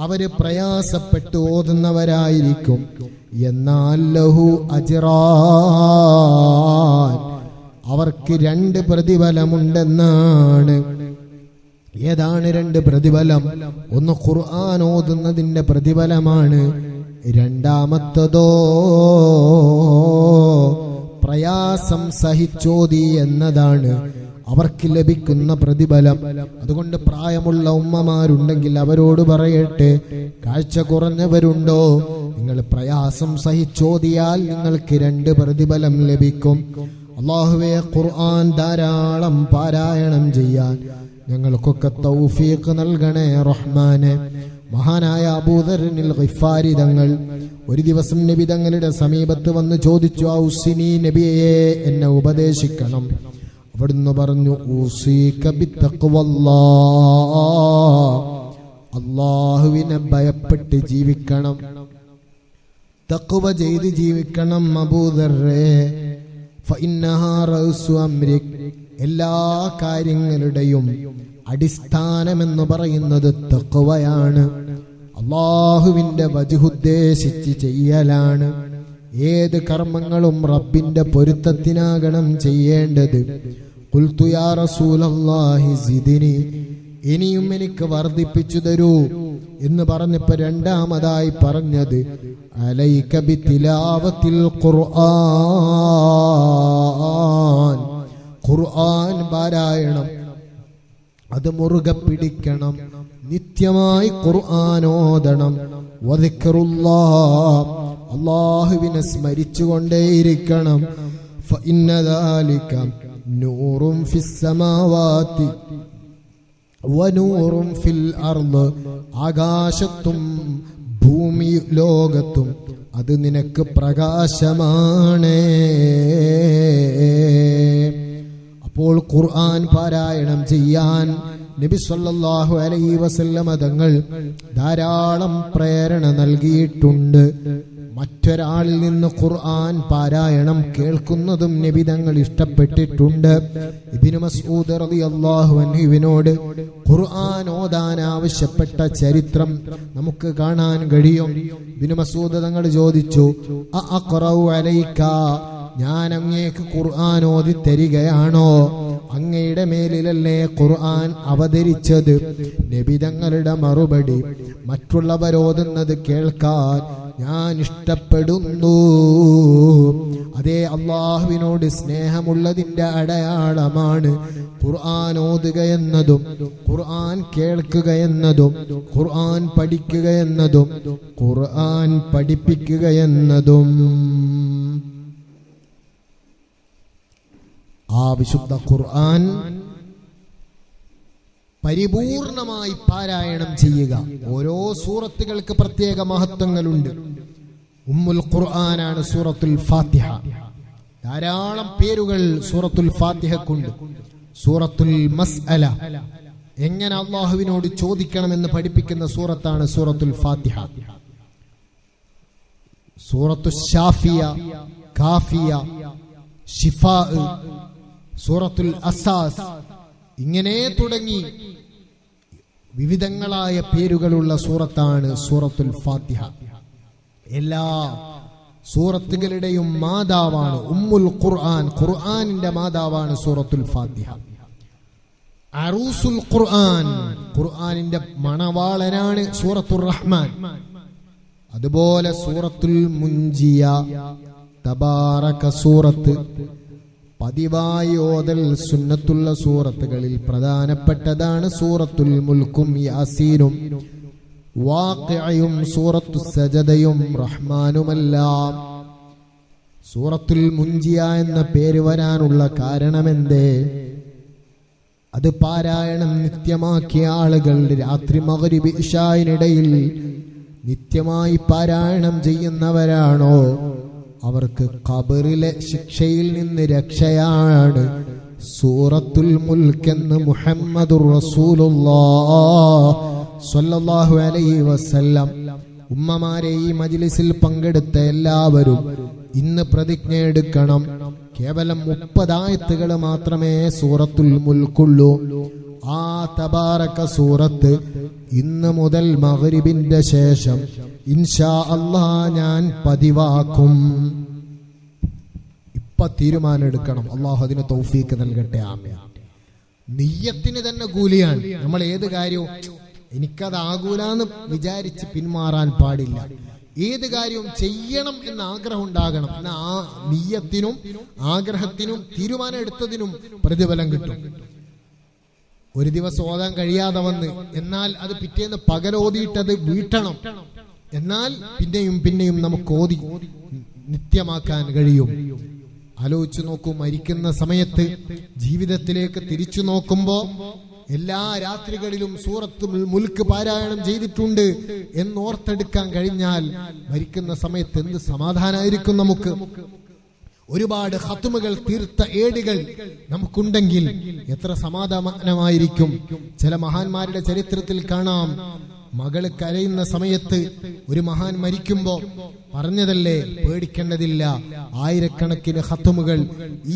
അവര് പ്രയാസപ്പെട്ട് ഓതുന്നവരായിരിക്കും. എന്നാൽ ലഹു അജ്റാൻ, അവർക്ക് 2 പ്രതിഫലമുണ്ടെന്നാണ്. ഏതാണ് 2 പ്രതിഫലം? ഒന്ന് ഖുർആൻ ഓതുന്നതിന്റെ പ്രതിഫലമാണ്. രണ്ടാമത്തതോ പ്രയാസം സഹിച്ചോതി എന്നതാണ് അവർക്ക് ലഭിക്കുന്ന പ്രതിഫലം. അതുകൊണ്ട് പ്രായമുള്ള ഉമ്മമാരുണ്ടെങ്കിൽ അവരോട് പറയട്ടെ, കാഴ്ച കുറഞ്ഞവരുണ്ടോ, നിങ്ങൾ പ്രയാസം സഹിച്ചോതിയാൽ നിങ്ങൾക്ക് 2 പ്രതിഫലം ലഭിക്കും. അല്ലാഹുവേ, ഖുർആൻ ധാരാളം പാരായണം ചെയ്യാൻ ഞങ്ങൾക്കൊക്കെ തൗഫീഖ് നൽകണേ റഹ്മാനെ. മഹാനായ അബൂദർനിൽ ഗിഫാരി തങ്ങൾ ഒരു ദിവസം നബി തങ്ങളുടെ സമീപത്ത് വന്ന് ചോദിച്ചു, ഔസിനി നബിയെ, എന്നെ ഉപദേശിക്കണം. അവിടുന്ന് പറഞ്ഞു, ഊസീക ബിത്തഖ്വല്ലാഹ്, അല്ലാഹുവിനെ ഭയപ്പെട്ട് ജീവിക്കണം, തഖ്വ ചെയ്ത് ജീവിക്കണം അബൂദർറേ. ഫഇന്നഹാ റഅ്സു അംരിക്, എല്ലാ കാര്യങ്ങളുടെയും അടിസ്ഥാനമെന്ന് പറയുന്നത് തഖ്വയാണ്, അല്ലാഹുവിന്റെ വജ്ഹുദ്ദേശിച്ച് ചെയ്യലാണ്. ഏത് കർമ്മങ്ങളും റബ്ബിന്റെ പൊരുത്തത്തിനാകണം ചെയ്യേണ്ടത്. ഖുൽതു യാ റസൂലല്ലാഹി സിദ്നി, ഇനിയും എനിക്ക് വർദ്ധിപ്പിച്ചു തരൂ എന്ന് പറഞ്ഞപ്പോൾ രണ്ടാമതായി പറഞ്ഞത് അലൈക ബിതിലാവത്തിൽ ഖുർആൻ, ഖുർആൻ പാരായണം അത് മുറുകെ പിടിക്കണം, നിത്യമായി ഖുർആൻ ഓതണം. വദിക്റുല്ലാഹ്, അല്ലാഹുവിനെ സ്മരിച്ചുകൊണ്ടേയിരിക്കണം. ഫഇന്ന ദാലിക നൂറുൻ ഫിസ് സമാവാതി വനൂറുൻ ഫിൽ അർള്, ആകാശത്തും ഭൂമി ലോകത്തും അത് നിനക്ക് പ്രകാശമാണ്. അപ്പോൾ ഖുർആൻ പാരായണം ചെയ്യാൻ നബി സല്ലല്ലാഹു അലൈഹി വസല്ലമ തങ്ങൾ ധാരാളം പ്രേരണ നൽകിയിട്ടുണ്ട്. മറ്റൊരാളിൽ നിന്ന് ഖുർആൻ പാരായണം കേൾക്കുന്നതും നബി തങ്ങൾ ഇഷ്ടപ്പെട്ടിട്ടുണ്ട്. ഇബ്നു മസ്ഊദ് റളിയല്ലാഹു അൻഹുവിനോട് ഖുർആൻ ഓതാൻ ആവശ്യപ്പെട്ട ചരിത്രം നമുക്ക് കാണാൻ കഴിയും. ഇബ്നു മസ്ഊദ് തങ്ങൾ ചോദിച്ചു, അഖറഉ അലൈക, ഞാൻ അങ്ങേക്ക് ഖുർആൻ ഓതി തരികയാണോ? അങ്ങയുടെ മേലിലല്ലേ ഖുർആൻ അവതരിച്ചത്? നബി തങ്ങളുടെ മറുപടി, മറ്റുള്ളവരോതുന്നത് കേൾക്കാൻ ഞാൻ ഇഷ്ടപ്പെടുന്നു. അതേ, അള്ളാഹുവിനോട് സ്നേഹമുള്ളതിന്റെ അടയാളമാണ് ഖുർആൻ ഓതുക എന്നതും ഖുർആൻ കേൾക്കുക എന്നതും ഖുർആൻ പഠിക്കുക എന്നതും ഖുർആൻ പഠിപ്പിക്കുക എന്നതും. ആ വിശുദ്ധ ഖുർആൻ പരിപൂർണമായി പാരായണം ചെയ്യുക. ഓരോ സൂറത്തുകൾക്ക് പ്രത്യേക മഹത്വങ്ങളുണ്ട്. ഉമ്മുൽ ഖുർആനാണ് സൂറത്തുൽ ഫാത്തിഹ. ധാരാളം പേരുകൾ സൂറത്തുൽ ഫാത്തിഹക്കുണ്ട്. സൂറത്തുൽ മസ്അല, എങ്ങനെ അള്ളാഹുവിനോട് ചോദിക്കണമെന്ന് പഠിപ്പിക്കുന്ന സൂറത്താണ് സൂറത്തുൽ ഫാത്തിഹ. സൂറത്തുൽ ഷാഫിയ, കാഫിയ, ഷിഫാ, സൂറത്തുൽ അസാസ്, ഇങ്ങനെ തുടങ്ങി വിവിധങ്ങളായ പേരുകളുള്ള സൂറത്താണ് സൂറത്തുൽ ഫാത്തിഹ. എല്ലാ സൂറത്തുകളുടെയും മാതാവാണ് ഉമ്മുൽ ഖുർആൻ. ഖുർആനിന്റെ മാതാവാണ് സൂറത്തുൽ ഫാത്തിഹ. അറൂസുൽ ഖുർആൻ, ഖുർആനിന്റെ മണവാളനാണ് സൂറത്തുർ റഹ്മാൻ. അതുപോലെ സൂറത്തുൽ മുൻജിയ, തബാറക സൂറത്ത്, പതിവായി ഓതൽ സുന്നത്തുള്ള സൂറത്തുകളിൽ പ്രധാനപ്പെട്ടതാണ് സൂറത്തുൽ മുൽക്കും യാസീനും വാഖിഅയും സൂറത്തുൽ സജദയും റഹ്മാനുമെല്ലാം. സൂറത്തുൽ മുൻജിയ എന്ന പേര് വരാനുള്ള കാരണമെന്തേ? അത് പാരായണം നിത്യമാക്കിയ ആളുകൾ രാത്രി മഗ്രിബ് ഇശായിനിടയിൽ നിത്യമായി പാരായണം ചെയ്യുന്നവരാണോ അവർക്ക് ഖബറിലെ ശിക്ഷയിൽ നിന്ന് രക്ഷയാണ് സൂറത്തുൽ മുൽക്ക് എന്ന് മുഹമ്മദുർ റസൂലുള്ളാഹ് സ്വല്ലല്ലാഹു അലൈഹി വസല്ലം ഉമ്മമാരെ, ഈ മജ്ലിസിൽ പങ്കെടുത്ത എല്ലാവരും ഇന്ന് പ്രതിജ്ഞ എടുക്കണം. കേവലം 30 ആയത്തുകൾ മാത്രമേ സൂറത്തുൽ മുൽക്കുള്ളൂ. ആ തബാറക സൂറത്ത് ഇന്ന് മുതൽ മഗ്രിബിന്റെ ശേഷം ഇൻഷാ അല്ലാഹ് ഞാൻ പതിവാക്കും. ഇപ്പൊ തീരുമാനം എടുക്കണം. അല്ലാഹു അതിന് തൗഫീക്ക് നൽകട്ടെ. ആമീൻ. നിയ്യത്തിന് തന്നെ കൂലിയാണ്. നമ്മൾ ഏത് കാര്യവും എനിക്കതാകൂലാന്ന് വിചാരിച്ച് പിന്മാറാൻ പാടില്ല. ഏത് കാര്യവും ചെയ്യണം എന്ന ആഗ്രഹം ഉണ്ടാകണം. എന്നാൽ ആ നിയ്യത്തിനും ആഗ്രഹത്തിനും തീരുമാനം എടുത്തതിനും പ്രതിഫലം കിട്ടും. ഒരു ദിവസം ഓതാൻ കഴിയാതെ വന്ന് എന്നാൽ അത് പിറ്റേന്ന് പകലോതിയിട്ടത് വീട്ടണം. എന്നാൽ പിന്നെയും പിന്നെയും നമുക്ക് ഓതി നിത്യമാക്കാൻ കഴിയും. ആലോചിച്ചു നോക്കൂ, മരിക്കുന്ന സമയത്ത് ജീവിതത്തിലേക്ക് തിരിച്ചു നോക്കുമ്പോ എല്ലാ രാത്രികളിലും സൂറത്തുൽ മുൽക്ക് പാരായണം ചെയ്തിട്ടുണ്ട് എന്നോർത്തെടുക്കാൻ കഴിഞ്ഞാൽ മരിക്കുന്ന സമയത്ത് എന്ത് സമാധാനമായിരിക്കും നമുക്ക്. ഒരുപാട് ഖത്മുകൾ തീർത്ത ഏടുകൾ നമുക്കുണ്ടെങ്കിൽ എത്ര സമാധാനമായിരിക്കും. ചില മഹാന്മാരുടെ ചരിത്രത്തിൽ കാണാം, മകള് കരയുന്ന സമയത്ത് ഒരു മഹാൻ മരിക്കുമ്പോ പറഞ്ഞതല്ലേ, പേടിക്കേണ്ടതില്ല, ആയിരക്കണക്കിന് ഖത്മുകൾ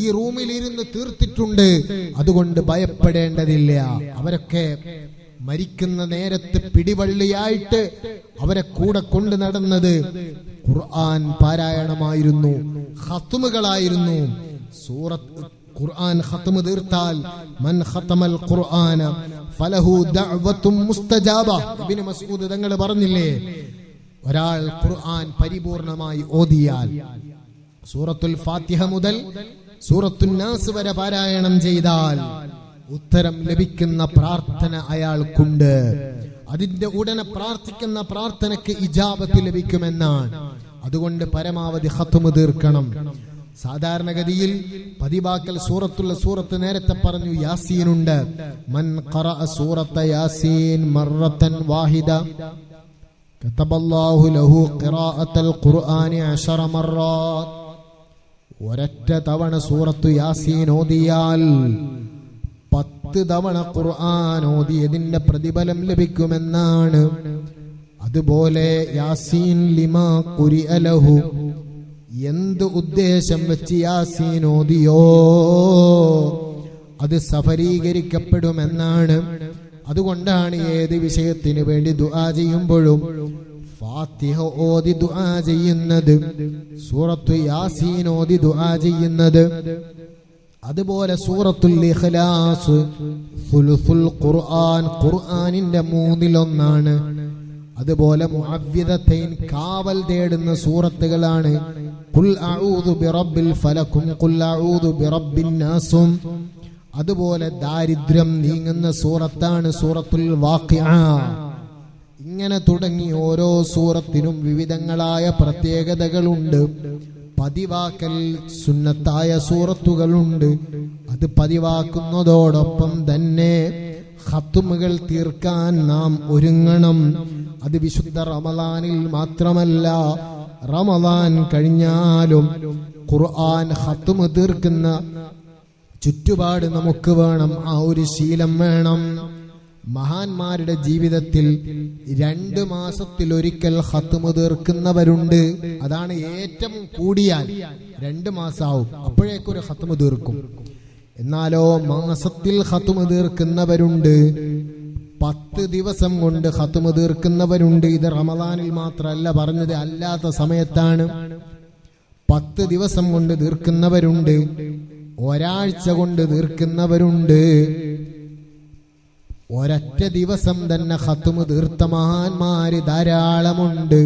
ഈ റൂമിൽ ഇരുന്ന് തീർത്തിട്ടുണ്ട്, അതുകൊണ്ട് ഭയപ്പെടേണ്ടതില്ല. അവരൊക്കെ മരിക്കുന്ന നേരത്ത് പിടിവള്ളിയായിട്ട് അവരെ കൂടെ കൊണ്ടു നടന്നത് ഖുർആൻ പാരായണമായിരുന്നു, ഖത്മുകളായിരുന്നു. സൂറത്ത് ഖുർആൻ ഖത്മ് തീർത്താൽ മൻ ഖതമൽ ഖുർആന ഫലഹു ദഅവത്തും മുസ്തജാബ. ഇബ്നു മസ്ഊദ് തങ്ങൾ പറഞ്ഞില്ലേ, ഒരാൾ ഖുർആൻ പരിപൂർണമായി ഓതിയാൽ സൂറത്തുൽ ഫാത്തിഹ മുതൽ സൂറത്തുൻ നാസ് വരെ പാരായണം ചെയ്താൽ ഉത്തരം ലഭിക്കുന്ന പ്രാർത്ഥന അയാൾക്കുണ്ട്. അതിന്റെ ഉടനെ പ്രാർത്ഥിക്കുന്ന പ്രാർത്ഥനയ്ക്ക് ഇജാബത്ത് ലഭിക്കുമെന്നാണ്. അതുകൊണ്ട് പരമാവധി ഖത്മ് തീർക്കണം. സാധാരണഗതിയിൽ പതിവാക്കൽ സൂറത്ത് നേരത്തെ പറഞ്ഞു യാസീനുണ്ട്. മൻ ഖറഅ സൂറത്ത യാസീൻ മറത്തൻ വാഹിദ കതബല്ലാഹു ലഹു ഖിറാഅത്തൽ ഖുർആനി 10 മറات. ഒരൊറ്റ തവണ സൂറത്തു യാസീൻ ഓതിയാൽ 10 തവണ ഖുർആൻ ഓതിയതിന്റെ പ്രതിഫലം ലഭിക്കുമെന്നാണ്. അതുപോലെ യാസീൻ ലിമാ ഖുരിഅ ലഹു, എന്ത് ഉദ്ദേശം വെച്ച് യാസീൻ ഓതിയോ അത് സഫലീകരിക്കപ്പെടുമെന്നാണ്. അതുകൊണ്ടാണ് ഏത് വിഷയത്തിന് വേണ്ടി ദുആ ചെയ്യുമ്പോഴും ഫാത്തിഹ ഓതി ദുആ ചെയ്യുന്നത്, സൂറത്തു യാസീൻ ഓതി ദുആ ചെയ്യുന്നത്. അതുപോലെ സൂറത്തുൽ ഇഖ്ലാസ് സുലുസുൽ ഖുർആൻ, ഖുർആനിന്റെ 1/3. അതുപോലെ മുഅവ്വിദതൈൻ, കാവൽ തേടുന്ന സൂറത്തുകളാണ്. ഖുൽ അഊദു ബിറബ്ബിൽ ഫലക്കും ഖുൽ അഊദു ബിറബ്ബിൻ നാസും. അതുപോലെ ദാരിദ്ര്യം നീങ്ങുന്ന സൂറത്താണ് സൂറത്തുൽ വാഖിഅ. ഇങ്ങനെ തുടങ്ങി ഓരോ സൂറത്തിനും വിവിധങ്ങളായ പ്രത്യേകതകളുണ്ട്. പതിവാക്കൽ സുന്നത്തായ സൂറത്തുകളുണ്ട്. അത് പതിവാക്കുന്നതോടൊപ്പം തന്നെ ഖത്മുകൾ തീർക്കാൻ നാം ഒരുങ്ങണം. അത് വിശുദ്ധ റമളാനിൽ മാത്രമല്ല, റമളാൻ കഴിഞ്ഞാലും ഖുർആൻ ഖത്മ് തീർക്കുന്ന ചുറ്റുപാട് നമുക്ക് വേണം. ആ ഒരു ശീലം വേണം. മഹാന്മാരുടെ ജീവിതത്തിൽ 2 മാസത്തിലൊരിക്കൽ ഖത്മ് തീർക്കുന്നവരുണ്ട്. അതാണ് ഏറ്റവും കൂടിയാൽ 2 മാസമാവും, അപ്പോഴേക്കൊരു ഖത്മ് തീർക്കും. എന്നാലോ മാസത്തിൽ ഖത്മ് തീർക്കുന്നവരുണ്ട്, 10 ദിവസം കൊണ്ട് ഖത്മ് തീർക്കുന്നവരുണ്ട്. ഇത് റമളാനിൽ മാത്രമല്ല പറഞ്ഞത്, അല്ലാത്ത സമയത്താണ്. 10 ദിവസം കൊണ്ട് തീർക്കുന്നവരുണ്ട്, ഒരാഴ്ച കൊണ്ട് തീർക്കുന്നവരുണ്ട്. ഒരൊറ്റ ദിവസം തന്നെ ഖത്മ് തീർത്ത മഹാന്മാര് ധാരാളമുണ്ട്.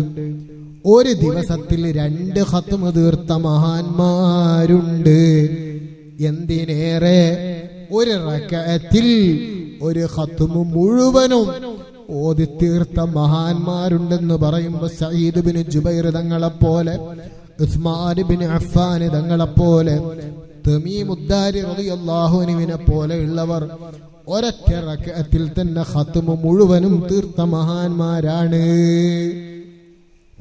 ഒരു ദിവസത്തിൽ 2 ഖത്മ് തീർത്ത മഹാന്മാരുണ്ട്. എന്തിനേറെ, ഒരു റക്അത്തിൽ ഒരു ഖത്മ് മുഴുവനും ഓതി തീർത്ത മഹാന്മാരുണ്ടെന്ന് പറയുമ്പോൾ സഈദ് ബിൻ ജുബൈർ തങ്ങളെപ്പോലെ, ഉസ്മാൻ ബിൻ അഫ്ഫാൻ തങ്ങളെപ്പോലെ, തമീമുദ്ദാരി റളിയല്ലാഹു അൻഹുവിനെ പോലെയുള്ളവർ ഒരൊറ്റ റക്അത്തിൽ തന്നെ ഖത്മ് മുഴുവനും തീർത്ത മഹാന്മാരാണ്.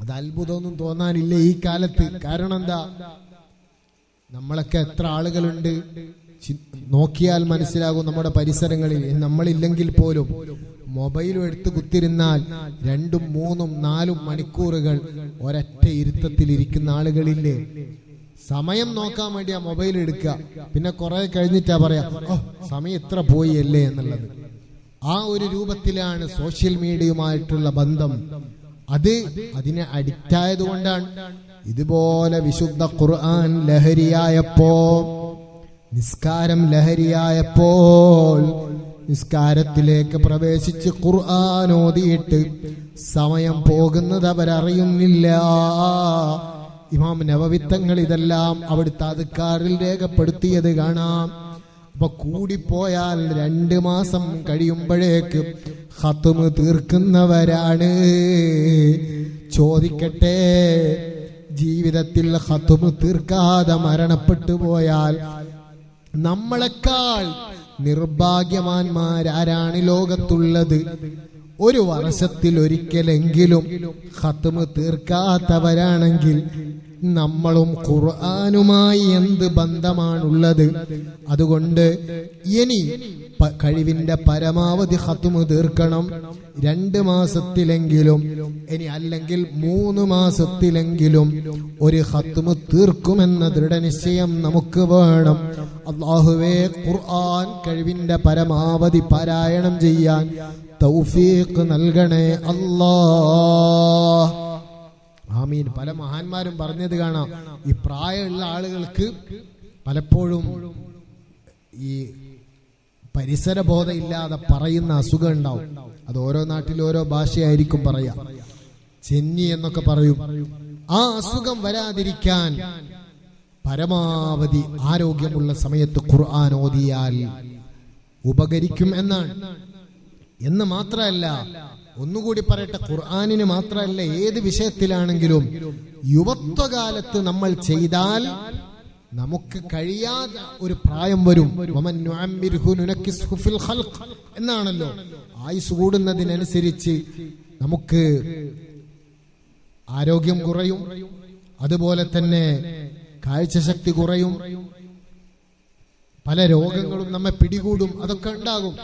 അത് അത്ഭുതമൊന്നും തോന്നാനില്ല ഈ കാലത്ത്. കാരണം എന്താ, നമ്മളൊക്കെ എത്ര ആളുകളുണ്ട് നോക്കിയാൽ മനസ്സിലാകും. നമ്മുടെ പരിസരങ്ങളിൽ നമ്മളില്ലെങ്കിൽ പോലും മൊബൈലും എടുത്ത് കുത്തിരുന്നാൽ 2, 3, 4 മണിക്കൂറുകൾ ഒരൊറ്റ ഇരുത്തത്തിലിരിക്കുന്ന ആളുകളില്ലേ? സമയം നോക്കാൻ വേണ്ടി ആ മൊബൈൽ എടുക്കുക, പിന്നെ കുറെ കഴിഞ്ഞിട്ടാ പറയാ ഓ സമയം ഇത്ര പോയി അല്ലേ എന്നുള്ളത്. ആ ഒരു രൂപത്തിലാണ് സോഷ്യൽ മീഡിയയുമായിട്ടുള്ള ബന്ധം. അതിനെ അഡിക്റ്റ് ആയതുകൊണ്ടാണ്. ഇതുപോലെ വിശുദ്ധ ഖുർആൻ ലഹരിയായപ്പോ, നിസ്കാരം ലഹരിയായപ്പോൾ നിസ്കാരത്തിലേക്ക് പ്രവേശിച്ച് ഖുർആൻ ഓതിയിട്ട് സമയം പോകുന്നത് അവരറിയുന്നില്ല. ഇമാം നവവി തങ്ങൾ ഇതെല്ലാം അവിടുത്തെ അദ്കാറിൽ രേഖപ്പെടുത്തിയത് കാണാം. അപ്പൊ കൂടിപ്പോയാൽ 2 മാസം കഴിയുമ്പോഴേക്ക് ഖത്മ് തീർക്കുന്നവരാണ്. ചോദിക്കട്ടെ, ജീവിതത്തിൽ ഖത്മ് തീർക്കാതെ മരണപ്പെട്ടു പോയാൽ നമ്മളെക്കാൾ നിർഭാഗ്യവാന്മാരാരാണ് ലോകത്തുള്ളത്? ഒരു വർഷത്തിൽ ഒരിക്കലെങ്കിലും ഖത്മ് തീർക്കാത്തവരാണെങ്കിൽ നമ്മളും ഖുർആനുമായി എന്ത് ബന്ധമാണുള്ളത്? അതുകൊണ്ട് ഇനി കഴിവിന്റെ പരമാവധി ഖത്മ് തീർക്കണം. 2 മാസത്തിലെങ്കിലും, ഇനി അല്ലെങ്കിൽ 3 മാസത്തിലെങ്കിലും ഒരു ഖത്മ് തീർക്കുമെന്ന ദൃഢനിശ്ചയം നമുക്ക് വേണം. അല്ലാഹുവേ, ഖുർആൻ കഴിവിന്റെ പരമാവധി പാരായണം ചെയ്യാൻ തൗഫീഖ് നൽകണേ അല്ലാഹ്. ആമീൻ. പല മഹാന്മാരും പറഞ്ഞത് കാണാം, ഈ പ്രായമുള്ള ആളുകൾക്ക് പലപ്പോഴും ഈ പരിസരബോധം ഇല്ലാതെ പറയുന്ന അസുഖം ഉണ്ടാവും. അത് ഓരോ നാട്ടിൽ ഓരോ ഭാഷയായിരിക്കും പറയാ. ചെന്നി എന്നൊക്കെ പറയും. ആ അസുഖം വരാതിരിക്കാൻ പരമാവധി ആരോഗ്യമുള്ള സമയത്ത് ഖുർആൻ ഓതിയാൽ ഉപകരിക്കും എന്നാണ്. എന്ന് മാത്രമല്ല, ഒന്നുകൂടി പറയട്ടെ, ഖുർആനിന് മാത്രമല്ല, ഏത് വിഷയത്തിലാണെങ്കിലും യുവത്വകാലത്ത് നമ്മൾ ചെയ്താൽ നമുക്ക് കഴിയാതെ ഒരു പ്രായം വരും. എന്നാണല്ലോ. ആയുസ് കൂടുന്നതിനനുസരിച്ച് നമുക്ക് ആരോഗ്യം കുറയും, അതുപോലെ തന്നെ കാഴ്ചശക്തി കുറയും, പല രോഗങ്ങളും നമ്മെ പിടികൂടും, അതൊക്കെ ഉണ്ടാകും.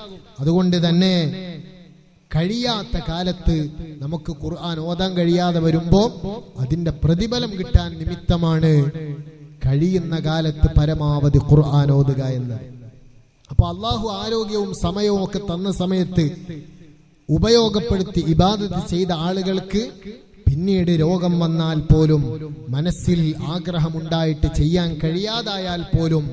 അതുകൊണ്ട് തന്നെ കഴിയാത്ത കാലത്ത് നമുക്ക് ഖുർആൻ ഓതാൻ കഴിയാതെ വരുമ്പോ അതിന്റെ പ്രതിഫലം കിട്ടാൻ നിമിത്തമാണ് കഴിയുന്ന കാലത്ത് പരമാവധി ഖുർആൻ ഓതുക എന്ന്. അപ്പൊ അള്ളാഹു ആരോഗ്യവും സമയവും ഒക്കെ തന്ന സമയത്ത് ഉപയോഗപ്പെടുത്തി ഇബാദത്ത് ചെയ്ത ആളുകൾക്ക് പിന്നീട് രോഗം വന്നാൽ പോലും, മനസ്സിൽ ആഗ്രഹമുണ്ടായിട്ട് ചെയ്യാൻ കഴിയാതായാൽ പോലും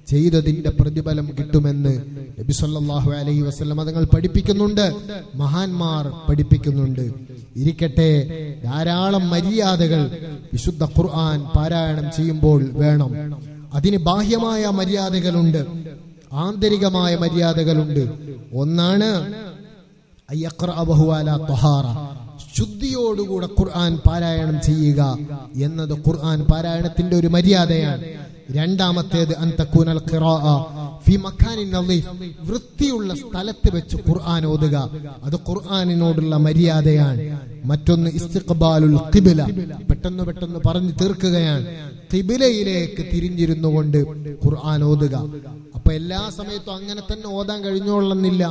ചെയ്തതിന്റെ പ്രതിഫലം കിട്ടുമെന്ന് നബി സല്ലല്ലാഹു അലൈഹി വസല്ലം തങ്ങൾ പഠിപ്പിക്കുന്നുണ്ട്, മഹാന്മാർ പഠിപ്പിക്കുന്നുണ്ട്. ഇരിക്കട്ടെ, ധാരാളം മര്യാദകൾ വിശുദ്ധ ഖുർആൻ പാരായണം ചെയ്യുമ്പോൾ വേണം. അതിന് ബാഹ്യമായ മര്യാദകളുണ്ട്, ആന്തരികമായ മര്യാദകളുണ്ട്. ഒന്നാണ് ശുദ്ധിയോടുകൂടെ ഖുർആൻ പാരായണം ചെയ്യുക എന്നത് ഖുർആൻ പാരായണത്തിന്റെ ഒരു മര്യാദയാണ്. രണ്ടാമത്തേത് അൻതകൂനൽ ഖിറാഅ ഫി മക്കാനിൻ നളീഫ്, വൃത്തിയുള്ള സ്ഥലത്ത് വെച്ച് ഖുർആൻ ഓതുക, അത് ഖുർആനിനോടുള്ള മര്യാദയാണ്. മറ്റൊന്ന് ഇസ്തിഖ്ബാലുൽ ഖിബ്ല, പെട്ടെന്ന് പറഞ്ഞു തീർക്കുകയാണ്. ഖിബ്ലയിലേക്ക് തിരിഞ്ഞിരുന്നു കൊണ്ട് ഖുർആൻ ഓതുക. അപ്പൊ എല്ലാ സമയത്തും അങ്ങനെ തന്നെ ഓതാൻ കഴിഞ്ഞോളന്നില്ല.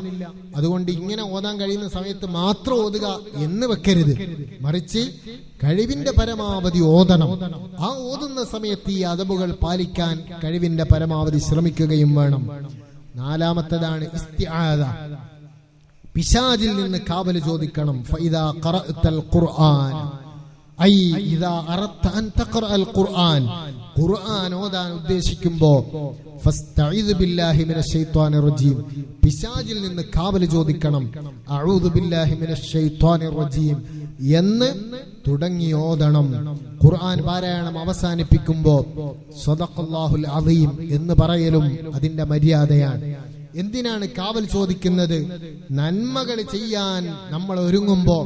അതുകൊണ്ട് ഇങ്ങനെ ഓതാൻ കഴിയുന്ന സമയത്ത് മാത്രം ഓതുക എന്ന് വെക്കരുത്, മറിച്ച് കഴിവിന്റെ പരമാവധി ഓതണം. ആ ഓതുന്ന സമയത്ത് ഈ അദബുകൾ പാലിക്കാൻ കഴിവിന്റെ പരമാവധി ശ്രമിക്കുകയും വേണം. നാലാമത്തേതാണ് ഇസ്തിആദ, പിശാചിൽ നിന്ന് കാവൽ ചോദിക്കണം. ഫഇദാ ഖറഅതൽ ഖുർആൻ ഐ ഇദാ അറദ്ത അൻ തഖറഅൽ ഖുർആൻ, ഖുർആൻ ഓതാൻ ഉദ്ദേശിക്കുമ്പോ ഫസ്തഈദ് ബില്ലാഹി മിനശ് ശൈത്വാനിർ റജീം, പിശാചിൽ നിന്ന് കാവൽ ചോദിക്കണം. അഊദു ബില്ലാഹി മിനശ് ശൈത്വാനിർ റജീം എന്ന് തുടങ്ങി ഓതണം. ഖുർആൻ പാരായണം അവസാനിപ്പിക്കുമ്പോ സ്വദഖല്ലാഹുൽ അദീം എന്ന് പറയലും അതിന്റെ മര്യാദയാണ്. എന്തിനാണ് കാവൽ ചോദിക്കുന്നത്? നന്മകൾ ചെയ്യാൻ നമ്മൾ ഒരുങ്ങുമ്പോ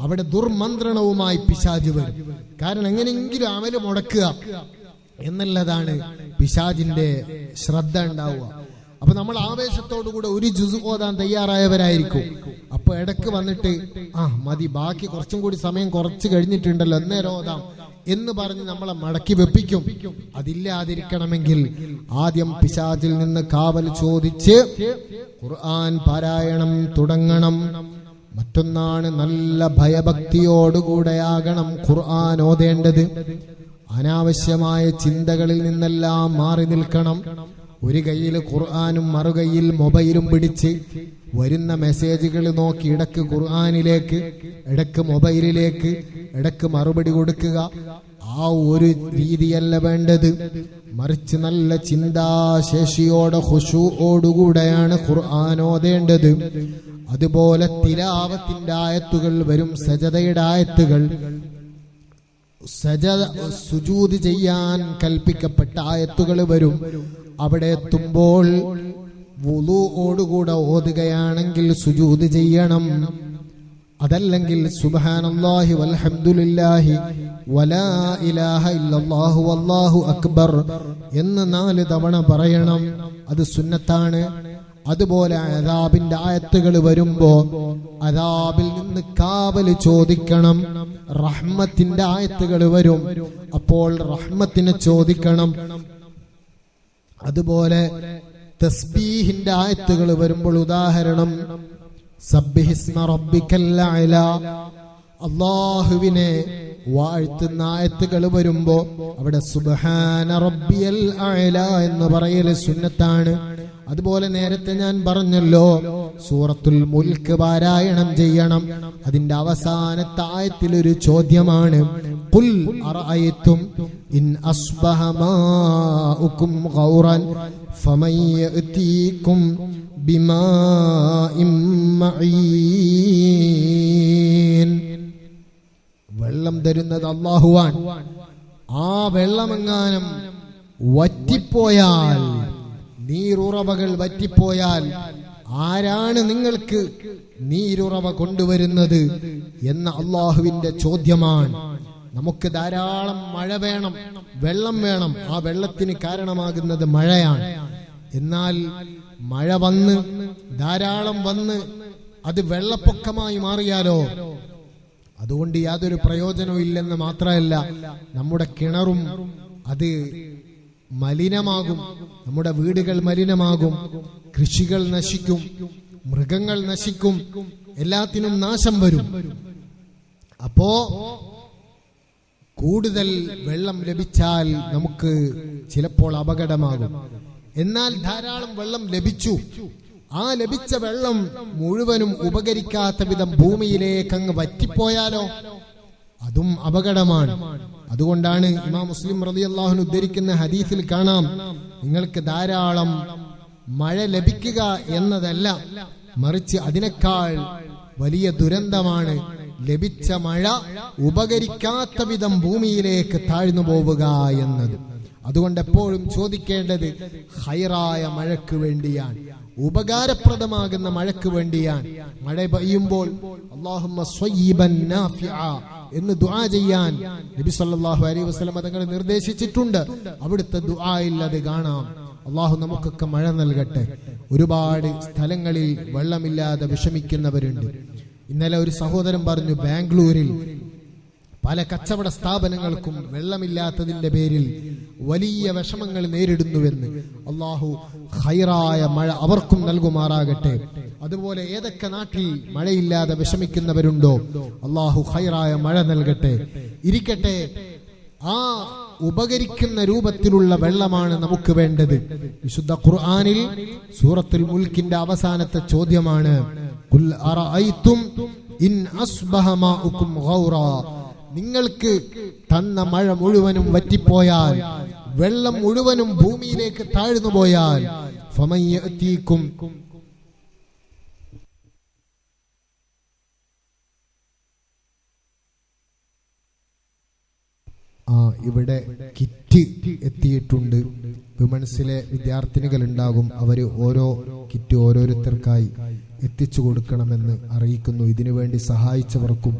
അവിടെ ദുർമന്ത്രണവുമായി പിശാച് വരും. കാരണം എങ്ങനെയെങ്കിലും അമല് മുടക്കുക എന്നുള്ളതാണ് പിശാചിന്റെ ശ്രദ്ധ ഉണ്ടാവുക. അപ്പൊ നമ്മൾ ആവേശത്തോടുകൂടെ ഒരു ജുസ് ഓതാൻ തയ്യാറായവരായിരിക്കും. അപ്പൊ ഇടക്ക് വന്നിട്ട് മതി, ബാക്കി കുറച്ചും കൂടി സമയം കുറച്ച് കഴിഞ്ഞിട്ടുണ്ടല്ലോ, അന്നേരം ഓതാം എന്ന് പറഞ്ഞ് നമ്മളെ മടക്കി വെപ്പിക്കും. അതില്ലാതിരിക്കണമെങ്കിൽ ആദ്യം പിശാചിൽ നിന്ന് കാവൽ ചോദിച്ച് ഖുർആൻ പാരായണം തുടങ്ങണം. മറ്റൊന്നാണ്, നല്ല ഭയഭക്തിയോടുകൂടെയാകണം ഖുർആൻ ഓതേണ്ടത്. അനാവശ്യമായ ചിന്തകളിൽ നിന്നെല്ലാം മാറി നിൽക്കണം. ഒരു കയ്യിൽ ഖുർആനും മറുകൈയിൽ മൊബൈലും പിടിച്ച് വരുന്ന മെസ്സേജുകൾ നോക്കി ഇടക്ക് ഖുർആനിലേക്ക്, ഇടക്ക് മൊബൈലിലേക്ക്, ഇടക്ക് മറുപടി കൊടുക്കുക. ആ ഒരു രീതിയല്ല വേണ്ടത്. മറിച്ച് നല്ല ചിന്താശേഷിയോടെ ഖുശൂഓടുകൂടെയാണ് ഖുർആൻ ഓതേണ്ടത്. അതുപോലെ തിലാവത്തിന്റെ ആയത്തുകൾ വരും, സജദയുടെ ആയത്തുകൾ, സുജൂദ് ചെയ്യാൻ കൽപ്പിക്കപ്പെട്ട ആയത്തുകൾ വരും. അവിടെ എത്തുമ്പോൾ വുളൂഓടുകൂടെ ഓതുകയാണെങ്കിൽ സുജൂദ് ചെയ്യണം. അതല്ലെങ്കിൽ സുബ്ഹാനല്ലാഹി വൽഹംദുലില്ലാഹി വലാ ഇലാഹ ഇല്ലല്ലാഹു വല്ലാഹു അക്ബർ എന്ന് 4 തവണ പറയണം. അത് സുന്നത്താണ്. അതുപോലെ അദാബിന്റെ ആയത്തുകൾ വരുമ്പോ അദാബിൽ നിന്ന് കാവല് ചോദിക്കണം. റഹ്മത്തിന്റെ ആയത്തുകൾ വരും, അപ്പോൾ റഹ്മത്തിനെ ചോദിക്കണം. അതുപോലെ തസ്ബീഹിന്റെ ആയത്തുകൾ വരുമ്പോൾ, ഉദാഹരണം സബ്ബിഹിസ്മ റബ്ബിക്കൽ അഅ്ലാ, അല്ലാഹുവിനെ വാഴ്ത്തുന്ന ആയത്തുകൾ വരുമ്പോ അവിടെ സുബ്ഹാന റബ്ബിയൽ അഅ്ലാ എന്ന് പറയല് സുന്നത്താണ്. അതുപോലെ നേരത്തെ ഞാൻ പറഞ്ഞല്ലോ, സൂറത്തുൽ മുൽക്ക് പാരായണം ചെയ്യണം. അതിന്റെ അവസാനത്തെ ആയത്തിൽ ഒരു ചോദ്യമാണ്, ഖുൽ അറഅയ്തും ഇൻ അസ്ബഹ മാഉകും ഗൗറൻ ഫമൻ യഅതീകും ബിമാഇൻ മഈൻ. വെള്ളം തരുന്നത് അല്ലാഹുവാൻ. ആ വെള്ളമെങ്ങാനും വറ്റിപ്പോയാൽ, നീരുറവകൾ വറ്റിപ്പോയാൽ ആരാണ് നിങ്ങൾക്ക് നീരുറവ കൊണ്ടുവരുന്നത് എന്ന അള്ളാഹുവിന്റെ ചോദ്യമാണ്. നമുക്ക് ധാരാളം മഴ വേണം, വെള്ളം വേണം. ആ വെള്ളത്തിന് കാരണമാകുന്നത് മഴയാണ്. എന്നാൽ മഴ വന്ന് ധാരാളം വന്ന് അത് വെള്ളപ്പൊക്കമായി മാറിയാലോ, അതുകൊണ്ട് യാതൊരു പ്രയോജനവും ഇല്ലെന്ന് മാത്രമല്ല, നമ്മുടെ കിണറും അത് മലിനമാകും, നമ്മുടെ വീടുകൾ മലിനമാകും, കൃഷികൾ നശിക്കും, മൃഗങ്ങൾ നശിക്കും, എല്ലാത്തിനും നാശം വരും. അപ്പോ കൂടുതൽ വെള്ളം ലഭിച്ചാൽ നമുക്ക് ചിലപ്പോൾ അപകടമാകും. എന്നാൽ ധാരാളം വെള്ളം ലഭിച്ചു, ആ ലഭിച്ച വെള്ളം മുഴുവനും ഉപകരിക്കാത്ത വിധം ഭൂമിയിലേക്ക് അങ്ങ് വറ്റിപ്പോയാലോ, അതും അപകടമാണ്. അതുകൊണ്ടാണ് ഇമാം മുസ്ലിം റളിയല്ലാഹു അൻഹു ഉദ്ധരിക്കുന്ന ഹദീസിൽ കാണാം, നിങ്ങൾക്ക് ധാരാളം മഴ ലഭിക്കുക എന്നതല്ല, മറിച്ച് അതിനേക്കാൾ വലിയ ദുരന്തമാണ് ലഭിച്ച മഴ ഉപകരിക്കാത്ത വിധം ഭൂമിയിലേക്ക് താഴ്ന്നു പോവുക എന്നത്. അതുകൊണ്ട് എപ്പോഴും ചോദിക്കേണ്ടത് ഖൈറായ മഴയ്ക്ക് വേണ്ടിയാണ്, ഉപകാരപ്രദമാകുന്ന മഴയ്ക്ക് വേണ്ടിയാണ്. മഴ പെയ്യുമ്പോൾ അല്ലാഹുമ്മ സ്വയ്യിബൻ നാഫിഅ എന്ന് ദുആ ചെയ്യാൻ നബി സല്ലല്ലാഹു അലൈഹി വസല്ലം തങ്ങൾ നിർദ്ദേശിച്ചിട്ടുണ്ട്. അവിടുത്തെ ദുആയിൽ അത് കാണാം. അല്ലാഹു നമുക്കൊക്കെ മഴ നൽകട്ടെ. ഒരുപാട് സ്ഥലങ്ങളിൽ വെള്ളമില്ലാതെ വിഷമിക്കുന്നവരുണ്ട്. ഇന്നലെ ഒരു സഹോദരൻ പറഞ്ഞു, ബാംഗ്ലൂരിൽ പല കച്ചവട സ്ഥാപനങ്ങൾക്കും വെള്ളമില്ലാത്തതിന്റെ പേരിൽ വലിയ വിഷമങ്ങൾ നേരിടുന്നുവെന്ന്. അല്ലാഹു ഖൈറായ മഴ അവർക്കും നൽകുമാറാകട്ടെ. അതുപോലെ ഏതൊക്കെ നാട്ടിൽ മഴയില്ലാതെ വിഷമിക്കുന്നവരുണ്ടോ, അല്ലാഹു ഖൈറായ മഴ നൽകട്ടെ. ഇരിക്കട്ടെ, ആ ഉപകരിക്കുന്ന രൂപത്തിലുള്ള വെള്ളമാണ് നമുക്ക് വേണ്ടത്. വിശുദ്ധ ഖുർആനിൽ സൂറത്തുൽ മുൽക്കിന്റെ അവസാനത്തെ ചോദ്യമാണ്, ഖുൽ അറഅയ്തും ഇൻ അസ്ബഹ മാഉകും ഗൗറാ, നിങ്ങൾക്ക് തന്ന മഴ മുഴുവനും വറ്റിപ്പോയാൽ, വെള്ളം മുഴുവനും ഭൂമിയിലേക്ക് താഴ്ന്നു പോയാൽ, ഫമൻ യഅതീകും, ഇവിടെ കിറ്റ് എത്തിയിട്ടുണ്ട്. വിമൻസിലെ വിദ്യാർത്ഥിനികൾ ഉണ്ടാകും, അവര് ഓരോ കിറ്റ് ഓരോരുത്തർക്കായി എത്തിച്ചു കൊടുക്കണമെന്ന് അറിയിക്കുന്നു. ഇതിനുവേണ്ടി സഹായിച്ചവർക്കും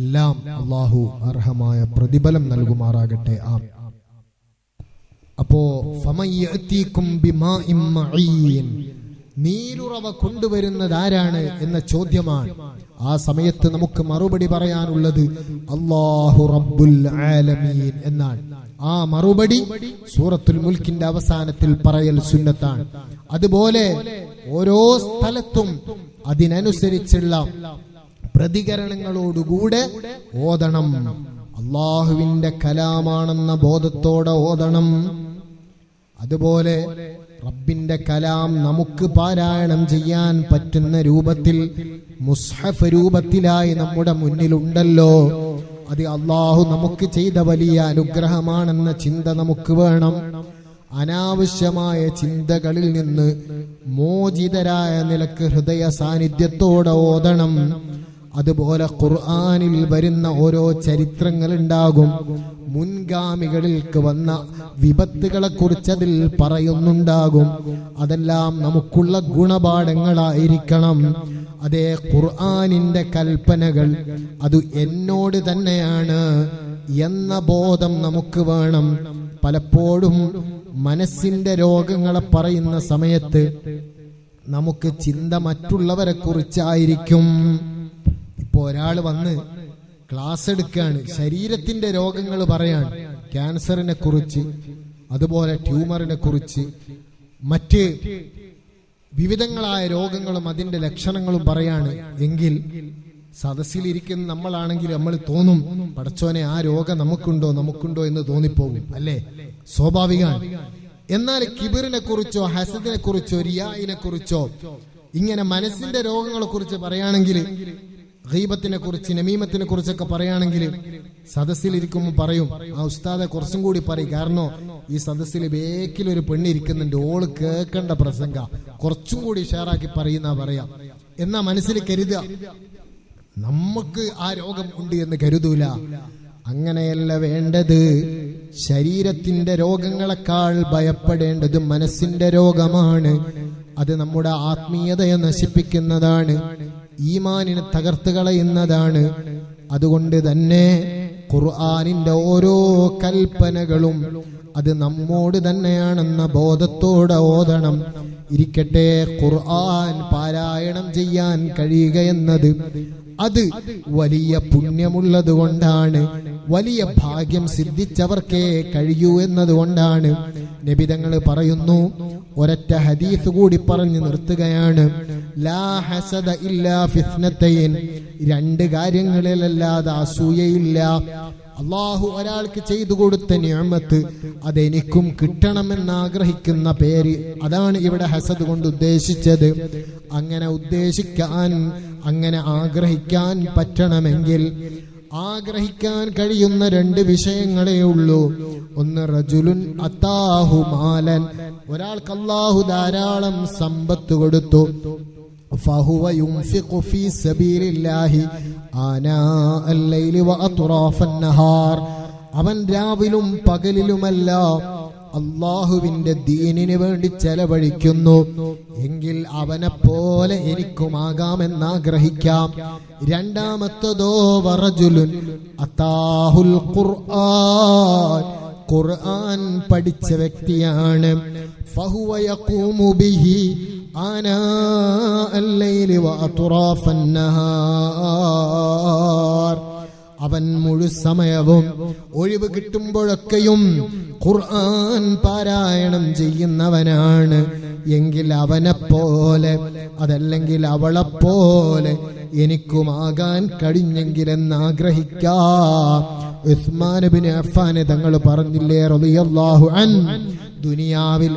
എല്ലാം അല്ലാഹു അർഹമായ പ്രതിഫലം നൽകുമാറാകട്ടെ. അപ്പോ ഫമൻ യഅതീകും ബിമാഇൻ മഈൻ, നീരുറവ കൊണ്ടുവരുന്നത് ആരാണ് എന്ന ചോദ്യമാണ്. ആ സമയത്ത് നമുക്ക് മറുപടി പറയാനുള്ളത് അല്ലാഹു റബ്ബുൽ ആലമീൻ എന്നാണ്. ആ മറുപടി സൂറത്തുൽ മുൽക്കിന്റെ അവസാനത്തിൽ പറയൽ സുന്നത്താണ്. അതുപോലെ ഓരോ സ്ഥലത്തും അതിനനുസരിച്ചുള്ള പ്രതികരണങ്ങളോടുകൂടെ ഓതണം. അള്ളാഹുവിന്റെ കലാമാണെന്ന ബോധത്തോടെ ഓതണം. അതുപോലെ റബ്ബിന്റെ കലാം നമുക്ക് പാരായണം ചെയ്യാൻ പറ്റുന്ന രൂപത്തിൽ മുസ്ഹഫ് രൂപത്തിലായി നമ്മുടെ മുന്നിലുണ്ടല്ലോ. അത് അള്ളാഹു നമുക്ക് ചെയ്ത വലിയ അനുഗ്രഹമാണെന്ന ചിന്ത നമുക്ക് വേണം. അനാവശ്യമായ ചിന്തകളിൽ നിന്ന് മോചിതരായ നിലക്ക് ഹൃദയ സാന്നിധ്യത്തോടെ ഓതണം. അതുപോലെ ഖുർആനിൽ വരുന്ന ഓരോ ചരിത്രങ്ങൾ ഉണ്ടാകും. മുൻഗാമികളിൽക്ക് വന്ന വിപത്തുകളെ കുറിച്ച് അതിൽ പറയുന്നുണ്ടാകും. അതെല്ലാം നമുക്കുള്ള ഗുണപാഠങ്ങളായിരിക്കണം. അതേ ഖുർആനിന്റെ കൽപ്പനകൾ അത് എന്നോട് തന്നെയാണ് എന്ന ബോധം നമുക്ക് വേണം. പലപ്പോഴും മനസ്സിന്റെ രോഗങ്ങളെ പറയുന്ന സമയത്ത് നമുക്ക് ചിന്ത മറ്റുള്ളവരെ കുറിച്ചായിരിക്കും. ഇപ്പൊ ഒരാൾ വന്ന് ക്ലാസ് എടുക്കുകയാണ്, ശരീരത്തിന്റെ രോഗങ്ങൾ പറയാണ്, ക്യാൻസറിനെ കുറിച്ച്, അതുപോലെ ട്യൂമറിനെ കുറിച്ച്, മറ്റ് വിവിധങ്ങളായ രോഗങ്ങളും അതിന്റെ ലക്ഷണങ്ങളും പറയാണ്. എങ്കിൽ സദസ്സിലിരിക്കുന്ന നമ്മളാണെങ്കിൽ നമ്മൾ തോന്നും, പടച്ചോനെ ആ രോഗം നമുക്കുണ്ടോ എന്ന് തോന്നിപ്പോകും, അല്ലേ? സ്വാഭാവികമാണ്. എന്നാൽ കിബിറിനെ കുറിച്ചോ ഹസദിനെ കുറിച്ചോ റിയായിനെ കുറിച്ചോ ഇങ്ങനെ മനസ്സിന്റെ രോഗങ്ങളെ കുറിച്ച് പറയുകയാണെങ്കിൽ, ഗീബത്തിനെ കുറിച്ച് നമീമത്തിനെ കുറിച്ചൊക്കെ പറയുകയാണെങ്കിൽ സദസ്സിലിരിക്കുമ്പോൾ പറയും, ആ ഉസ്താദെ കുറച്ചും കൂടി പറയും, കാരണം ഈ സദസ്സിൽ ബേക്കിലൊരു പെണ്ണിരിക്കുന്നുണ്ട്, ഓള് കേൾക്കേണ്ട പ്രസംഗ, കുറച്ചും കൂടി ഷെയറാക്കി പറയുന്ന പറയാം. എന്നാ മനസ്സിൽ കരുതുക നമുക്ക് ആ രോഗം ഉണ്ട് എന്ന് കരുതൂല. അങ്ങനെയല്ല വേണ്ടത്. ശരീരത്തിന്റെ രോഗങ്ങളെക്കാൾ ഭയപ്പെടേണ്ടത് മനസ്സിന്റെ രോഗമാണ്. അത് നമ്മുടെ ആത്മീയതയെ നശിപ്പിക്കുന്നതാണ്, ഈമാനിനെ തകർത്ത് കളയുന്നതാണ്. അതുകൊണ്ട് തന്നെ ഖുർആനിന്റെ ഓരോ കൽപ്പനകളും അത് നമ്മോട് തന്നെയാണെന്ന ബോധത്തോടെ ഓതണം. ഇരിക്കട്ടെ, ഖുർആൻ പാരായണം ചെയ്യാൻ കഴിയുക എന്നത് അത് വലിയ പുണ്യമുള്ളത് കൊണ്ടാണ്, വലിയ ഭാഗ്യം സിദ്ധിച്ചവർക്കേ കഴിയൂ എന്നതുകൊണ്ടാണ്. നബിതങ്ങൾ പറയുന്നു, ഒരൊറ്റ ഹദീസ് കൂടി പറഞ്ഞു നിർത്തുകയാണ്, ലാ ഹസദ ഇല്ലാ ഫിത്നതൈൻ, രണ്ട് കാര്യങ്ങളിലല്ലാതെ അസൂയയില്ല. അള്ളാഹു ഒരാൾക്ക് ചെയ്തു കൊടുത്ത നിഅമത്ത് അതെനിക്കും കിട്ടണമെന്ന് ആഗ്രഹിക്കുന്ന പേര്, അതാണ് ഇവിടെ ഹസദ് കൊണ്ട് ഉദ്ദേശിച്ചത്. അങ്ങനെ ഉദ്ദേശിക്കാൻ, അങ്ങനെ ആഗ്രഹിക്കാൻ പറ്റണമെങ്കിൽ ആഗ്രഹിക്കാൻ കഴിയുന്ന രണ്ട് വിഷയങ്ങളേ ഉള്ളൂ. ഒന്ന് റജുലുൻ അതാഹു മാലൻ, ഒരാൾക്ക് അല്ലാഹു ധാരാളം സമ്പത്ത് കൊടുത്തു, ഫഹുവ യുൻഫിഖു ഫീ സബീലില്ലാഹി ആനാഅൽ ലൈലി വഅത്റാഫൻ നഹാർ, അവൻ രാവിലും പകലിലുമല്ല അള്ളാഹുവിന്റെ ദീനിന് വേണ്ടി ചെലവഴിക്കുന്നു എങ്കിൽ അവനെ പോലെ എനിക്കുമാകാമെന്നാഗ്രഹിക്കാം. രണ്ടാമത്തതോ വറജുലുൻ അതാഹുൽ ഖുർആൻ, ഖുർആൻ പഠിച്ച വ്യക്തിയാണ്, ഫഹുവ യഖൂമു ബിഹി ആനാഅൽ ലൈലി വഅത്റാഫൻ നഹാർ, അവൻ മുഴുസമയവും ഒഴിവ് കിട്ടുമ്പോഴൊക്കെയും ഖുർആൻ പാരായണം ചെയ്യുന്നവനാണ് എങ്കിൽ അവനെപ്പോലെ, അതല്ലെങ്കിൽ അവളെപ്പോലെ എനിക്കുമാകാൻ കഴിഞ്ഞെങ്കിലെന്നാഗ്രഹിക്കാം. ഉസ്മാൻ ഇബ്നു അഫ്ഫാൻ തങ്ങൾ പറഞ്ഞില്ലേ റളിയല്ലാഹു അൻഹു, ദുനിയാവിൽ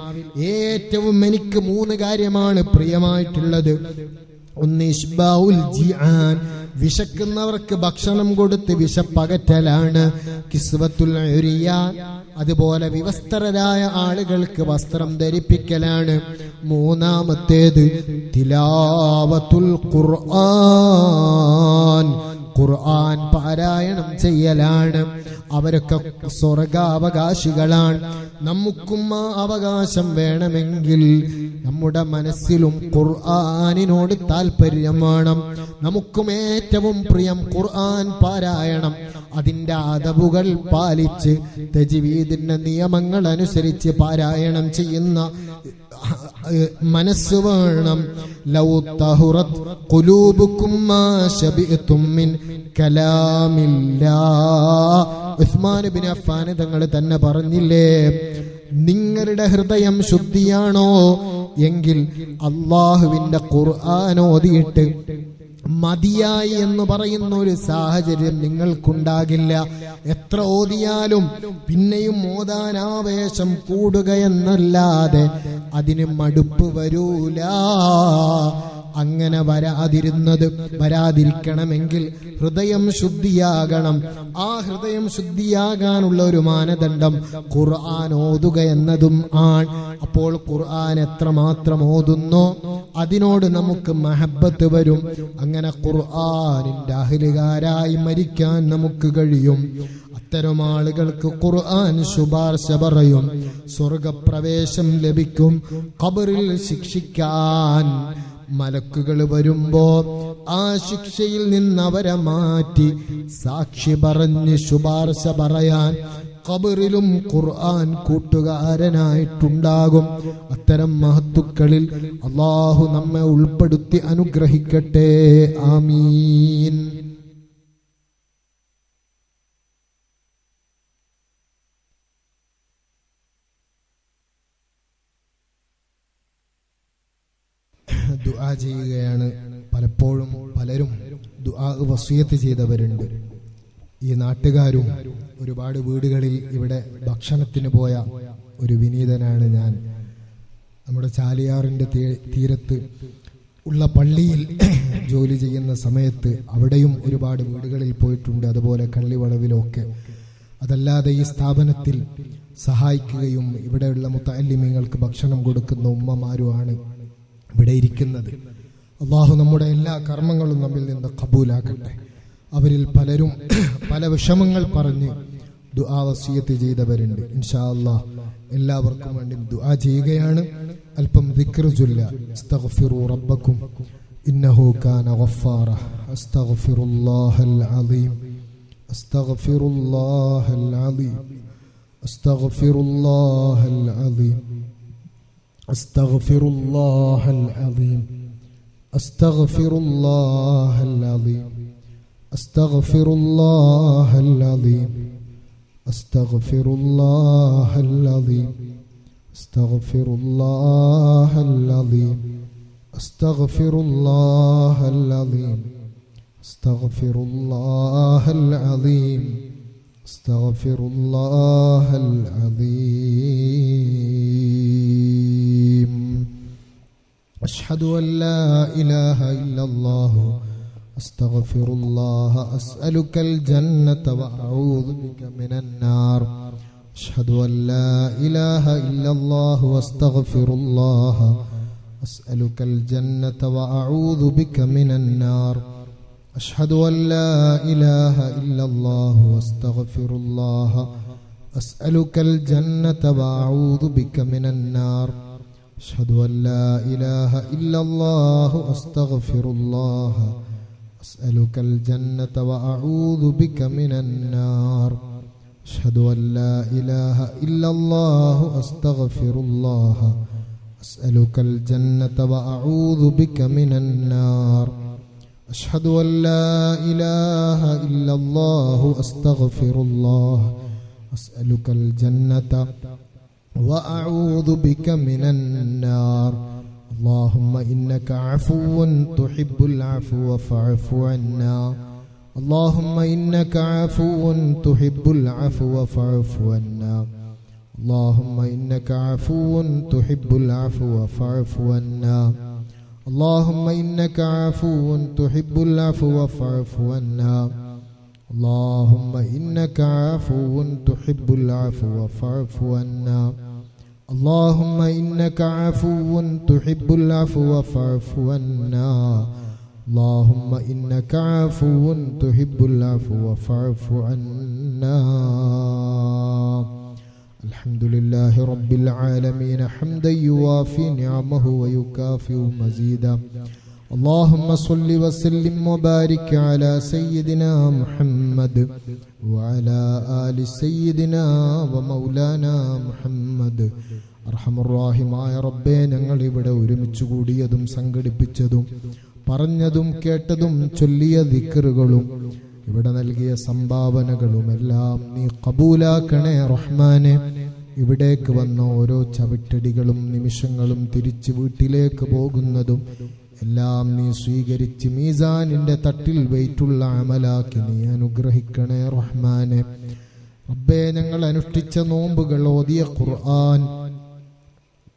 ഏറ്റവും എനിക്ക് 3 കാര്യമാണ് പ്രിയമായിട്ടുള്ളത്. ഒന്ന് ഇശ്ബാഉൽ ജിആൻ, വിശക്കുന്നവർക്ക് ഭക്ഷണം കൊടുത്ത് വിശപ്പകറ്റലാണ്. കിസ്വത്തുൽ ഉരിയാൻ, അതുപോലെ വിവസ്ത്രരായ ആളുകൾക്ക് വസ്ത്രം ധരിപ്പിക്കലാണ്. മൂന്നാമത്തേത് തിലാവത്തുൽ ഖുർആൻ, ഖുർആൻ പാരായണം ചെയ്യലാണ്. അവരൊക്കെ സ്വർഗാവകാശികളാണ്. നമുക്കും ആ അവകാശം വേണമെങ്കിൽ നമ്മുടെ മനസ്സിലും ഖുർആനിനോട് താല്പര്യം വേണം. നമുക്കും ഏറ്റവും പ്രിയം ഖുർആൻ പാരായണം, അതിന്റെ അദബുകൾ പാലിച്ച് തജ്വീദിന്റെ നിയമങ്ങൾ അനുസരിച്ച് പാരായണം ചെയ്യുന്ന മനസ്സ് വേണം. ലൗ തഹുറത് ഖുലൂബുകും മാ ശബിഅതും മിൻ കലാമില്ലാ. ഉസ്മാൻ ഇബ്നു അഫ്ഫാൻ തങ്ങൾ തന്നെ പറഞ്ഞില്ലേ, നിങ്ങളുടെ ഹൃദയം ശുദ്ധിയാണോ എങ്കിൽ അള്ളാഹുവിന്റെ ഖുർആൻ ഓതിയിട്ട് മതിയായി എന്ന് പറയുന്ന ഒരു സാഹചര്യം നിങ്ങൾക്കുണ്ടാകില്ല. എത്ര ഓതിയാലും പിന്നെയും ഓതാൻ ആവേശം കൂടുകയെന്നല്ലാതെ അതിന് മടുപ്പ് വരൂല. അങ്ങനെ വരാതിരിക്കണമെങ്കിൽ ഹൃദയം ശുദ്ധിയാകണം. ആ ഹൃദയം ശുദ്ധിയാകാനുള്ള ഒരു മാനദണ്ഡം ഖുർആൻ ഓതുക എന്നതും ആണ്. അപ്പോൾ ഖുർആൻ എത്രമാത്രം ഓതുന്നോ അതിനോട് നമുക്ക് മഹബത്ത് വരും. അങ്ങനെ ഖുർആനിന്റെ അഹ്ലുകാരായി മരിക്കാൻ നമുക്ക് കഴിയും. അത്തരം ആളുകൾക്ക് ഖുർആൻ ശുപാർശ പറയും, സ്വർഗപ്രവേശം ലഭിക്കും. ഖബറിൽ ശിക്ഷിക്കാൻ മലക്കുകൾ വരുമ്പോ ആ ശിക്ഷയിൽ നിന്ന് അവരെ മാറ്റി സാക്ഷി പറഞ്ഞ് ശുപാർശ പറയാൻ ഖബറിലും ഖുർആൻ കൂട്ടുകാരനായിട്ടുണ്ടാകും. അത്തരം മഹത്തുക്കളിൽ അല്ലാഹു നമ്മെ ഉൾപ്പെടുത്തി അനുഗ്രഹിക്കട്ടെ. ആമീൻ. ദുആ ചെയ്യുകയാണ്. പലപ്പോഴും പലരും ദുആ വസിയത്ത് ചെയ്തവരുണ്ട്. ഈ നാട്ടുകാരും ഒരുപാട് വീടുകളിൽ ഇവിടെ ഭക്ഷണത്തിന് പോയ ഒരു വിനീതനാണ് ഞാൻ. നമ്മുടെ ചാലിയാറിന്റെ തീരത്ത് ഉള്ള പള്ളിയിൽ ജോലി ചെയ്യുന്ന സമയത്ത് അവിടെയും ഒരുപാട് വീടുകളിൽ പോയിട്ടുണ്ട്, അതുപോലെ കള്ളിവളവിലൊക്കെ. അതല്ലാതെ ഈ സ്ഥാപനത്തിൽ സഹായിക്കുകയും ഇവിടെയുള്ള മുത്തഅല്ലിമീങ്ങൾക്ക് ഭക്ഷണം കൊടുക്കുന്ന ഉമ്മമാരുമാണ് ഇവിടെ ഇരിക്കുന്നത്. അല്ലാഹു നമ്മുടെ എല്ലാ കർമ്മങ്ങളും നമ്മിൽ നിന്ന് ഖബൂലാക്കട്ടെ. അവരിൽ പലരും പല വിഷമങ്ങൾ പറഞ്ഞ് ദുആ വസിയത്ത് ചെയ്തവരുണ്ട്. ഇൻഷാ അല്ലാഹ് എല്ലാവർക്കും വേണ്ടി ദുആ ചെയ്യുകയാണ്. അല്പം ദിക്ർ ചൊല്ല. അസ്തഗ്ഫിറു റബ്ബക്കും ഇന്നഹു കാന ഗഫാറ. അസ്തഗ്ഫിറുല്ലാഹൽ അലീം. അസ്തഗ്ഫിറുല്ലാഹൽ അലീം. അസ്തഗ്ഫിറുല്ലാഹൽ അലീം. അസ്തഗ്ഫിറുല്ലാഹൽ അലീം. അസ്തഗ്ഫിറുല്ലാഹൽ അലീം. അസ്തഗ്ഫിറുല്ലാഹൽ അലീം. അസ്തഗ്ഫിറുല്ലാഹൽ അലീം. അസ്തഗ്ഫിറുല്ലാഹൽ അലീം. അസ്തഗ്ഫിറുല്ലാഹൽ അലീം. അസ്തഗ്ഫിറുല്ലാഹൽ അലീം. അസ്തഗ്ഫിറുല്ലാഹൽ അലീം. അഷ്ഹദു അൻ ലാ ഇലാഹ ഇല്ലല്ലാഹു അസ്തഗ്ഫിറുല്ലാഹ അസ്അലുക്കൽ ജന്നത വഅഊദു ബിക മിനൻ നാർ. അഷ്ഹദു അൻ ലാ ഇലാഹ ഇല്ലല്ലാഹു അസ്തഗ്ഫിറുല്ലാഹ അസ്അലുക്കൽ ജന്നത വഅഊദു ബിക മിനൻ നാർ. അഷ്ഹദു അൻ ലാ ഇലാഹ ഇല്ലല്ലാഹു അസ്തഗ്ഫിറുല്ലാഹ അസ്അലുക്കൽ ജന്നത വഅഊദു ബിക മിനൻ നാർ. അഷ്ഹദു അൻ ലാ ഇലാഹ ഇല്ലല്ലാഹു അസ്തഗ്ഫിറുല്ലാഹ അസ്അലുക്കൽ ജന്നത വഅഊദു ബിക മിനൻ നാർ. അഷ്ഹദു അൻ ലാ ഇലാഹ ഇല്ലല്ലാഹു അസ്തഗ്ഫിറുല്ലാഹ അസ്അലുക്കൽ ജന്നത വഅഊദു ബിക മിനൻ നാർ. അഷ്ഹദു അൻ ലാ ഇലാഹ ഇല്ലല്ലാഹു അസ്തഗ്ഫിറുല്ലാഹ അസ്അലുക്കൽ ജന്നത വഅഊദു ബിക മിനൻ നാർ. اللهم إنك عفو تحب العفو فاعف عنا. اللهم إنك عفو تحب العفو فاعف عنا. اللهم إنك عفو تحب العفو فاعف عنا. اللهم إنك عفو تحب العفو فاعف عنا. اللهم إنك عفو تحب العفو فاعف عنا. اللهم إنك عفو تحب العفو فاعف عنا. اللهم إنك عفو تحب العفو فاعف عنا. الحمد لله رب العالمين حمدا يوافي نعمه ويكافئ مزيدا. اللهم صل وسلم وبارك على سيدنا محمد وعلى آل سيدنا ومولانا محمد. അർഹമുർറാഹിമായ റബ്ബേ, ഞങ്ങൾ ഇവിടെ ഒരുമിച്ച് കൂടിയതും സംഘടിപ്പിച്ചതും പറഞ്ഞതും കേട്ടതും ചൊല്ലിയ ദിക്റുകളും ഇവിടെ നൽകിയ സംഭാവനകളും എല്ലാം നീ കബൂലാക്കണേ റഹ്മാനെ. ഇവിടേക്ക് വന്ന ഓരോ ചവിട്ടടികളും നിമിഷങ്ങളും തിരിച്ച് വീട്ടിലേക്ക് പോകുന്നതും എല്ലാം നീ സ്വീകരിച്ച് മീസാനിന്റെ തട്ടിൽ വെയിറ്റുള്ള അമലാക്കി നീ അനുഗ്രഹിക്കണേ റഹ്മാനെ. റബ്ബേ, ഞങ്ങൾ അനുഷ്ഠിച്ച നോമ്പുകൾ, ഓതിയ ഖുർആൻ,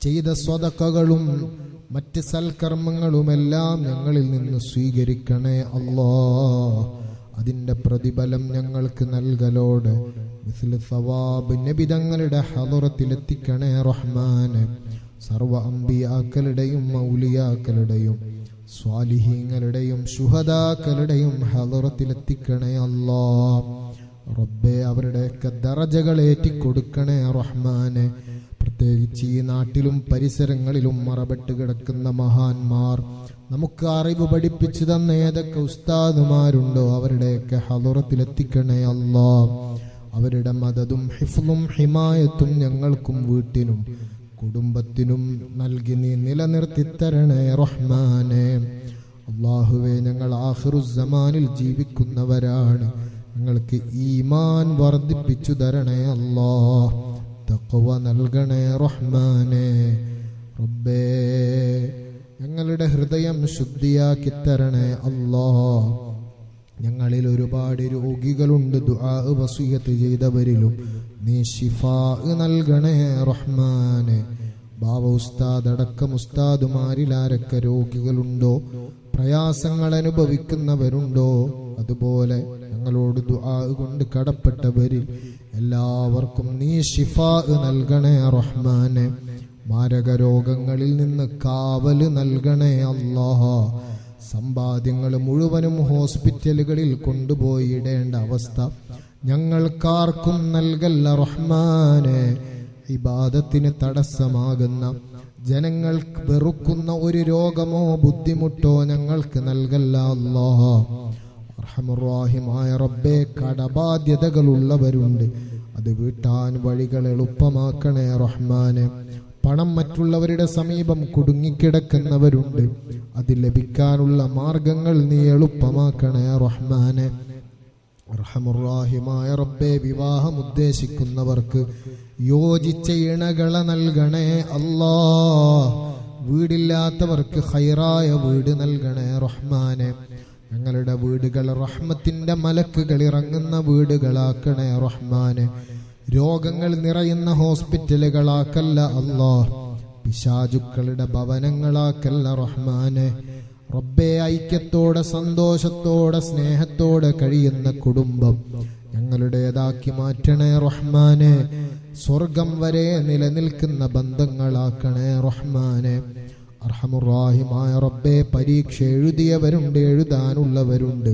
ചെയ്ത സ്വദഖകളും മറ്റ് സൽക്കർമ്മങ്ങളുമെല്ലാം ഞങ്ങളിൽ നിന്ന് സ്വീകരിക്കണേ അല്ലാഹ്. അതിന്റെ പ്രതിഫലം ഞങ്ങൾക്ക് നൽകലോട് മിസ്ലു സവാബ് നബി തങ്ങളുടെ ഹളറത്തിലെത്തിക്കണേ റഹ്മാനെ. സർവ അംബിയാക്കളുടെയും മൗലിയാക്കളുടെയും സ്വാലിഹീങ്ങളുടെയും ശുഹദാക്കളുടെയും ഹളറത്തിലെത്തിക്കണേ അല്ലാഹ്. റബ്ബേ, അവരുടെയൊക്കെ ദറജകൾ ഏറ്റിക്കൊടുക്കണേ റഹ്മാനെ. പ്രത്യേകിച്ച് ഈ നാട്ടിലും പരിസരങ്ങളിലും മറപ്പെട്ട് കിടക്കുന്ന മഹാന്മാർ, നമുക്ക് അറിവ് പഠിപ്പിച്ചു തന്ന ഏതൊക്കെ ഉസ്താദുമാരുണ്ടോ അവരുടെയൊക്കെ ഹളറത്തിലെത്തിക്കണേ അല്ലാഹ്. അവരുടെ മദതും ഹിഫ്ളും ഹിമായത്തും ഞങ്ങൾക്കും വീട്ടിനും കുടുംബത്തിനും നൽകി നീ നിലനിർത്തി തരണേ റഹ്മാനെ. അല്ലാഹുവേ, ഞങ്ങൾ ആഖിറുസ്സമാനിൽ ജീവിക്കുന്നവരാണ്. ഞങ്ങൾക്ക് ഈമാൻ വർദ്ധിപ്പിച്ചു തരണേ അല്ലാഹ്. തഖ്വ നൽകണേ റഹ്മാനെ. റബ്ബേ, ഞങ്ങളുടെ ഹൃദയം ശുദ്ധിയാക്കി തരണേ അല്ലാഹ്. ഞങ്ങളിൽ ഒരുപാട് രോഗികളുണ്ട്. ദുആ വസിയത്ത് ചെയ്തവരിലും നീ ശിഫാ നൽകണേ റഹ്മാനെ. ബാവ ഉസ്താദ് അടക്കം ഉസ്താദുമാരിൽ ആരൊക്കെ രോഗികളുണ്ടോ, പ്രയാസങ്ങൾ അനുഭവിക്കുന്നവരുണ്ടോ, അതുപോലെ ഞങ്ങളോട് ദുആ കൊണ്ട് കടപ്പെട്ടവരിൽ എല്ലാവർക്കും നീ ശിഫാ നൽകണേ റഹ്മാനെ. മാരക രോഗങ്ങളിൽ നിന്ന് കാവല് നൽകണേ അല്ലാഹ്. സമ്പാദ്യങ്ങൾ മുഴുവനും ഹോസ്പിറ്റലുകളിൽ കൊണ്ടുപോയി ഇടേണ്ട അവസ്ഥ ഞങ്ങൾക്കാർക്കും നൽകല്ല റഹ്മാനെ. ഇബാദത്തിന് തടസ്സമാകുന്ന, ജനങ്ങൾക്ക് വെറുക്കുന്ന ഒരു രോഗമോ ബുദ്ധിമുട്ടോ ഞങ്ങൾക്ക് നൽകല്ല അല്ലാഹ്. അർഹമുർറാഹിമായ റബ്ബേ, കടബാധ്യതകളുള്ളവരുണ്ട്, അത് വീട്ടാൻ വഴികൾ എളുപ്പമാക്കണേ റഹ്മാനെ. പണം മറ്റുള്ളവരുടെ സമീപം കുടുങ്ങിക്കിടക്കുന്നവരുണ്ട്, അത് ലഭിക്കാനുള്ള മാർഗങ്ങൾ നീ എളുപ്പമാക്കണേ റഹ്മാനെ. അർഹമുർറാഹിമായ റബ്ബേ, വിവാഹം ഉദ്ദേശിക്കുന്നവർക്ക് യോജിച്ച ഇണകളെ നൽകണേ അല്ലാഹ്. വീടില്ലാത്തവർക്ക് ഖൈറായ വീട് നൽകണേ റഹ്മാനെ. ഞങ്ങളുടെ വീടുകൾ റഹ്മത്തിന്റെ മലക്കുകൾ ഇറങ്ങുന്ന വീടുകളാക്കണേ റഹ്മാനെ. രോഗങ്ങൾ നിറയുന്ന ഹോസ്പിറ്റലുകളാക്കല്ല അല്ലാഹ്. പിശാചുക്കളുടെ ഭവനങ്ങളാക്കല്ല റഹ്മാനെ. റബ്ബേ, ഐക്യത്തോടെ സന്തോഷത്തോടെ സ്നേഹത്തോടെ കഴിയുന്ന കുടുംബം ഞങ്ങളുടേതാക്കി മാറ്റണേ റഹ്മാനെ. സ്വർഗം വരെ നിലനിൽക്കുന്ന ബന്ധങ്ങളാക്കണേ റഹ്മാനെ. അർഹമുർറാഹിമായ റബ്ബേ, പരീക്ഷ എഴുതിയവരുണ്ട്, എഴുതാനുള്ളവരുണ്ട്,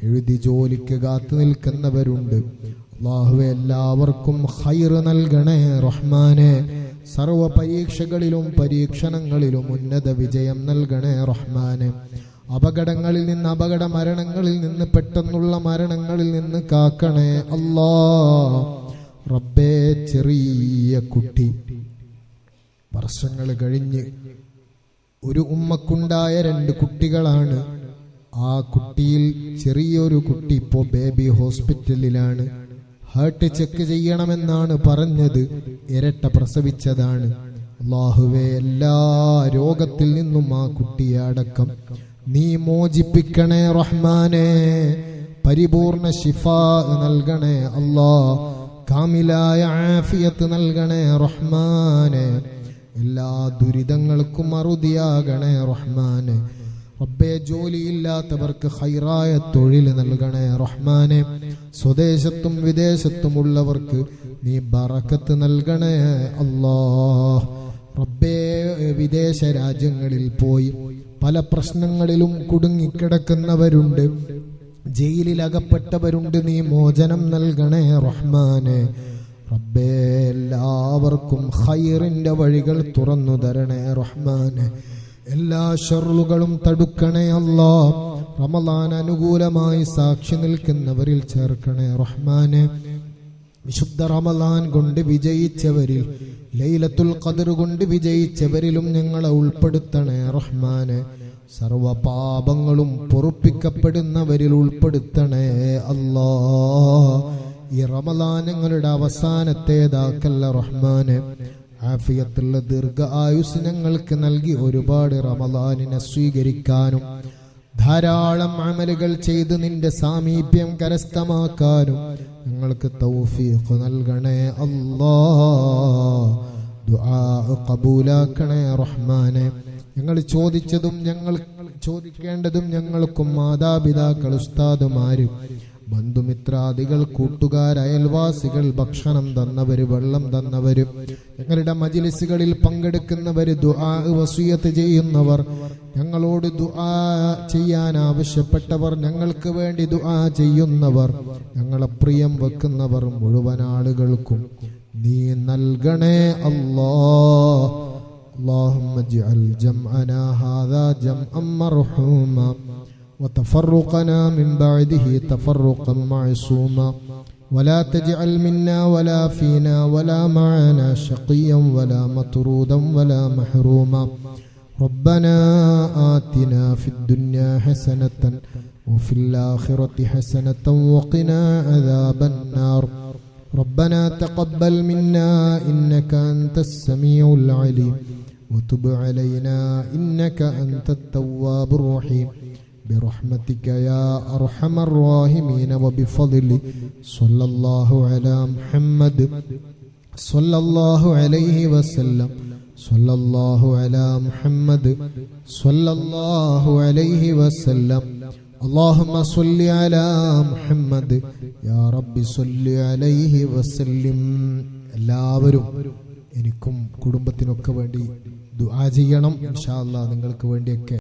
എഴുതി ജോലിക്ക് കാത്തു നിൽക്കുന്നവരുണ്ട്. അല്ലാഹുവേ, എല്ലാവർക്കും ഖൈർ നൽകണേ റഹ്മാനെ. സർവ പരീക്ഷകളിലും പരീക്ഷണങ്ങളിലും ഉന്നത വിജയം നൽകണേ റഹ്മാനെ. അപകടങ്ങളിൽ നിന്ന്, അപകട മരണങ്ങളിൽ നിന്ന്, പെട്ടെന്നുള്ള മരണങ്ങളിൽ നിന്ന് കാക്കണേ അല്ലാഹ്. റബ്ബേ, ചെറിയ കുട്ടി വർഷങ്ങൾ കഴിഞ്ഞ് ഒരു ഉമ്മക്കുണ്ടായ 2 കുട്ടികളാണ്. ആ കുട്ടിയിൽ ചെറിയൊരു കുട്ടി ഇപ്പോൾ ബേബി ഹോസ്പിറ്റലിലാണ്. ഹാർട്ട് ചെക്ക് ചെയ്യണമെന്നാണ് പറഞ്ഞത്. ഇരട്ട പ്രസവിച്ചതാണ്. അല്ലാഹുവേ, എല്ലാ രോഗത്തിൽ നിന്നും ആ കുട്ടിയെ അടക്കം നീ മോചിപ്പിക്കണേ റഹ്മാനെ. പരിപൂർണ ശിഫാ നൽകണേ അല്ലാഹ്. കാമിലായ ആഫിയത്ത് നൽകണേ റഹ്മാനെ. എല്ലാ ദുരിതങ്ങൾക്കും അറുതിയാകണേ റഹ്മാനെ. റബ്ബേ, ജോലിയില്ലാത്തവർക്ക് ഖൈറായ തൊഴിൽ നൽകണേ റഹ്മാനെ. സ്വദേശത്തും വിദേശത്തുമുള്ളവർക്ക് നീ ബറക്കത്ത് നൽകണേ അല്ലാഹ്. റബ്ബേ, വിദേശ രാജ്യങ്ങളിൽ പോയി പല പ്രശ്നങ്ങളിലും കുടുങ്ങിക്കിടക്കുന്നവരുണ്ട്, ജയിലിലകപ്പെട്ടവരുണ്ട്, നീ മോചനം നൽകണേ റഹ്മാനെ. റബ്ബേ, എല്ലാവർക്കും ഖൈറിന്റെ വഴികൾ തുറന്നു തരണേ റഹ്മാനെ. എല്ലാ ഷർറുകളും തടുക്കണേ അല്ലാ. റമളാൻ അനുകൂലമായി സാക്ഷി നിൽക്കുന്നവരിൽ ചേർക്കണേ റഹ്മാനെ. വിശുദ്ധ റമളാൻ കൊണ്ട് വിജയിച്ചവരിൽ, ലൈലത്തുൽ ഖദ്ർ കൊണ്ട് വിജയിച്ചവരിലും ഞങ്ങളെ ഉൾപ്പെടുത്തണേ റഹ്മാനെ. സർവ പാപങ്ങളും പൊറുപ്പിക്കപ്പെടുന്നവരിൽ ഉൾപ്പെടുത്തണേ അല്ലാ. ഈ റമളാൻ ഞങ്ങളുടെ അവസാനത്തേതാക്കല്ല റഹ്മാനെ. ആഫിയത്തുള്ള ദീർഘ ആയുസ് ഞങ്ങൾക്ക് നൽകി ഒരുപാട് റമളാനിനെ സ്വീകരിക്കാനും ധാരാളം അമലുകൾ ചെയ്ത് നിന്റെ സാമീപ്യം കരസ്ഥമാക്കാനും ഞങ്ങൾക്ക് തൗഫീഖ് നൽകണേ അല്ലാ. ദുആ ഖബൂലാക്കണേ റഹ്മാനെ. ഞങ്ങൾ ചോദിച്ചതും ഞങ്ങൾ ചോദിക്കേണ്ടതും ഞങ്ങൾക്കും മാതാപിതാക്കൾ, ഉസ്താദുമാര്, ബന്ധുമിത്രാദികൾ, കൂട്ടുകാർ, അയൽവാസികൾ, ഭക്ഷണം തന്നവര്, വെള്ളം തന്നവര്, ഞങ്ങളുടെ മജ്‌ലിസുകളിൽ പങ്കെടുക്കുന്നവര്, ദുആ വസിയത്ത് ചെയ്യുന്നവർ, ഞങ്ങളോട് ദുആ ചെയ്യാൻ ആവശ്യപ്പെട്ടവർ, ഞങ്ങൾക്ക് വേണ്ടി ദുആ ചെയ്യുന്നവർ, ഞങ്ങളെ പ്രിയം വെക്കുന്നവർ മുഴുവൻ ആളുകൾക്കും നീ നൽകണേ അല്ലാഹ്. اللهم اجعل جمعنا هذا جمعا مرحوما وتفرقنا من بعده تفرقا معصوما ولا تجعل منا ولا فينا ولا معنا شقيا ولا مطرودا ولا محروما. ربنا آتنا في الدنيا حسنة وفي الآخرة حسنة وقنا عذاب النار. ربنا تقبل منا إنك أنت السميع العليم وتب علينا إنك أنت التواب الرحيم برحمتك يا أرحم الراحمين وبفضل صلى الله على محمد صلى الله عليه وسلم صلى الله على محمد صلى الله عليه وسلم. اللهم صل على محمد يا رب صل عليه وسلم. എല്ലാവരും എനിക്കും കുടുംബത്തിനൊക്കെ വേണ്ടി ദുആ ചെയ്യണം ഇൻഷാ അല്ലാഹ്. നിങ്ങൾക്ക് വേണ്ടിയൊക്കെ